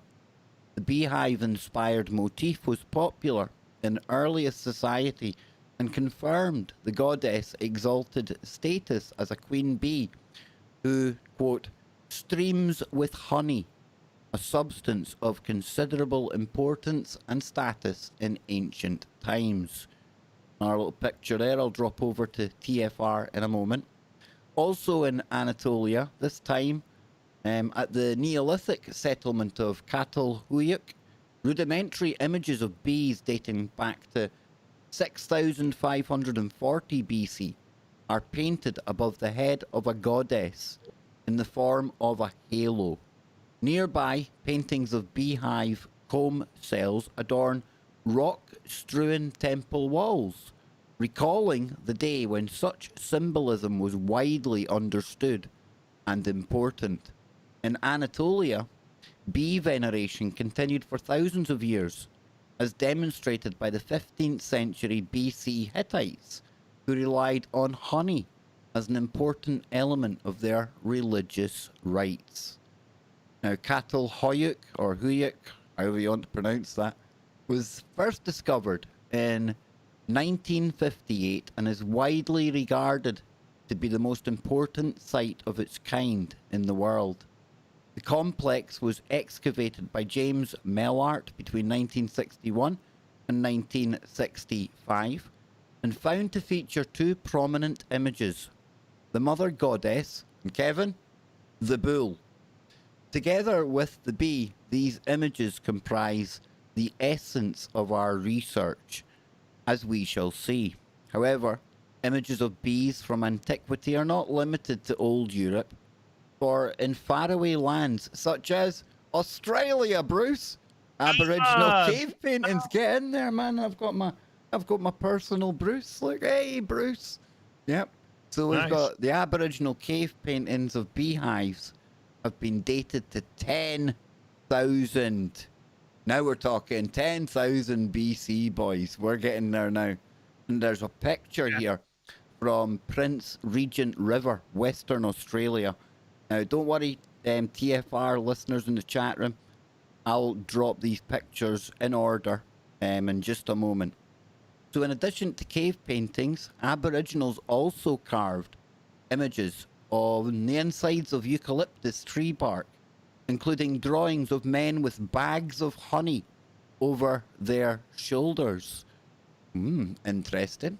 The beehive-inspired motif was popular in earliest society and confirmed the goddess' exalted status as a queen bee who, quote, streams with honey, a substance of considerable importance and status in ancient times. Our little picture there, I'll drop over to TFR in a moment. Also in Anatolia, this time, At the Neolithic settlement of Catalhuyuk, rudimentary images of bees dating back to 6540 BC are painted above the head of a goddess in the form of a halo. Nearby, paintings of beehive comb cells adorn rock-strewn temple walls, recalling the day when such symbolism was widely understood and important. In Anatolia, bee veneration continued for thousands of years, as demonstrated by the 15th century BC Hittites, who relied on honey as an important element of their religious rites. Now, Catalhuyuk, or Huyuk, however you want to pronounce that, was first discovered in 1958 and is widely regarded to be the most important site of its kind in the world. The complex was excavated by James Mellart between 1961 and 1965 and found to feature two prominent images: the mother goddess, and Kevin, the bull. Together with the bee, these images comprise the essence of our research, as we shall see. However, images of bees from antiquity are not limited to old Europe, for in faraway lands such as Australia, Bruce, Aboriginal cave paintings. Get in there, man. I've got my personal Bruce. Look, hey, Bruce. Yep. So we've got the Aboriginal cave paintings of beehives have been dated to 10,000. Now we're talking 10,000 BC, boys. We're getting there now. And there's a picture here from Prince Regent River, Western Australia. Now, don't worry, TFR listeners in the chat room. I'll drop these pictures in order in just a moment. So in addition to cave paintings, Aboriginals also carved images of the insides of eucalyptus tree bark, including drawings of men with bags of honey over their shoulders. Interesting.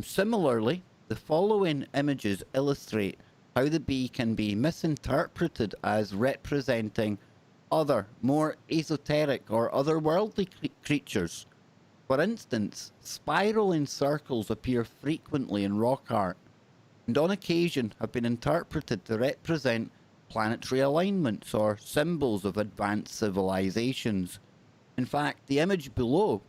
Similarly, the following images illustrate how the bee can be misinterpreted as representing other, more esoteric or otherworldly creatures. For instance, spiraling circles appear frequently in rock art, and on occasion have been interpreted to represent planetary alignments or symbols of advanced civilizations. In fact, the image below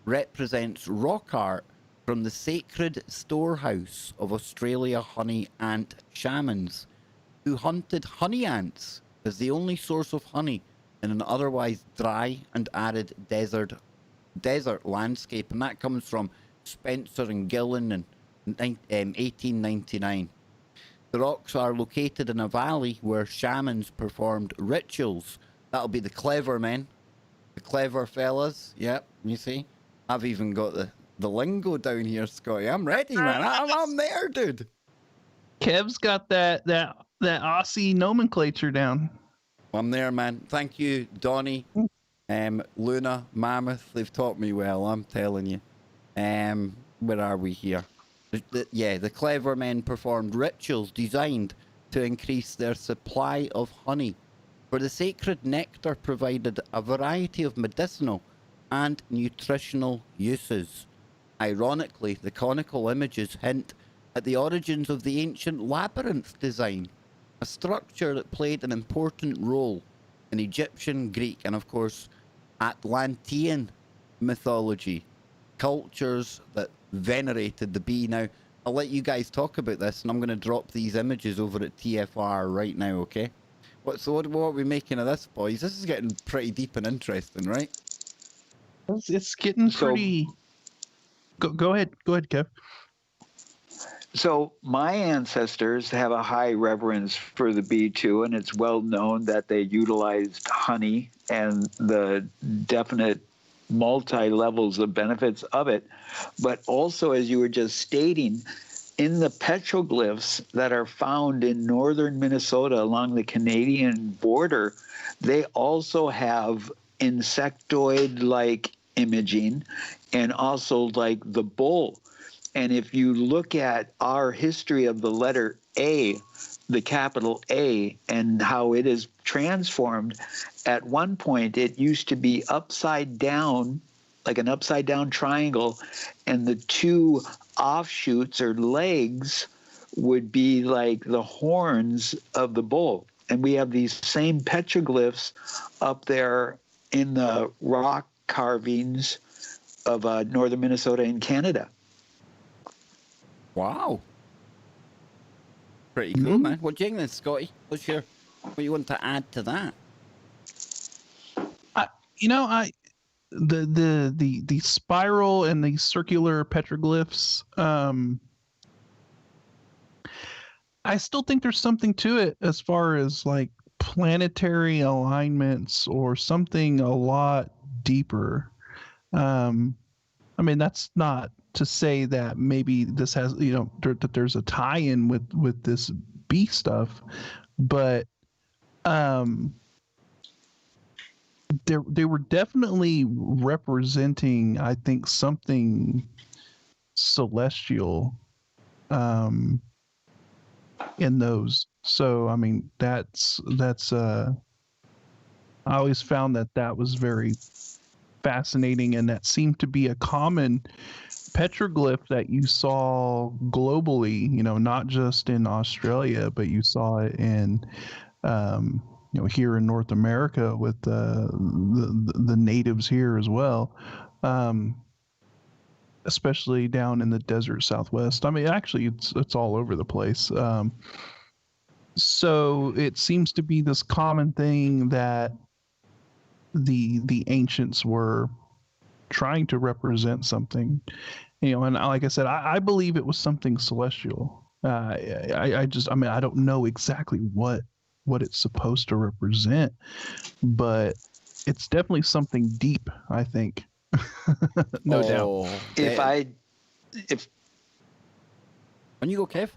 represents rock art from the sacred storehouse of Australia honey ant shamans, who hunted honey ants as the only source of honey in an otherwise dry and arid desert landscape. And that comes from Spencer and Gillen in 1899. The rocks are located in a valley where shamans performed rituals. That'll be the clever men, the clever fellas. Yep, you see? I've even got the lingo down here, Scotty. I'm ready, man. I'm there, dude. Kev's got that Aussie nomenclature down. I'm there, man. Thank you, Donnie, Luna, Mammoth. They've taught me well, I'm telling you. Where are we here? The clever men performed rituals designed to increase their supply of honey, for the sacred nectar provided a variety of medicinal and nutritional uses. Ironically, the conical images hint at the origins of the ancient labyrinth design, a structure that played an important role in Egyptian, Greek, and of course, Atlantean mythology, cultures that venerated the bee. Now, I'll let you guys talk about this, and I'm going to drop these images over at TFR right now, okay? What are we making of this, boys? This is getting pretty deep and interesting, right? It's getting pretty... Go ahead, Kev. So my ancestors have a high reverence for the bee too, and it's well known that they utilized honey and the definite multi-levels of benefits of it. But also, as you were just stating, in the petroglyphs that are found in northern Minnesota along the Canadian border, they also have insectoid-like imaging and also like the bull. And if you look at our history of the letter A, the capital A and how it is transformed. At one point, it used to be upside down, like an upside down triangle, and the two offshoots or legs would be like the horns of the bull. And we have these same petroglyphs up there in the rock carvings of northern Minnesota and Canada. Wow. Pretty cool, man. What do you think then, Scotty? What you want to add to that? The spiral and the circular petroglyphs, I still think there's something to it as far as like planetary alignments or something a lot deeper. I mean, that's not to say that maybe this has, that there's a tie-in with this bee stuff, but they were definitely representing, I think, something celestial in those. So I mean, that's I always found that was very fascinating, and that seemed to be a common petroglyph that you saw globally, not just in Australia, but you saw it in here in North America with the natives here as well, especially down in the desert Southwest. I mean, actually, it's all over the place. So it seems to be this common thing that the ancients were trying to represent something, and like I said, I believe it was something celestial. I don't know exactly what it's supposed to represent, but it's definitely something deep, I think. No doubt. When you go, Kev?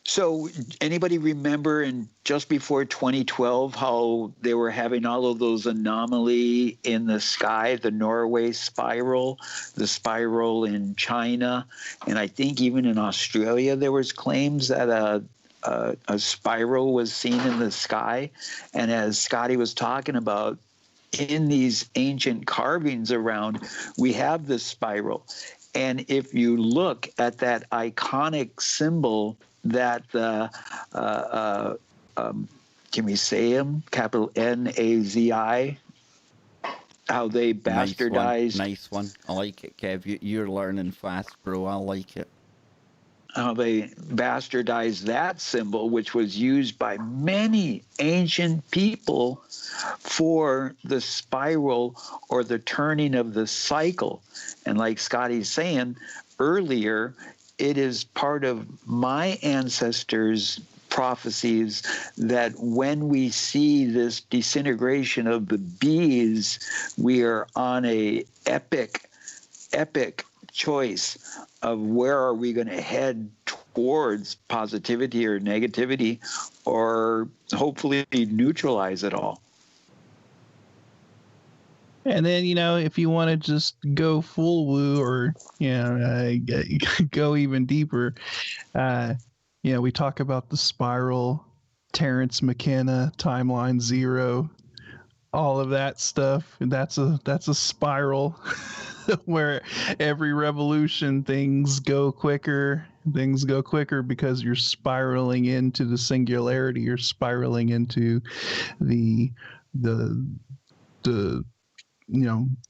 So anybody remember in just before 2012 how they were having all of those anomaly in the sky, the Norway spiral, the spiral in China, and I think even in Australia there was claims that a spiral was seen in the sky. And as Scotty was talking about, in these ancient carvings around, we have this spiral. And if you look at that iconic symbol that can we say them? Capital N-A-Z-I, how they bastardized. Nice one. I like it, Kev. You're learning fast, bro. I like it. How they bastardized that symbol, which was used by many ancient people for the spiral or the turning of the cycle. And like Scotty's saying earlier, it is part of my ancestors' prophecies that when we see this disintegration of the bees, we are on a epic choice of where are we going to head towards positivity or negativity, or hopefully neutralize it all. And then, if you want to just go full woo or, go even deeper, we talk about the spiral, Terrence McKenna, Timeline Zero, all of that stuff. That's a spiral where every revolution things go quicker because you're spiraling into the singularity. You're spiraling into the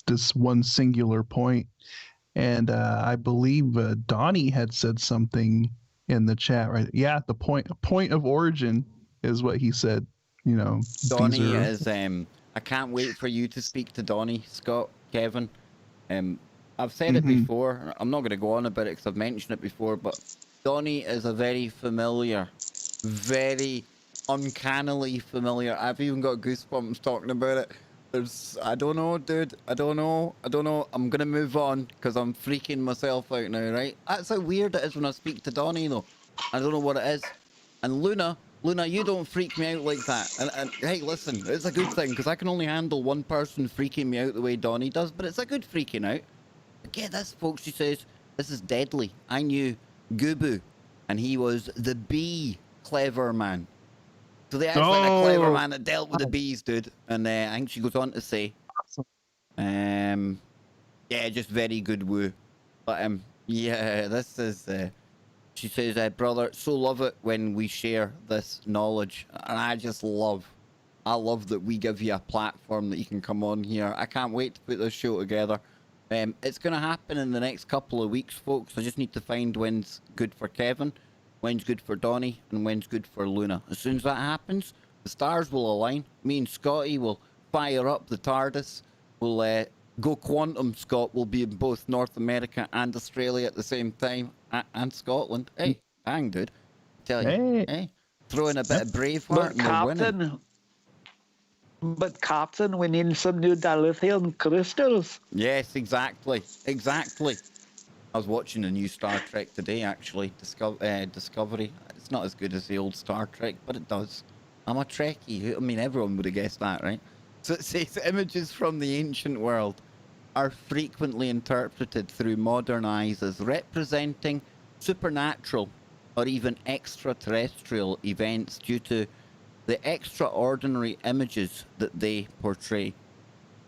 this one singular point. And I believe Donnie had said something in the chat, right? Yeah, the point of origin is what he said. Donnie is I can't wait for you to speak to Donnie, Scott, Kevin. I've said it before. I'm not going to go on about it because I've mentioned it before, but Donnie is a very familiar, very uncannily familiar. I've even got goosebumps talking about it. I don't know, dude. I don't know. I'm going to move on because I'm freaking myself out now, right? That's how weird it is when I speak to Donnie, though. I don't know what it is. And Luna, you don't freak me out like that. And hey, listen, it's a good thing because I can only handle one person freaking me out the way Donnie does, but it's a good freaking out. But get this, folks, she says, this is deadly. I knew Gubu, and he was the bee clever man. So they actually had a clever Oh. man that dealt with the bees, dude. And I think she goes on to say, yeah, just very good woo. But yeah, this is. She says, brother, so love it when we share this knowledge, and I love that we give you a platform that you can come on here. I can't wait to put this show together. It's going to happen in the next couple of weeks, folks. I just need to find when's good for Kevin, when's good for Donnie, and when's good for Luna. As soon as that happens, the stars will align. Me and Scotty will fire up the TARDIS. We'll go quantum. Scott will be in both North America and Australia at the same time, and Scotland. Hey, hang, dude. Tell you, hey, throw in a bit of Braveheart and we're winning. But Captain, we need some new dilithium crystals. Yes, exactly. Exactly. I was watching a new Star Trek today, actually. Discovery. It's not as good as the old Star Trek, but it does. I'm a Trekkie. I mean, everyone would have guessed that, right? So it says images from the ancient world are frequently interpreted through modern eyes as representing supernatural or even extraterrestrial events due to the extraordinary images that they portray.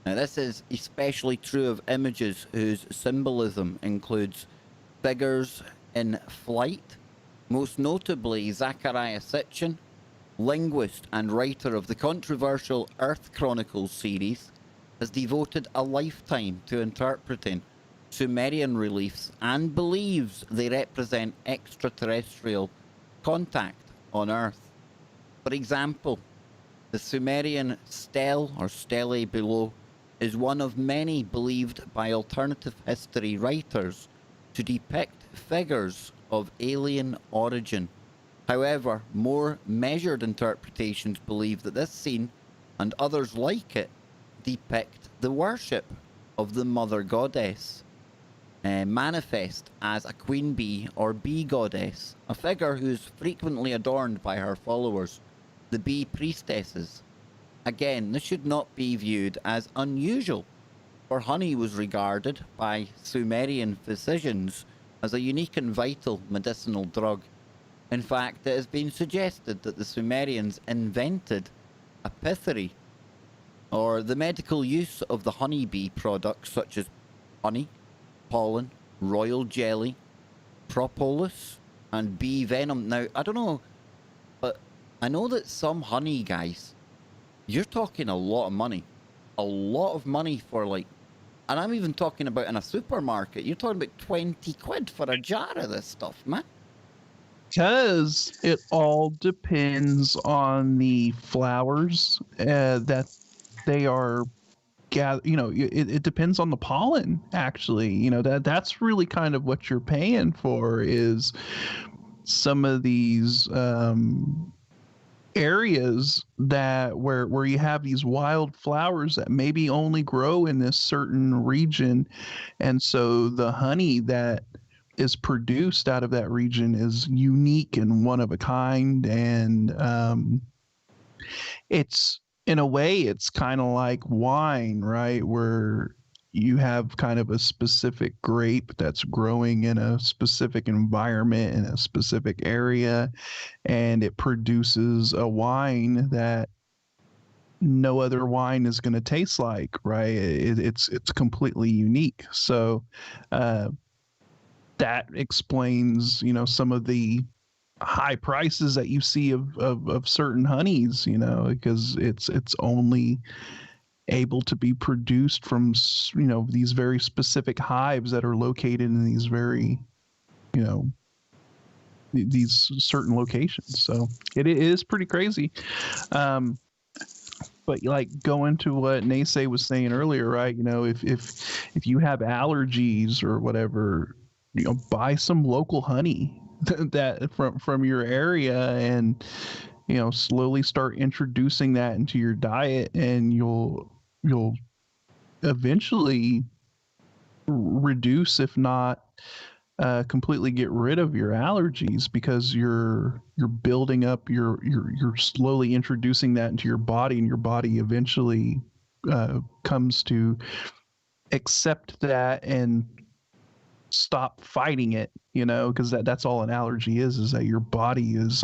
Now, this is especially true of images whose symbolism includes figures in flight, most notably Zecharia Sitchin, linguist and writer of the controversial Earth Chronicles series, has devoted a lifetime to interpreting Sumerian reliefs and believes they represent extraterrestrial contact on Earth. For example, the Sumerian stele or stele below is one of many believed by alternative history writers to depict figures of alien origin. However, more measured interpretations believe that this scene, and others like it, depict the worship of the mother goddess, manifest as a queen bee or bee goddess, a figure who is frequently adorned by her followers, the bee priestesses. Again, this should not be viewed as unusual, for honey was regarded by Sumerian physicians as a unique and vital medicinal drug. In fact, it has been suggested that the Sumerians invented apithery, or the medical use of the honeybee products such as honey, pollen, royal jelly, propolis, and bee venom. Now, I don't know, but I know that some honey, guys, you're talking a lot of money. A lot of money for, like, and I'm even talking about in a supermarket, you're talking about 20 quid for a jar of this stuff, man. Because it all depends on the flowers that they are it depends on the pollen, actually. That's really kind of what you're paying for, is some of these areas that where you have these wild flowers that maybe only grow in this certain region, and so the honey that is produced out of that region is unique and one of a kind. And it's, in a way, it's kind of like wine, right? Where you have kind of a specific grape that's growing in a specific environment in a specific area, and it produces a wine that no other wine is going to taste like, right? It's completely unique. So that explains, some of the high prices that you see of certain honeys, because it's only able to be produced from, these very specific hives that are located in these very, these certain locations. So it is pretty crazy. But like going to what Naysay was saying earlier, right? If you have allergies or whatever, buy some local honey that from your area, and slowly start introducing that into your diet, and you'll eventually reduce, if not completely get rid of your allergies, because you're building up, you're slowly introducing that into your body, and your body eventually comes to accept that and stop fighting it, because that's all an allergy is that your body is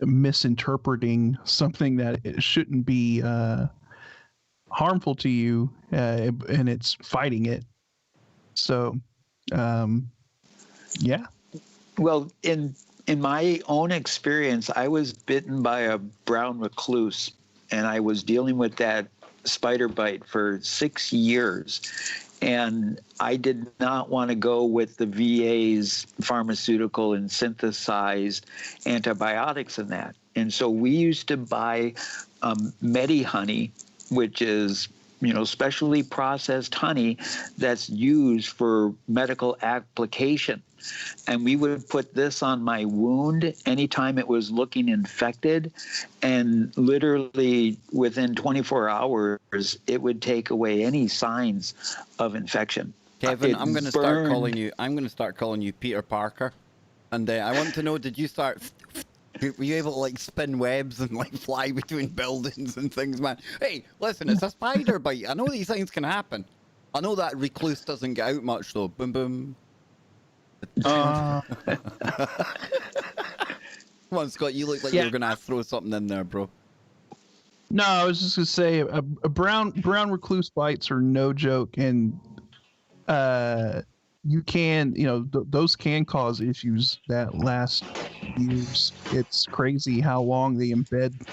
misinterpreting something that it shouldn't be harmful to you, and it's fighting it. So, yeah. Well, in my own experience, I was bitten by a brown recluse, and I was dealing with that spider bite for 6 years. And I did not want to go with the VA's pharmaceutical and synthesized antibiotics in that. And so we used to buy Medi honey, which is specially processed honey that's used for medical application. And we would put this on my wound anytime it was looking infected. And literally within 24 hours, it would take away any signs of infection. Kevin, I'm going to start calling you Peter Parker. And I want to know, did you start... Were you able to like spin webs and like fly between buildings and things, man? Hey, listen, it's a spider bite. I know these things can happen. I know that recluse doesn't get out much though. Boom, boom. Come on, Scott, you look like you were going to throw something in there, bro. No, I was just going to say a brown recluse bites are no joke, and you can, those can cause issues that last years. It's crazy how long it embeds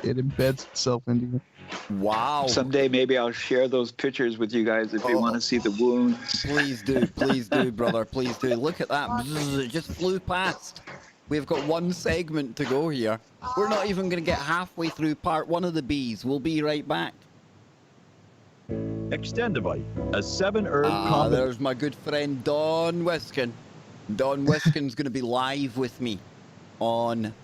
itself into you. Wow. Someday maybe I'll share those pictures with you guys if you want to see the wound. Please do, brother. Please do. Look at that. Bzz, it just flew past. We've got one segment to go here. We're not even going to get halfway through part 1 of the bees. We'll be right back. Extendivite, a 7-herb combination. There's my good friend Don Wiskin. Don Wiskin's going to be live with me on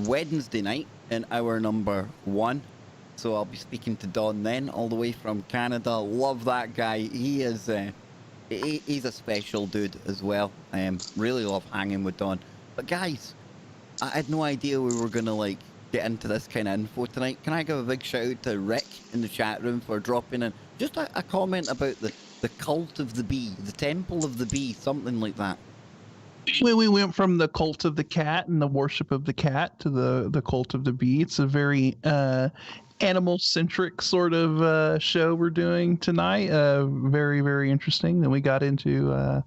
Wednesday night in hour number 1. So I'll be speaking to Don then, all the way from Canada. Love that guy. He is, he's a special dude as well. Really love hanging with Don. But guys, I had no idea we were going to like get into this kind of info tonight. Can I give a big shout out to Rick in the chat room for dropping in just a comment about the cult of the bee, the temple of the bee, something like that. We went from the cult of the cat and the worship of the cat to the cult of the bee. It's a very animal-centric sort of show we're doing tonight. Very, very interesting. Then we got into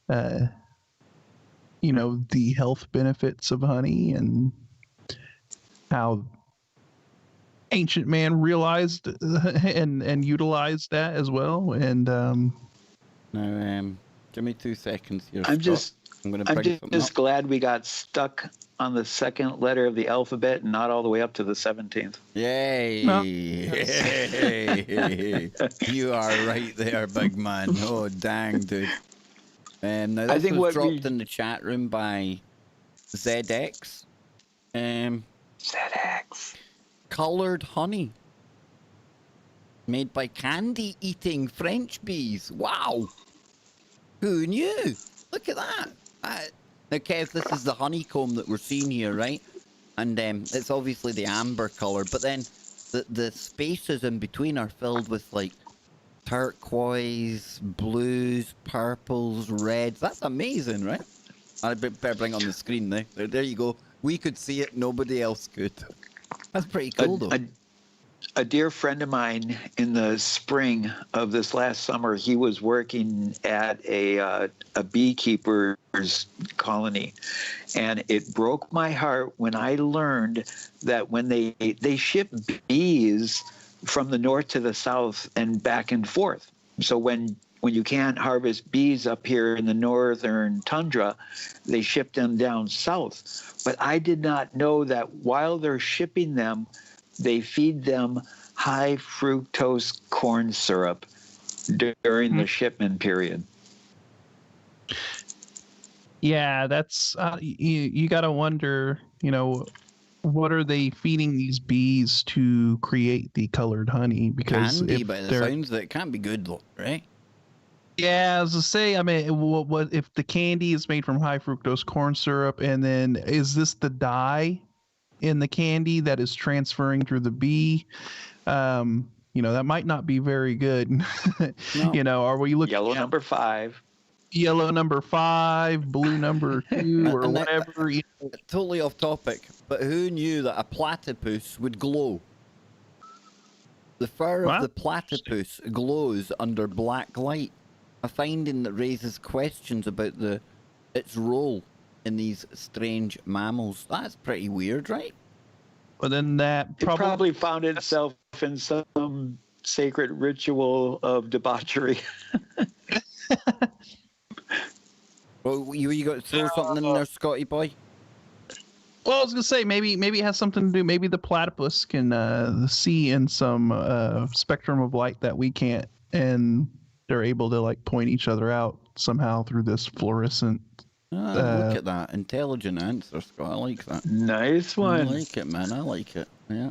the health benefits of honey and how ancient man realized and utilized that as well. And now, give me 2 seconds here. I'm Scott. just glad we got stuck on the second letter of the alphabet and not all the way up to the 17th. Yay! No. Hey. You are right there, big man. Oh, dang, dude. Now this was dropped in the chat room by ZX. ZX. Colored honey. Made by candy-eating French bees. Wow! Who knew? Look at that. Now, Kev, this is the honeycomb that we're seeing here, right? And it's obviously the amber color, but then the spaces in between are filled with like turquoise, blues, purples, reds. That's amazing, right? I better bring it on the screen now. There you go. We could see it, nobody else could. That's pretty cool, though. A dear friend of mine in the spring of this last summer, he was working at a beekeeper's colony. And it broke my heart when I learned that when they ship bees from the north to the south and back and forth. So when you can't harvest bees up here in the northern tundra, they ship them down south. But I did not know that while they're shipping them, they feed them high fructose corn syrup during the shipment period. Yeah, that's you got to wonder, what are they feeding these bees to create the colored honey? Because candy, by the sounds of it, can't be good though, right? Yeah, as I say, I mean, what if the candy is made from high fructose corn syrup, and then is this the dye in the candy that is transferring through the bee? That might not be very good. No. Are we looking Yellow at number 5. yellow number 5, blue number 2, or And whatever. Totally off topic, but who knew that a platypus would glow? The fur of Wow. the platypus glows under black light, a finding that raises questions about its role in these strange mammals. That's pretty weird, right? But then that It probably found itself in some sacred ritual of debauchery. Well, you got to throw something in there, Scotty boy? Well, I was gonna say maybe it has something to do. Maybe the platypus can see in some spectrum of light that we can't, and they're able to like point each other out somehow through this fluorescent. Look at that. Intelligent answer, Scott. I like that. Nice I one. like it, man. I like it. Yeah.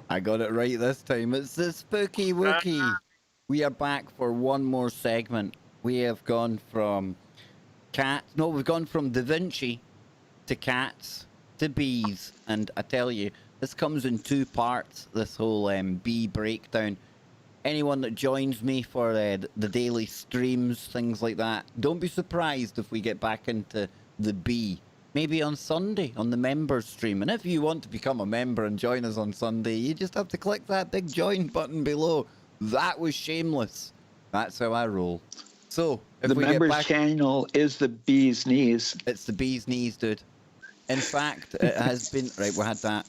I got it right this time. It's the Spooky Wookie. We are back for one more segment. We have gone from we've gone from Da Vinci to cats to bees. And I tell you, this comes in 2 parts, this whole bee breakdown. Anyone that joins me for the daily streams, things like that, don't be surprised if we get back into the bee. Maybe on Sunday, on the members stream. And if you want to become a member and join us on Sunday, you just have to click that big join button below. That was shameless. That's how I roll. So, if The we members get back... channel is the bee's knees. It's the bee's knees, dude. In fact, it has been... Right, we had that.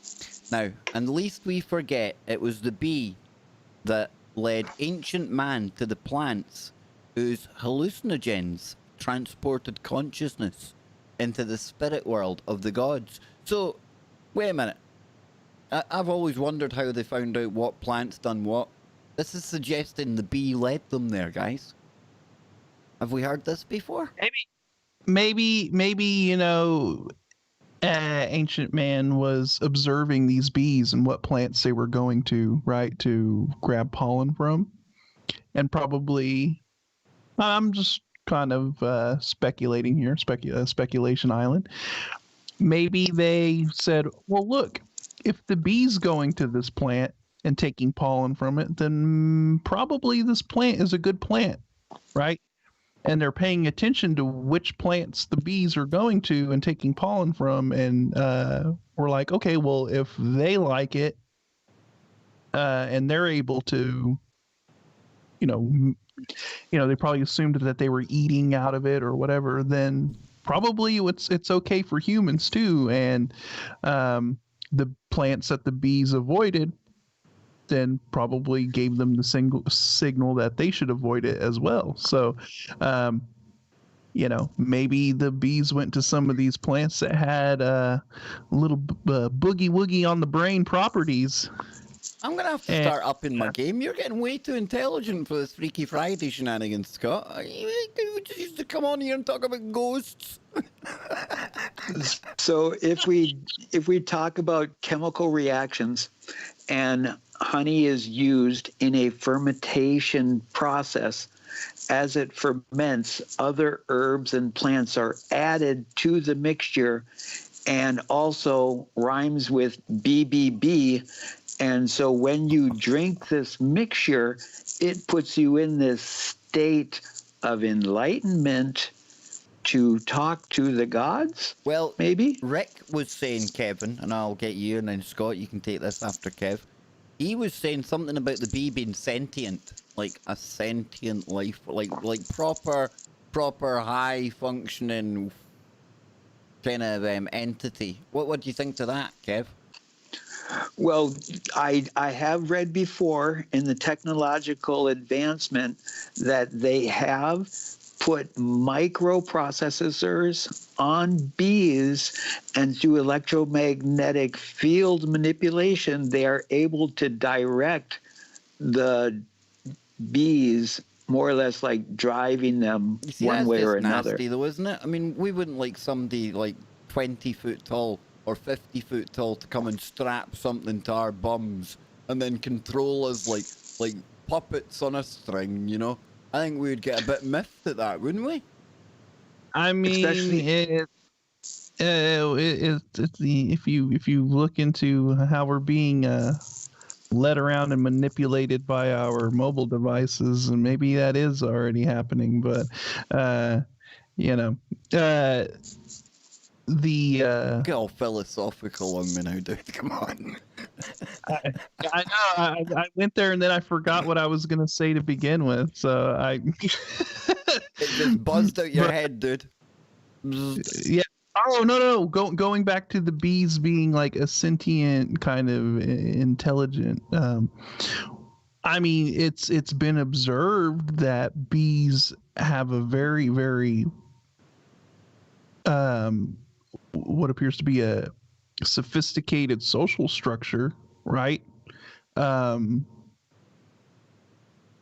Now, and lest we forget, it was the bee that led ancient man to the plants whose hallucinogens transported consciousness into the spirit world of the gods. So, wait a minute. I've always wondered how they found out what plants done what. This is suggesting the bee led them there, guys. Have we heard this before? Maybe ancient man was observing these bees and what plants they were going to, right, to grab pollen from. And probably, I'm just kind of speculating here, speculation island. Maybe they said, well, look, if the bee's going to this plant and taking pollen from it, then probably this plant is a good plant, right? And they're paying attention to which plants the bees are going to and taking pollen from, and we're like, okay, well, if they like it, and they're able to, they probably assumed that they were eating out of it or whatever, then probably it's okay for humans too. And the plants that the bees avoided then probably gave them the signal that they should avoid it as well. So, maybe the bees went to some of these plants that had little boogie woogie on the brain properties. I'm going to have to start upping my game. You're getting way too intelligent for this Freaky Friday shenanigans, Scott. You used to come on here and talk about ghosts. So if we talk about chemical reactions, and honey is used in a fermentation process, as it ferments, other herbs and plants are added to the mixture, and also rhymes with BBB. And so when you drink this mixture, it puts you in this state of enlightenment to talk to the gods? Well, maybe? Rick was saying, Kevin, and I'll get you, and then Scott, you can take this after Kev. He was saying something about the bee being sentient, like a sentient life, like proper high-functioning kind of entity. What do you think to that, Kev? Well, I have read before in the technological advancement that they have put microprocessors on bees, and through electromagnetic field manipulation, they are able to direct the bees, more or less like driving them one way or another. Nasty though, isn't it? I mean, we wouldn't like somebody like 20 foot tall or 50 foot tall to come and strap something to our bums and then control us like puppets on a string, you know? I think we would get a bit miffed at that, wouldn't we? I mean, if you look into how we're being led around and manipulated by our mobile devices, and maybe that is already happening. But you know, Get all philosophical on me now, dude. Come on. I know I went there and then I forgot what I was gonna say to begin with. So I It just buzzed out your head, dude. yeah. Oh no. Going back to the bees being like a sentient kind of intelligent. I mean, it's been observed that bees have a very, very what appears to be a sophisticated social structure, right?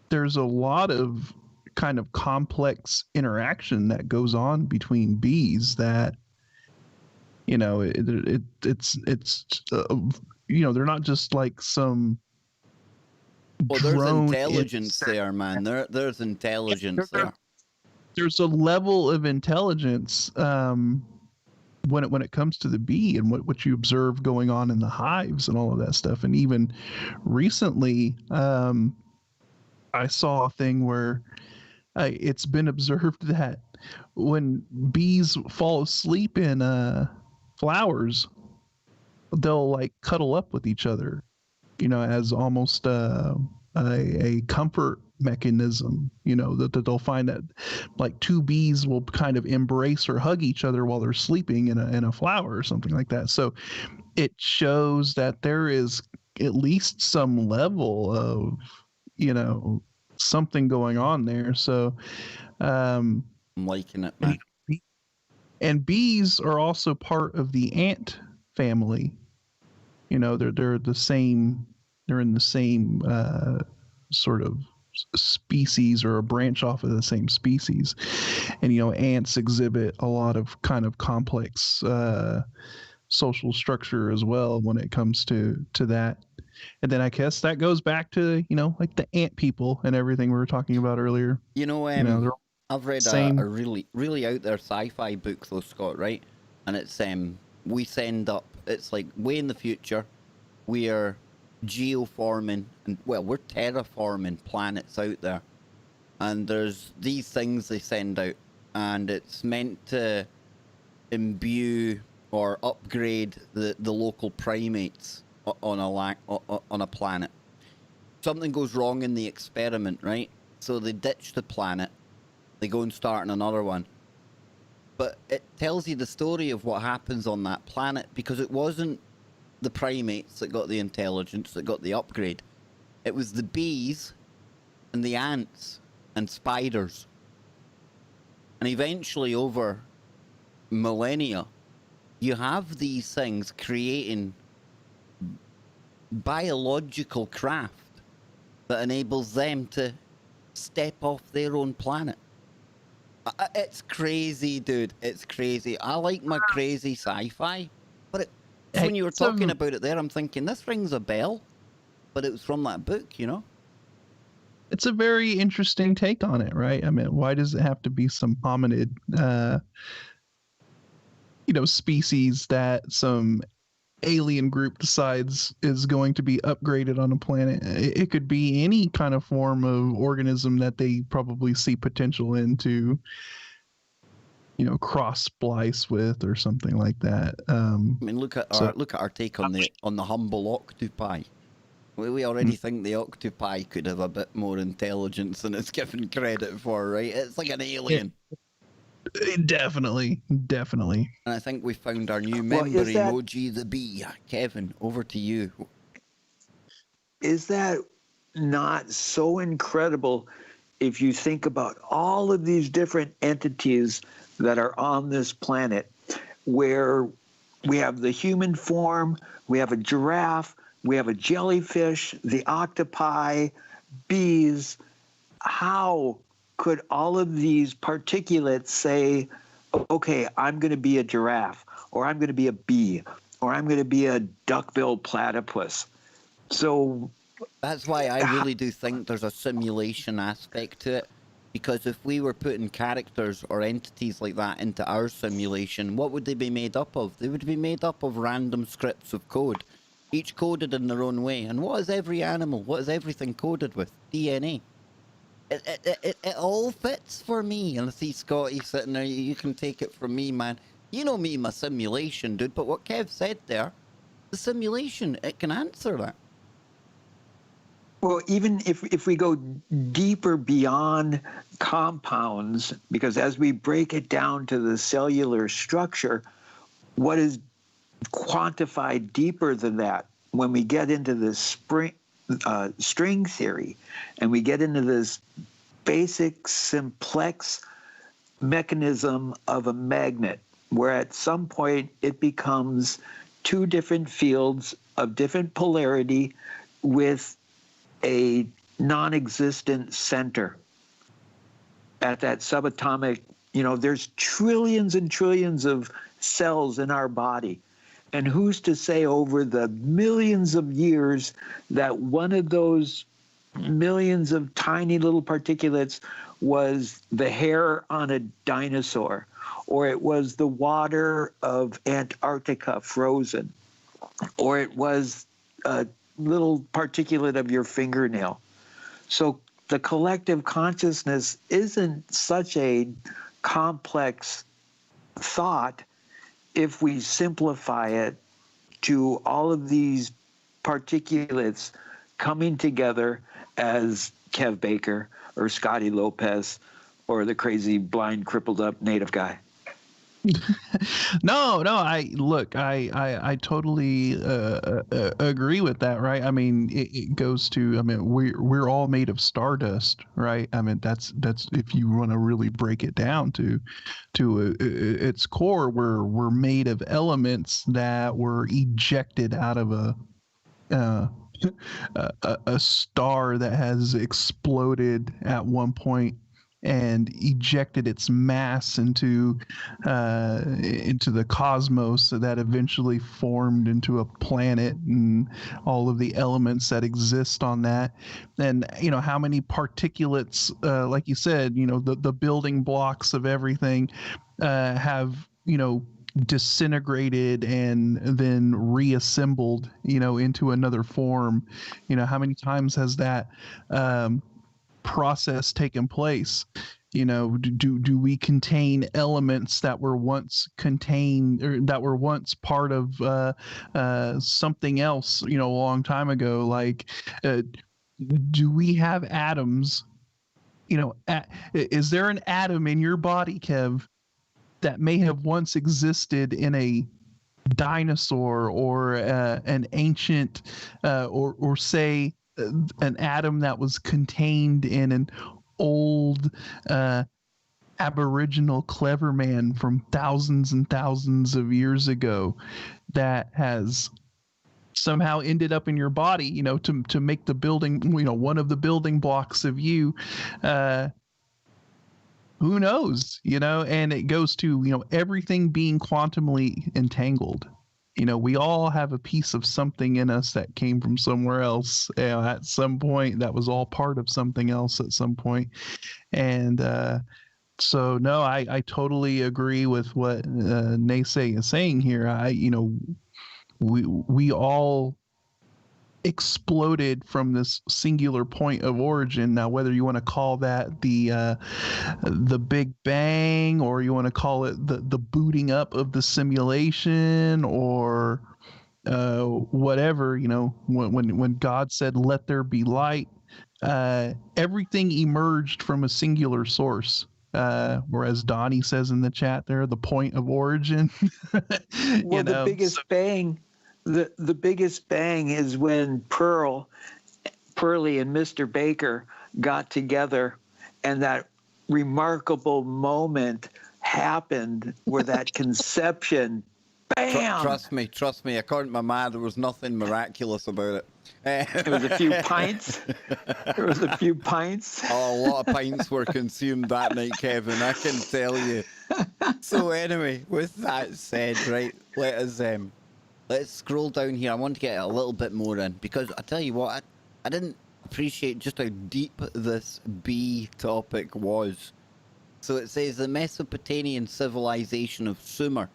There's a lot of kind of complex interaction that goes on between bees that, you know, it's you know, they're not just like some Well, there's drone intelligence there, man. There's intelligence there. There's a level of intelligence when it comes to the bee and what you observe going on in the hives and all of that stuff. And even recently, I saw a thing where it's been observed that when bees fall asleep in flowers, they'll like cuddle up with each other, you know, as almost a comfort mechanism, you know, that they'll find that like two bees will kind of embrace or hug each other while they're sleeping in a flower or something like that. So it shows that there is at least some level of, you know, something going on there. So I'm liking it, man. And bees are also part of the ant family. You know, they're the same. They're in the same sort of species or a branch off of the same species. And you know, ants exhibit a lot of kind of complex social structure as well when it comes to that. And then I guess that goes back to, you know, like the ant people and everything we were talking about earlier. You know, they're I've read same. a really, really out there sci-fi book though, Scott, right? And it's we send up, it's like way in the future, we are geoforming and well, we're terraforming planets out there. And there's these things they send out, and it's meant to imbue or upgrade the local primates on a planet. Something goes wrong in the experiment, right? So they ditch the planet, they go and start on another one. But it tells you the story of what happens on that planet, because it wasn't the primates that got the intelligence, that got the upgrade. It was the bees and the ants and spiders. And eventually, over millennia, you have these things creating biological craft that enables them to step off their own planet. It's crazy, dude. It's crazy. I like my crazy sci-fi, but when you were talking about it there, I'm thinking, this rings a bell, but it was from that book, you know? It's a very interesting take on it, right? I mean, why does it have to be some hominid, you know, species that some alien group decides is going to be upgraded on a planet? It could be any kind of form of organism that they probably see potential in to, you know, cross splice with or something like that. I mean, look at our take on the humble octopi. We already think the octopi could have a bit more intelligence than it's given credit for, right? It's like an alien. Definitely. And I think we found our new member emoji, the bee. Kevin, over to you. Is that not so incredible if you think about all of these different entities that are on this planet, where we have the human form, we have a giraffe, we have a jellyfish, the octopi, bees? How could all of these particulates say, okay, I'm going to be a giraffe, or I'm going to be a bee, or I'm going to be a duck-billed platypus? So that's why I really do think there's a simulation aspect to it, because if we were putting characters or entities like that into our simulation, what would they be made up of? They would be made up of random scripts of code. each coded in their own way. And what is every animal? What is everything coded with? DNA. It all fits for me. And I see Scotty sitting there. You can take it from me, man. You know me, my simulation, dude. But what Kev said there, the simulation, it can answer that. Well, even if we go deeper beyond compounds, because as we break it down to the cellular structure, what is quantified deeper than that, when we get into this string theory and we get into this basic simplex mechanism of a magnet, where at some point it becomes two different fields of different polarity with a non-existent center at that subatomic, there's trillions and trillions of cells in our body. And who's to say over the millions of years that one of those millions of tiny little particulates was the hair on a dinosaur, or it was the water of Antarctica frozen, or it was a little particulate of your fingernail. So the collective consciousness isn't such a complex thought if we simplify it to all of these particulates coming together as Kev Baker or Scotty Lopez or the crazy blind crippled up native guy. No, I totally agree with that, right? I mean, it goes to, I mean, we're all made of stardust, right? I mean, that's if you want to really break it down to its core, we're made of elements that were ejected out of a star that has exploded at one point and ejected its mass into the cosmos, so that eventually formed into a planet and all of the elements that exist on that. And how many particulates, like you said, the building blocks of everything have disintegrated and then reassembled into another form. How many times has that process taken place? Do we contain elements that were once contained, or that were once part of something else a long time ago? Like, do we have atoms? Is there an atom in your body, Kev, that may have once existed in a dinosaur, or an ancient, or say an atom that was contained in an old Aboriginal clever man from thousands and thousands of years ago, that has somehow ended up in your body, to make the building, one of the building blocks of you? Who knows? And it goes to, everything being quantumly entangled. We all have a piece of something in us that came from somewhere else, at some point, that was all part of something else at some point. And so, no, I totally agree with what Naysay is saying here. We all exploded from this singular point of origin. Now, whether you want to call that the Big Bang, or you want to call it the booting up of the simulation, or whatever, when God said, "Let there be light," everything emerged from a singular source. Or as Donnie says in the chat there, the point of origin. Well, the biggest bang. The biggest bang is when Pearlie and Mr. Baker got together, and that remarkable moment happened where that conception, bam! Trust me. According to my man, there was nothing miraculous about it. It was a few pints. There was a few pints. Oh, a lot of pints were consumed that night, Kevin, I can tell you. So anyway, with that said, right, let's scroll down here. I want to get a little bit more in, because I tell you what, I didn't appreciate just how deep this bee topic was. So it says the Mesopotamian civilization of Sumer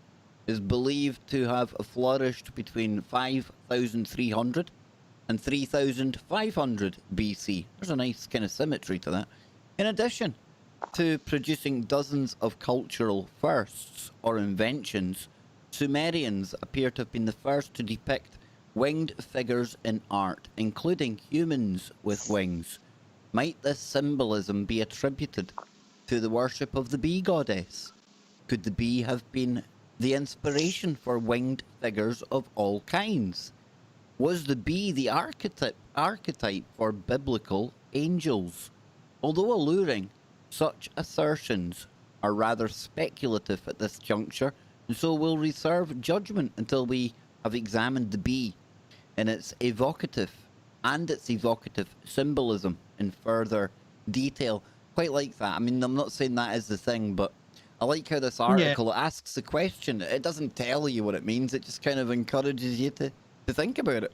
is believed to have flourished between 5,300 and 3,500 BC. There's a nice kind of symmetry to that. In addition to producing dozens of cultural firsts or inventions, Sumerians appear to have been the first to depict winged figures in art, including humans with wings. Might this symbolism be attributed to the worship of the bee goddess? Could the bee have been the inspiration for winged figures of all kinds? Was the bee the archetype for biblical angels? Although alluring, such assertions are rather speculative at this juncture, and so we'll reserve judgment until we have examined the bee and its evocative symbolism in further detail. Quite like that. I mean, I'm not saying that is the thing, but I like how this article asks the question. It doesn't tell you what it means. It just kind of encourages you to think about it.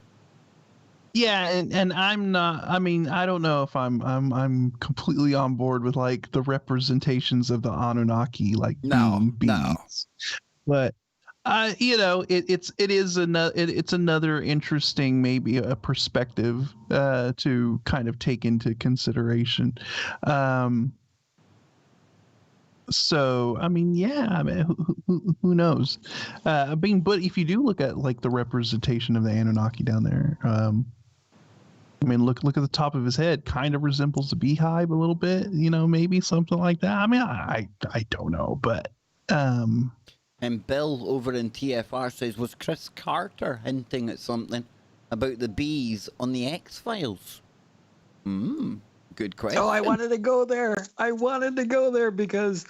Yeah, and I'm not. I mean, I don't know if I'm completely on board with like the representations of the Anunnaki, like being bees. But it's another interesting, maybe a perspective to kind of take into consideration. So I mean, who knows? But if you do look at like the representation of the Anunnaki down there, I mean, look at the top of his head. Kind of resembles a beehive a little bit, maybe something like that. I mean, I don't know, but. And Bill over in TFR says, was Chris Carter hinting at something about the bees on the X-Files? Good question. Oh, I wanted to go there. Because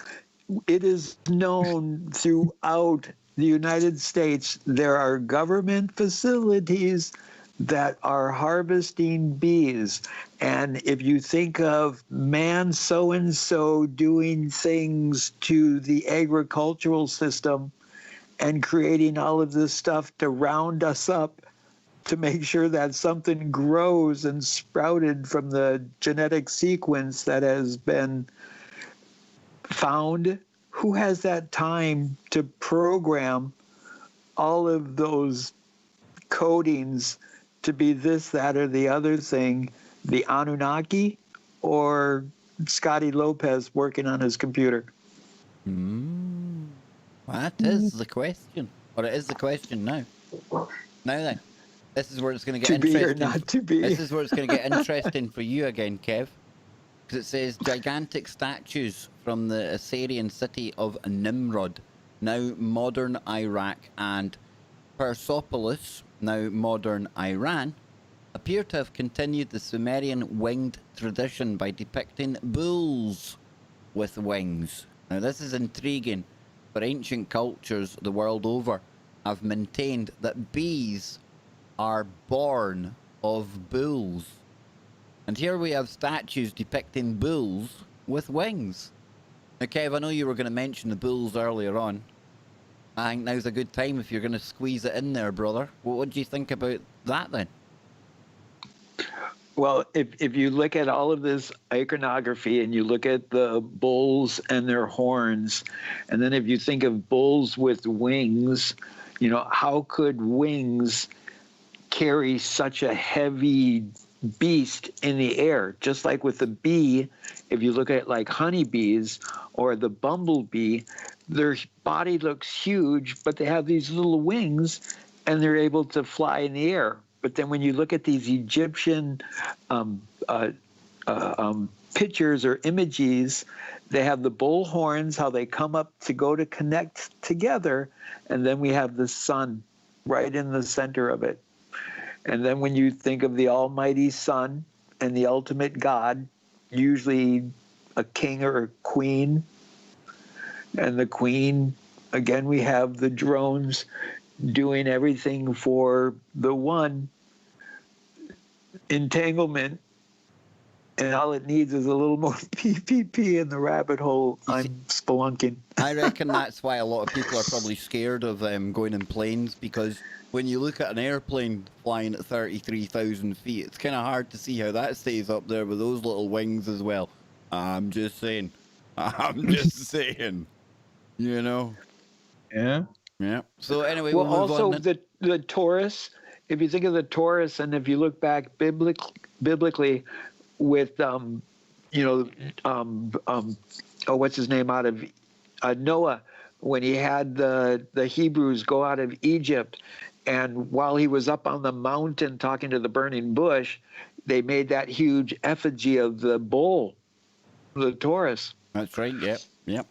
it is known throughout the United States there are government facilities that are harvesting bees. And if you think of man so-and-so doing things to the agricultural system and creating all of this stuff to round us up to make sure that something grows and sprouted from the genetic sequence that has been found, who has that time to program all of those codings to be this, that, or the other thing? The Anunnaki or Scotty Lopez working on his computer? That is the question. Or it is the question now. Now then, this is where it's going to get interesting. To be or not to be. This is where it's going to get interesting for you again, Kev. Because it says gigantic statues from the Assyrian city of Nimrod, now modern Iraq, and Persepolis, now modern Iran, appear to have continued the Sumerian winged tradition by depicting bulls with wings. Now this is intriguing, for ancient cultures the world over have maintained that bees are born of bulls. And here we have statues depicting bulls with wings. Now Kev, I know you were going to mention the bulls earlier on. I think now's a good time if you're going to squeeze it in there, brother. What do you think about that then? Well, if you look at all of this iconography and you look at the bulls and their horns, and then if you think of bulls with wings, how could wings carry such a heavy beast in the air? Just like with the bee, if you look at like honeybees or the bumblebee, their body looks huge, but they have these little wings and they're able to fly in the air. But then when you look at these Egyptian pictures or images, they have the bull horns, how they come up to go to connect together, and then we have the sun right in the center of it. And then when you think of the almighty sun and the ultimate God, usually a king or a queen, and the queen, again, we have the drones doing everything for the one entanglement, and all it needs is a little more PPP in the rabbit hole. I'm spelunking. I reckon that's why a lot of people are probably scared of going in planes, because when you look at an airplane flying at 33,000 feet, it's kind of hard to see how that stays up there with those little wings as well. I'm just saying. Yeah. Yeah. So anyway, Well, we'll move also on then. the Taurus. If you think of the Taurus, and if you look back biblically, with you know, oh, what's his name out of Noah, when he had the Hebrews go out of Egypt, and while he was up on the mountain talking to the burning bush, they made that huge effigy of the bull, the Taurus. That's right. Yep. Yep.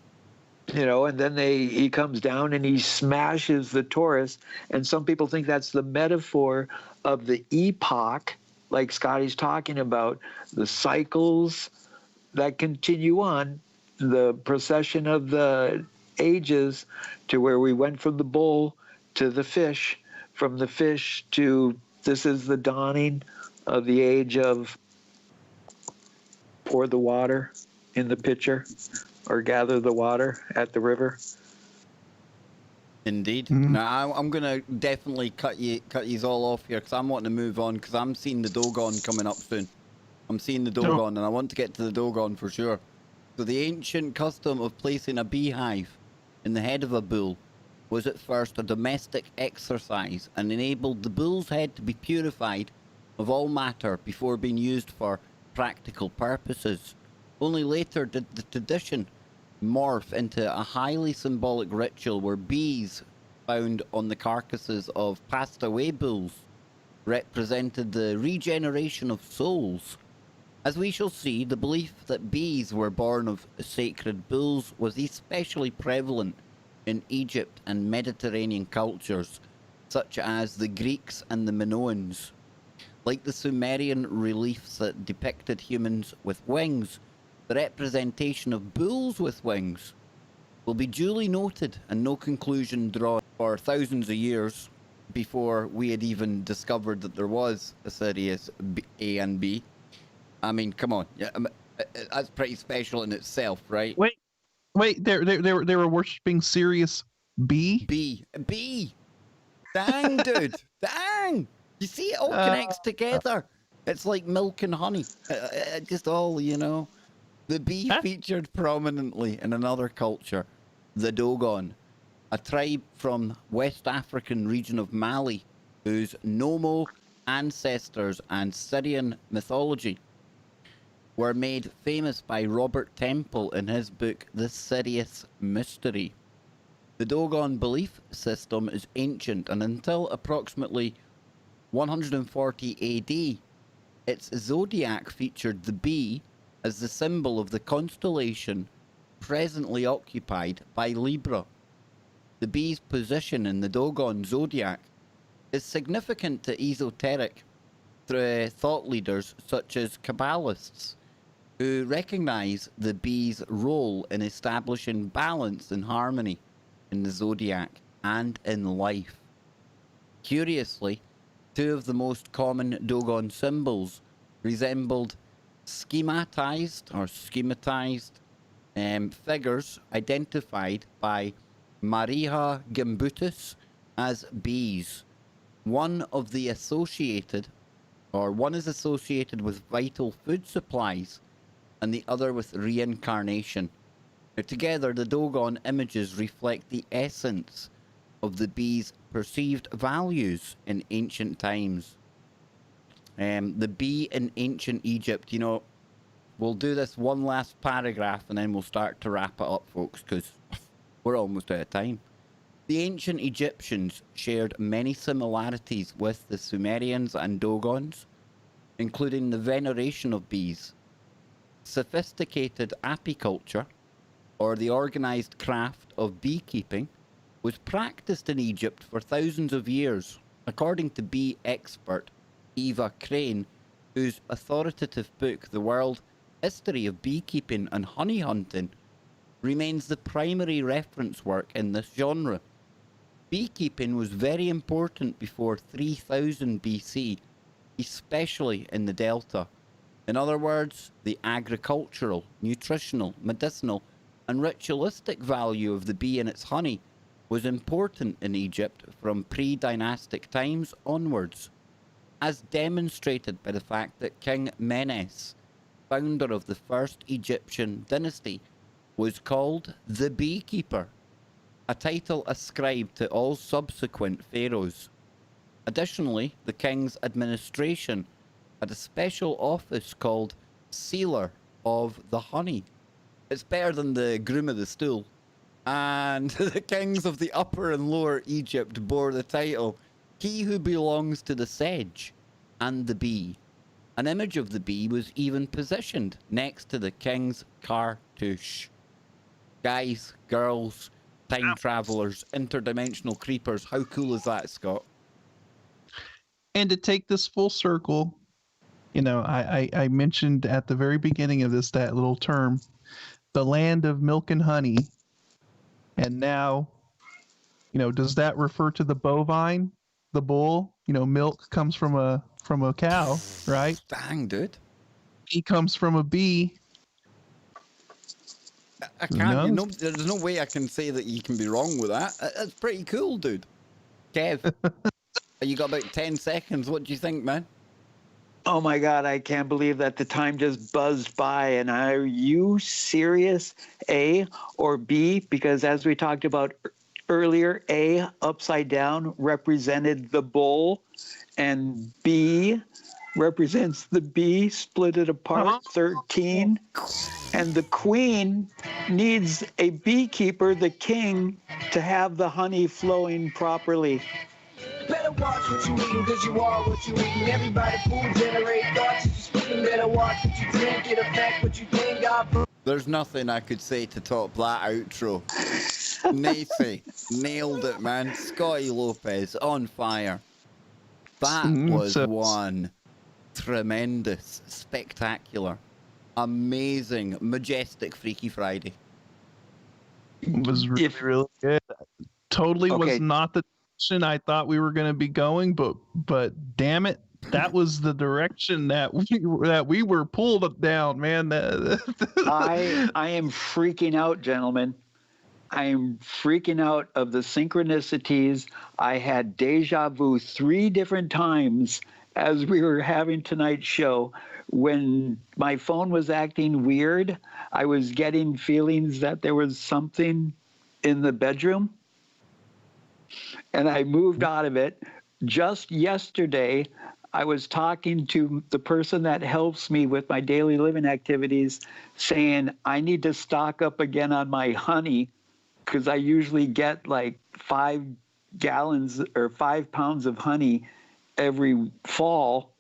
You know, and then he comes down and he smashes the Taurus, and some people think that's the metaphor of the epoch, like Scotty's talking about, the cycles that continue on, the procession of the ages, to where we went from the bull to the fish, from the fish to this is the dawning of the age of pour the water in the pitcher or gather the water at the river. Indeed. Mhm. Now I'm gonna definitely cut yous all off here because I'm wanting to move on because I'm seeing the Dogon coming up soon. I'm seeing the Dogon and I want to get to the Dogon for sure. So the ancient custom of placing a beehive in the head of a bull was at first a domestic exercise and enabled the bull's head to be purified of all matter before being used for practical purposes. Only later did the tradition morph into a highly symbolic ritual where bees found on the carcasses of passed away bulls represented the regeneration of souls. As we shall see, the belief that bees were born of sacred bulls was especially prevalent in Egypt and Mediterranean cultures, such as the Greeks and the Minoans. Like the Sumerian reliefs that depicted humans with wings, the representation of bulls with wings will be duly noted and no conclusion drawn for thousands of years before we had even discovered that there was a Sirius A and B. I mean, come on, yeah, that's pretty special in itself, right? Wait, they were worshiping Sirius B. B. Dang, dude, dang! You see, it all connects together. It's like milk and honey. Just all, you know. The bee featured prominently in another culture, the Dogon, a tribe from West African region of Mali, whose Nomo ancestors and Syrian mythology were made famous by Robert Temple in his book The Sirius Mystery. The Dogon belief system is ancient, and until approximately 140 AD, its zodiac featured the bee as the symbol of the constellation presently occupied by Libra. The bee's position in the Dogon zodiac is significant to esoteric thought leaders such as Kabbalists, who recognize the bee's role in establishing balance and harmony in the zodiac and in life. Curiously, two of the most common Dogon symbols resembled schematized figures identified by Mariha Gimbutas as bees. One is associated with vital food supplies and the other with reincarnation. Now, together, the Dogon images reflect the essence of the bee's perceived values in ancient times. The bee in ancient Egypt, you know, we'll do this one last paragraph and then we'll start to wrap it up, folks, because we're almost out of time. The ancient Egyptians shared many similarities with the Sumerians and Dogons, including the veneration of bees. Sophisticated apiculture, or the organized craft of beekeeping, was practiced in Egypt for thousands of years, according to bee expert Eva Crane, whose authoritative book, The World History of Beekeeping and Honey Hunting, remains the primary reference work in this genre. Beekeeping was very important before 3000 BC, especially in the Delta. In other words, the agricultural, nutritional, medicinal, and ritualistic value of the bee and its honey was important in Egypt from pre-dynastic times onwards, as demonstrated by the fact that King Menes, founder of the first Egyptian dynasty, was called the Beekeeper. a title ascribed to all subsequent pharaohs. Additionally, the king's administration had a special office called Sealer of the Honey. It's better than the Groom of the Stool. And the kings of the Upper and Lower Egypt bore the title, He Who Belongs to the Sedge and the Bee. An image of the bee was even positioned next to the king's cartouche. Guys, girls, time travelers, interdimensional creepers, how cool is that, Scott? And to take this full circle, you know, I mentioned at the very beginning of this, that little term, the land of milk and honey. And now, you know, does that refer to the bovine, the bull? You know, milk comes from a cow, right? Dang, dude. He comes from a bee. I can't, no, there's no way I can say that you can be wrong with that. That's pretty cool, dude. Kev, you got about 10 seconds. What do you think, man? Oh my God, I can't believe that the time just buzzed by. And are you serious, A or B? Because as we talked about earlier, A, upside down, represented the bull, and B represents the bee, split it apart, 13. And the queen needs a beekeeper, the king, to have the honey flowing properly. Better watch what you eating, cause you are what you eating. Everybody food generate thoughts. You speaking, better watch what you drink. It affect what you think. There's nothing I could say to top that outro. Nathan, nailed it, man. Scotty Lopez, on fire. That was one tremendous, spectacular, amazing, majestic Freaky Friday. It was really, really good. Totally was not the direction I thought we were going to be going, but damn it, that was the direction that we were pulled down, man. I am freaking out, gentlemen. I am freaking out of the synchronicities. I had deja vu 3 different times as we were having tonight's show. When my phone was acting weird, I was getting feelings that there was something in the bedroom. And I moved out of it. Just yesterday, I was talking to the person that helps me with my daily living activities, saying I need to stock up again on my honey, because I usually get like 5 gallons or 5 pounds of honey every fall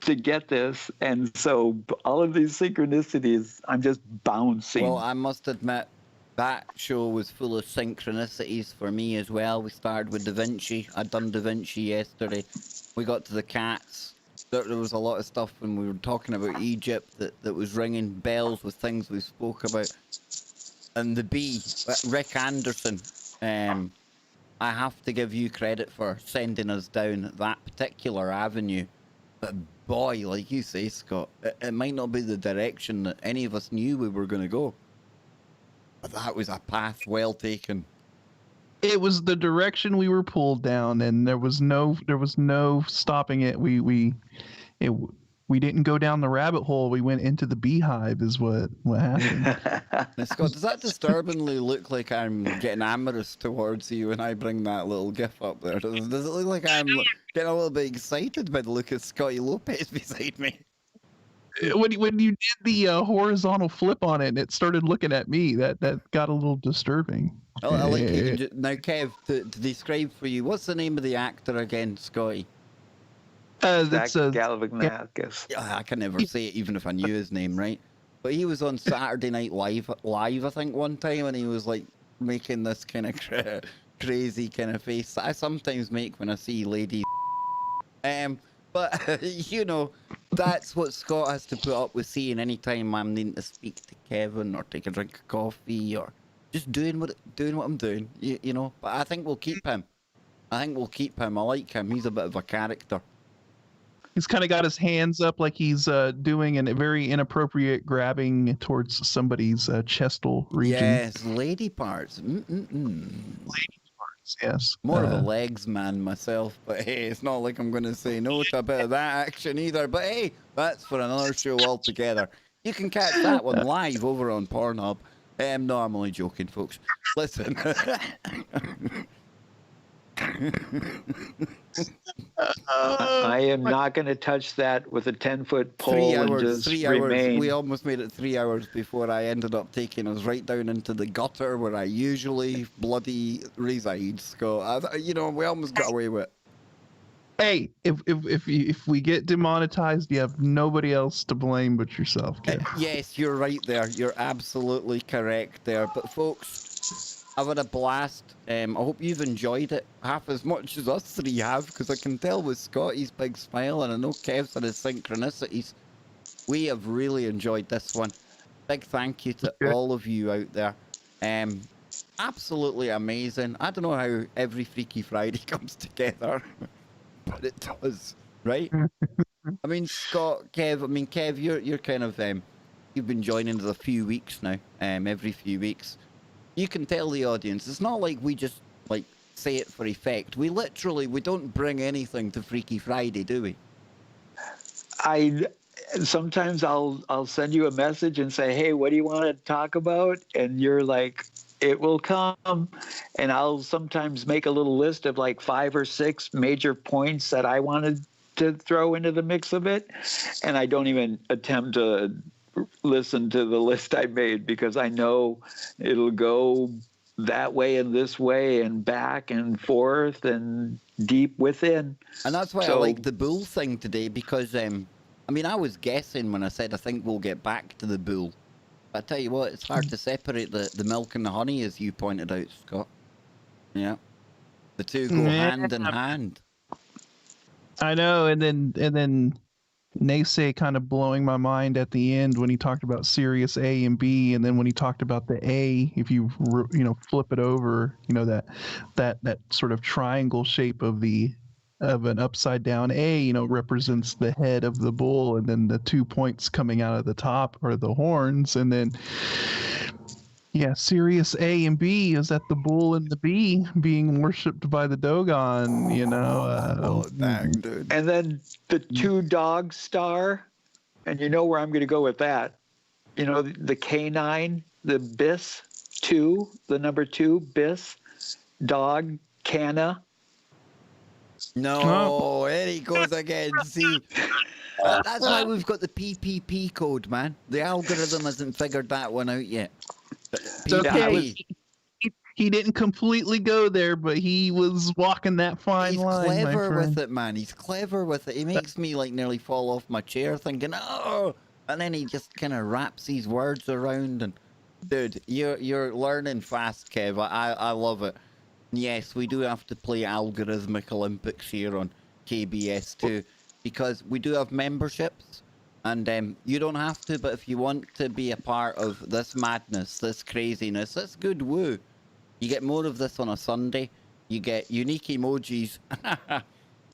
to get this. And so all of these synchronicities, I'm just bouncing. Well, I must admit, that show was full of synchronicities for me as well. We started with Da Vinci. I'd done Da Vinci yesterday. We got to the cats. There was a lot of stuff when we were talking about Egypt that was ringing bells with things we spoke about. And the bee, Rick Anderson, I have to give you credit for sending us down that particular avenue. But boy, like you say, Scott, it might not be the direction that any of us knew we were going to go. But that was a path well taken. It was the direction we were pulled down, and there was no stopping it. We didn't go down the rabbit hole. We went into the beehive, is what happened. Now, Scott, does that disturbingly look like I'm getting amorous towards you when I bring that little gif up there? Does it look like I'm getting a little bit excited by the look of Scotty Lopez beside me? When you did the horizontal flip on it and it started looking at me, that got a little disturbing. I like it. Now, Kev, to describe for you, what's the name of the actor again, Scotty? That's Galifianakis. Yeah, I can never say it even if I knew his name, right? But he was on Saturday Night Live, I think, one time, and he was like making this kind of crazy kind of face that I sometimes make when I see ladies. But you know, that's what Scott has to put up with seeing anytime I'm needing to speak to Kevin or take a drink of coffee or just doing what I'm doing. You know, but I think we'll keep him. I like him. He's a bit of a character. He's kind of got his hands up like he's doing a very inappropriate grabbing towards somebody's chestal region. Yes, lady parts. Lady parts, yes. More of a legs man myself, but hey, it's not like I'm going to say no to a bit of that action either. But hey, that's for another show altogether. You can catch that one live over on Pornhub. No, I'm only joking, folks. Listen. I am not going to touch that with a 10-foot pole and just 3 hours. remain. We almost made it 3 hours before I ended up taking us right down into the gutter where I usually bloody reside. So, we almost got away with it. Hey, if we get demonetized, you have nobody else to blame but yourself. Kev. Yes, you're right there. You're absolutely correct there. But folks, I've had a blast. I hope you've enjoyed it half as much as us three have, because I can tell with Scotty's big smile, and I know Kev's and his synchronicities. We have really enjoyed this one. Big thank you to all of you out there. Absolutely amazing. I don't know how every Freaky Friday comes together, but it does, right? I mean, Scott, Kev. Kev, you're kind of you've been joining us a few weeks now. Every few weeks, you can tell the audience it's not like we just like say it for effect. We don't bring anything to Freaky Friday, do we? Sometimes I'll send you a message and say, hey, what do you want to talk about? And you're like, it will come. And I'll sometimes make a little list of like 5 or 6 major points that I wanted to throw into the mix of it. And I don't even attempt to listen to the list I made, because I know it'll go that way and this way and back and forth and deep within. And that's why I like the bull thing today, because I was guessing when I said I think we'll get back to the bull. But I tell you what, it's hard to separate the milk and the honey, as you pointed out, Scott. Yeah. The two go hand in hand. I know, and then Naysay kind of blowing my mind at the end when he talked about Sirius A and B, and then when he talked about the A, if you flip it over, that sort of triangle shape of an upside down A, represents the head of the bull, and then the 2 points coming out of the top are the horns, and then Sirius A and B is that the bull and the bee being worshipped by the Dogon, dang, dude. And then the 2 dog star, and you know where I'm going to go with that. The canine, the bis 2, the number 2 bis, dog, canna. No, there he goes again. See, that's why we've got the PPP code, man. The algorithm hasn't figured that one out yet. It's okay. He didn't completely go there, but he was walking that fine line. He's clever with it, man. He's clever with it. He makes me like nearly fall off my chair thinking, oh, and then he just kind of wraps these words around. And dude, you're learning fast, Kev. I love it. Yes, we do have to play algorithmic Olympics here on KBS too, because we do have memberships. And you don't have to, but if you want to be a part of this madness, this craziness, this good woo, you get more of this on a Sunday. You get unique emojis.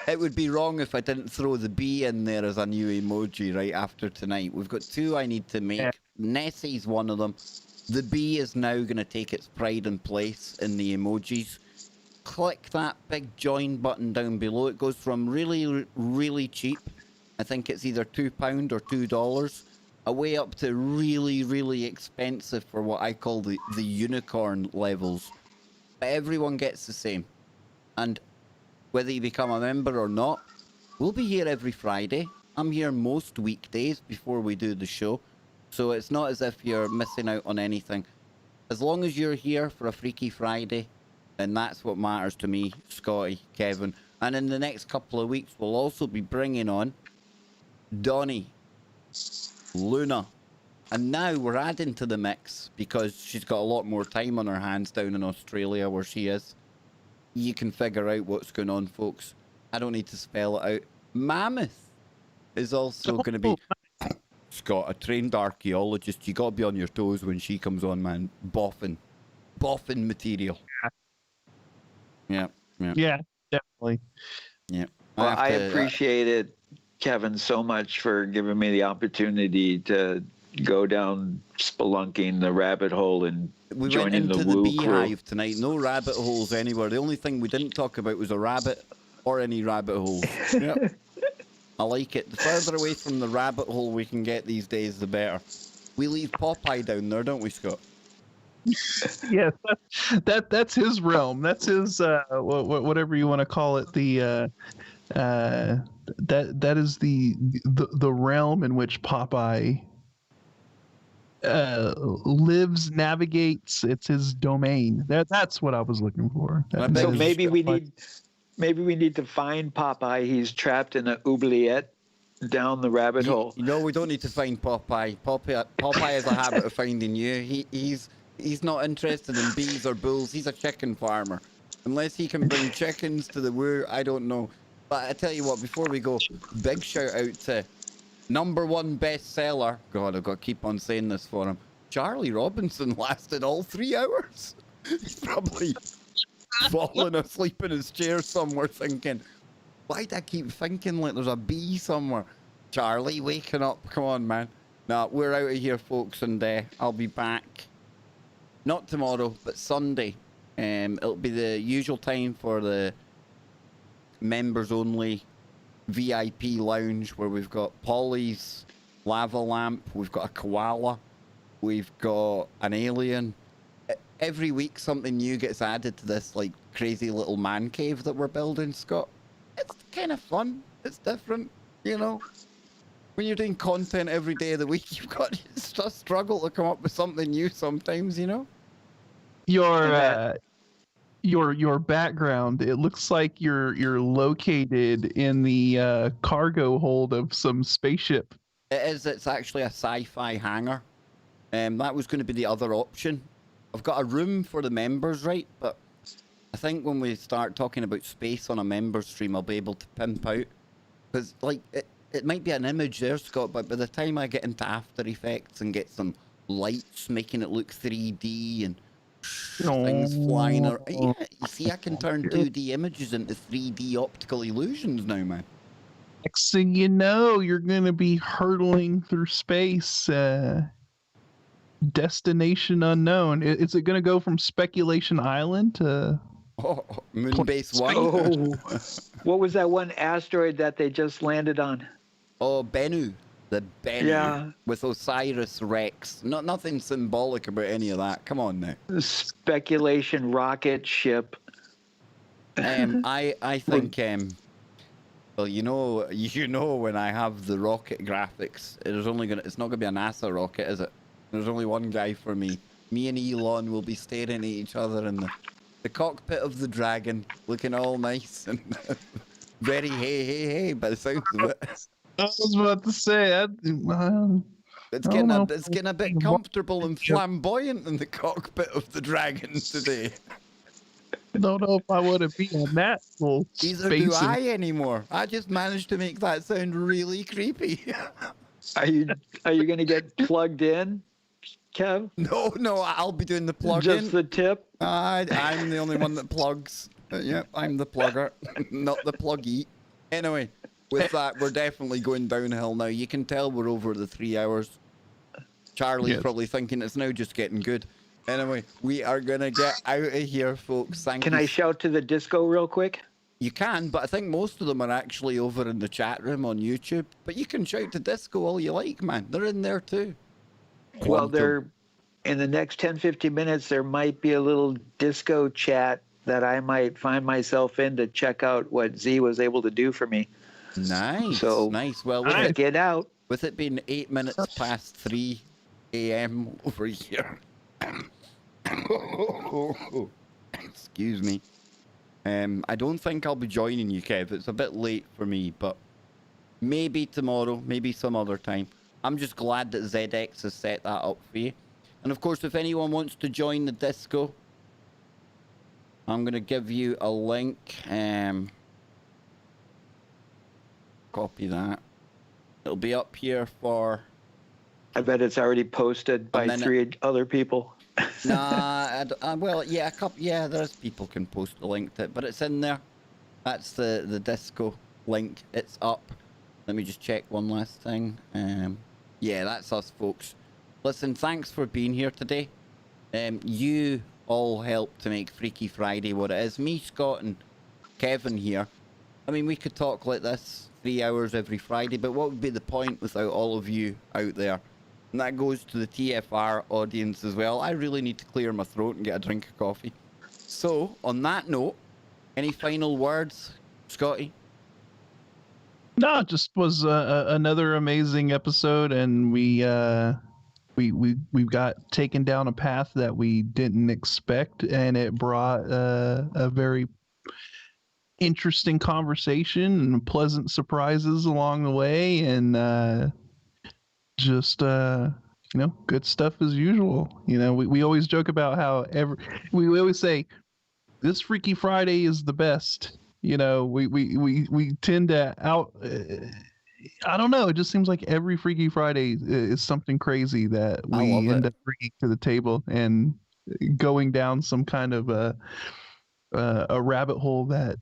It would be wrong if I didn't throw the bee in there as a new emoji right after tonight. We've got 2 I need to make. Yeah. Nessie's one of them. The bee is now going to take its pride and place in the emojis. Click that big join button down below. It goes from really, really cheap, I think it's either £2 or $2, away up to really, really expensive for what I call the unicorn levels. But everyone gets the same. And whether you become a member or not, we'll be here every Friday. I'm here most weekdays before we do the show. So it's not as if you're missing out on anything. As long as you're here for a Freaky Friday, then that's what matters to me, Scotty, Kevin. And in the next couple of weeks, we'll also be bringing on Donnie, Luna, and now we're adding to the mix because she's got a lot more time on her hands down in Australia where she is. You can figure out what's going on, folks. I don't need to spell it out. Mammoth is also going to be Scott, a trained archaeologist. You got to be on your toes when she comes on, man. Boffin material. Yeah, definitely. Yeah. Well, I appreciate it, Kevin, so much for giving me the opportunity to go down spelunking the rabbit hole and joining the woo beehive tonight. No rabbit holes anywhere. The only thing we didn't talk about was a rabbit or any rabbit holes. Yep. I like it. The further away from the rabbit hole we can get these days, the better. We leave Popeye down there, don't we, Scott? Yeah, that's his realm. That's his whatever you want to call it. That is the realm in which Popeye lives, navigates. It's his domain. That's what I was looking for. I bet So there's- maybe we need to find Popeye. He's trapped in an oubliette down the rabbit hole. No, we don't need to find Popeye. Popeye has a habit of finding you. He's not interested in bees or bulls. He's a chicken farmer. Unless he can bring chickens to the woo, I don't know. But I tell you what, before we go, big shout out to #1 bestseller. God, I've got to keep on saying this for him. Charlie Robinson lasted all 3 hours. He's probably falling asleep in his chair somewhere thinking, why'd I keep thinking like there's a bee somewhere? Charlie, waking up. Come on, man. Nah, we're out of here, folks, and I'll be back. Not tomorrow, but Sunday. It'll be the usual time for the members only VIP lounge where we've got Polly's lava lamp, we've got a koala, we've got an alien. Every week something new gets added to this like crazy little man cave that we're building, Scott. It's kind of fun. It's different, you know. When you're doing content every day of the week, you've got to struggle to come up with something new sometimes, you know. Your background, it looks like you're located in the cargo hold of some spaceship. It is. It's actually a sci-fi hangar. That was going to be the other option. I've got a room for the members, right? But I think when we start talking about space on a member stream, I'll be able to pimp out. Because, like, it might be an image there, Scott, but by the time I get into After Effects and get some lights making it look 3D and things flying around. Yeah, you see, I can turn 2D images into 3D optical illusions now, man. Next thing you know, you're going to be hurtling through space. Destination unknown. Is it going to go from Speculation Island to... Moonbase 1? Oh, what was that one asteroid that they just landed on? Oh, Bennu. The Bennu. Yeah. With Osiris Rex. Nothing symbolic about any of that. Come on now. Speculation rocket ship. I think well, you know when I have the rocket graphics, it's not gonna be a NASA rocket, is it? There's only one guy for me. Me and Elon will be staring at each other in the cockpit of the Dragon, looking all nice and very hey by the sounds of it. I was about to say, It's getting a bit comfortable and flamboyant in the cockpit of the Dragon today. I don't know if I want to be on that full Neither do I anymore. I just managed to make that sound really creepy. Are you going to get plugged in, Kev? No, I'll be doing the plug-in. Just the tip? I'm the only one that plugs. Yep, I'm the plugger, not the pluggy. Anyway, with that, we're definitely going downhill now. You can tell we're over the 3 hours. Charlie's probably thinking it's now just getting good. Anyway, we are going to get out of here, folks. Can I shout to the disco real quick? You can, but I think most of them are actually over in the chat room on YouTube. But you can shout to disco all you like, man. They're in there too. Well, in the next 10-15 minutes, there might be a little disco chat that I might find myself in to check out what Z was able to do for me. Nice. So, nice. Well, get out. With it being 8 minutes past 3 a.m. over here. Excuse me. I don't think I'll be joining you, Kev. It's a bit late for me, but maybe tomorrow, maybe some other time. I'm just glad that ZX has set that up for you. And of course, if anyone wants to join the disco, I'm going to give you a link. Copy that. It'll be up here for... I bet it's already posted by 3 other people. Nah, well, yeah, there's people can post the link to it, but it's in there. That's the disco link. It's up. Let me just check one last thing. Yeah, that's us, folks. Listen, thanks for being here today. You all helped to make Freaky Friday what it is. Me, Scott, and Kevin here. I mean, we could talk like this 3 hours every Friday, but what would be the point without all of you out there And that goes to the TFR audience as well. I really need to clear my throat and get a drink of coffee. So, on that note, any final words, Scotty? No, it just was another amazing episode, and we got taken down a path that we didn't expect, and it brought a very interesting conversation and pleasant surprises along the way, and just good stuff as usual. We always joke about how we always say this Freaky Friday is the best. We tend to I don't know. It just seems like every Freaky Friday is something crazy that we end up bringing to the table and going down some kind of a rabbit hole that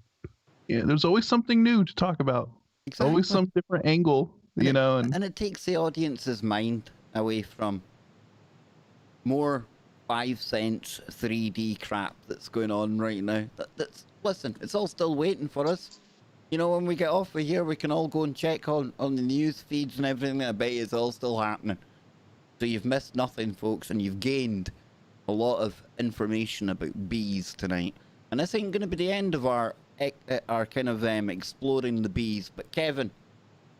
there's always something new to talk about. Exactly. Always some different angle, and it takes the audience's mind away from more 5 cents 3D crap that's going on right now. Listen, it's all still waiting for us. When we get off of here, we can all go and check on the news feeds and everything. I bet it's all still happening. So you've missed nothing, folks, and you've gained a lot of information about bees tonight. And this ain't going to be the end of our kind of exploring the bees. But Kevin,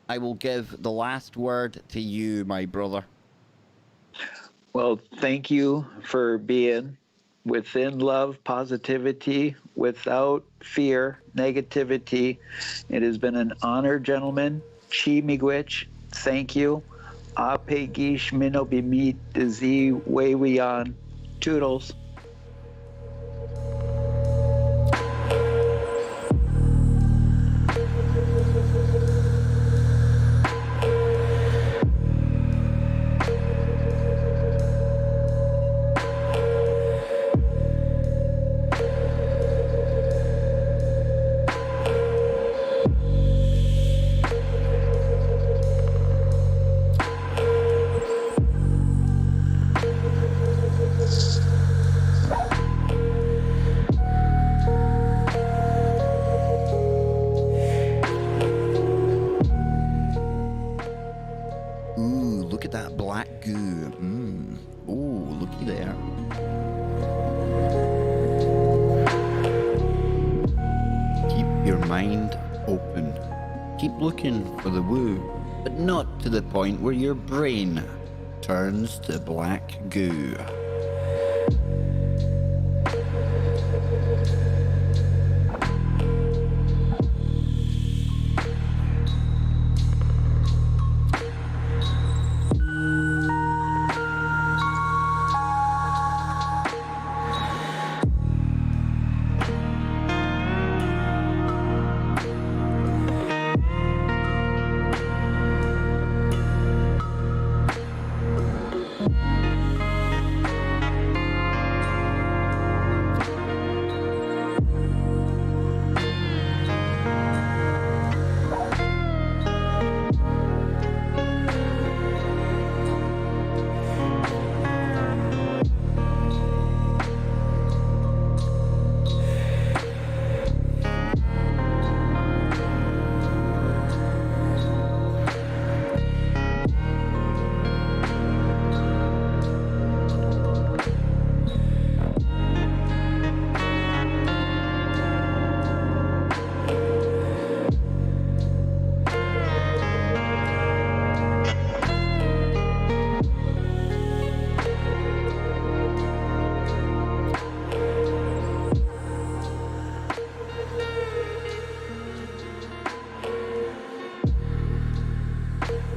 I will give the last word to you, my brother. Well, thank you for being within love, positivity, without fear, negativity. It has been an honor, gentlemen. Chi miigwech, thank you. Ape gish minobimit dizi wewian. Toodles. For the woo, but not to the point where your brain turns to black goo.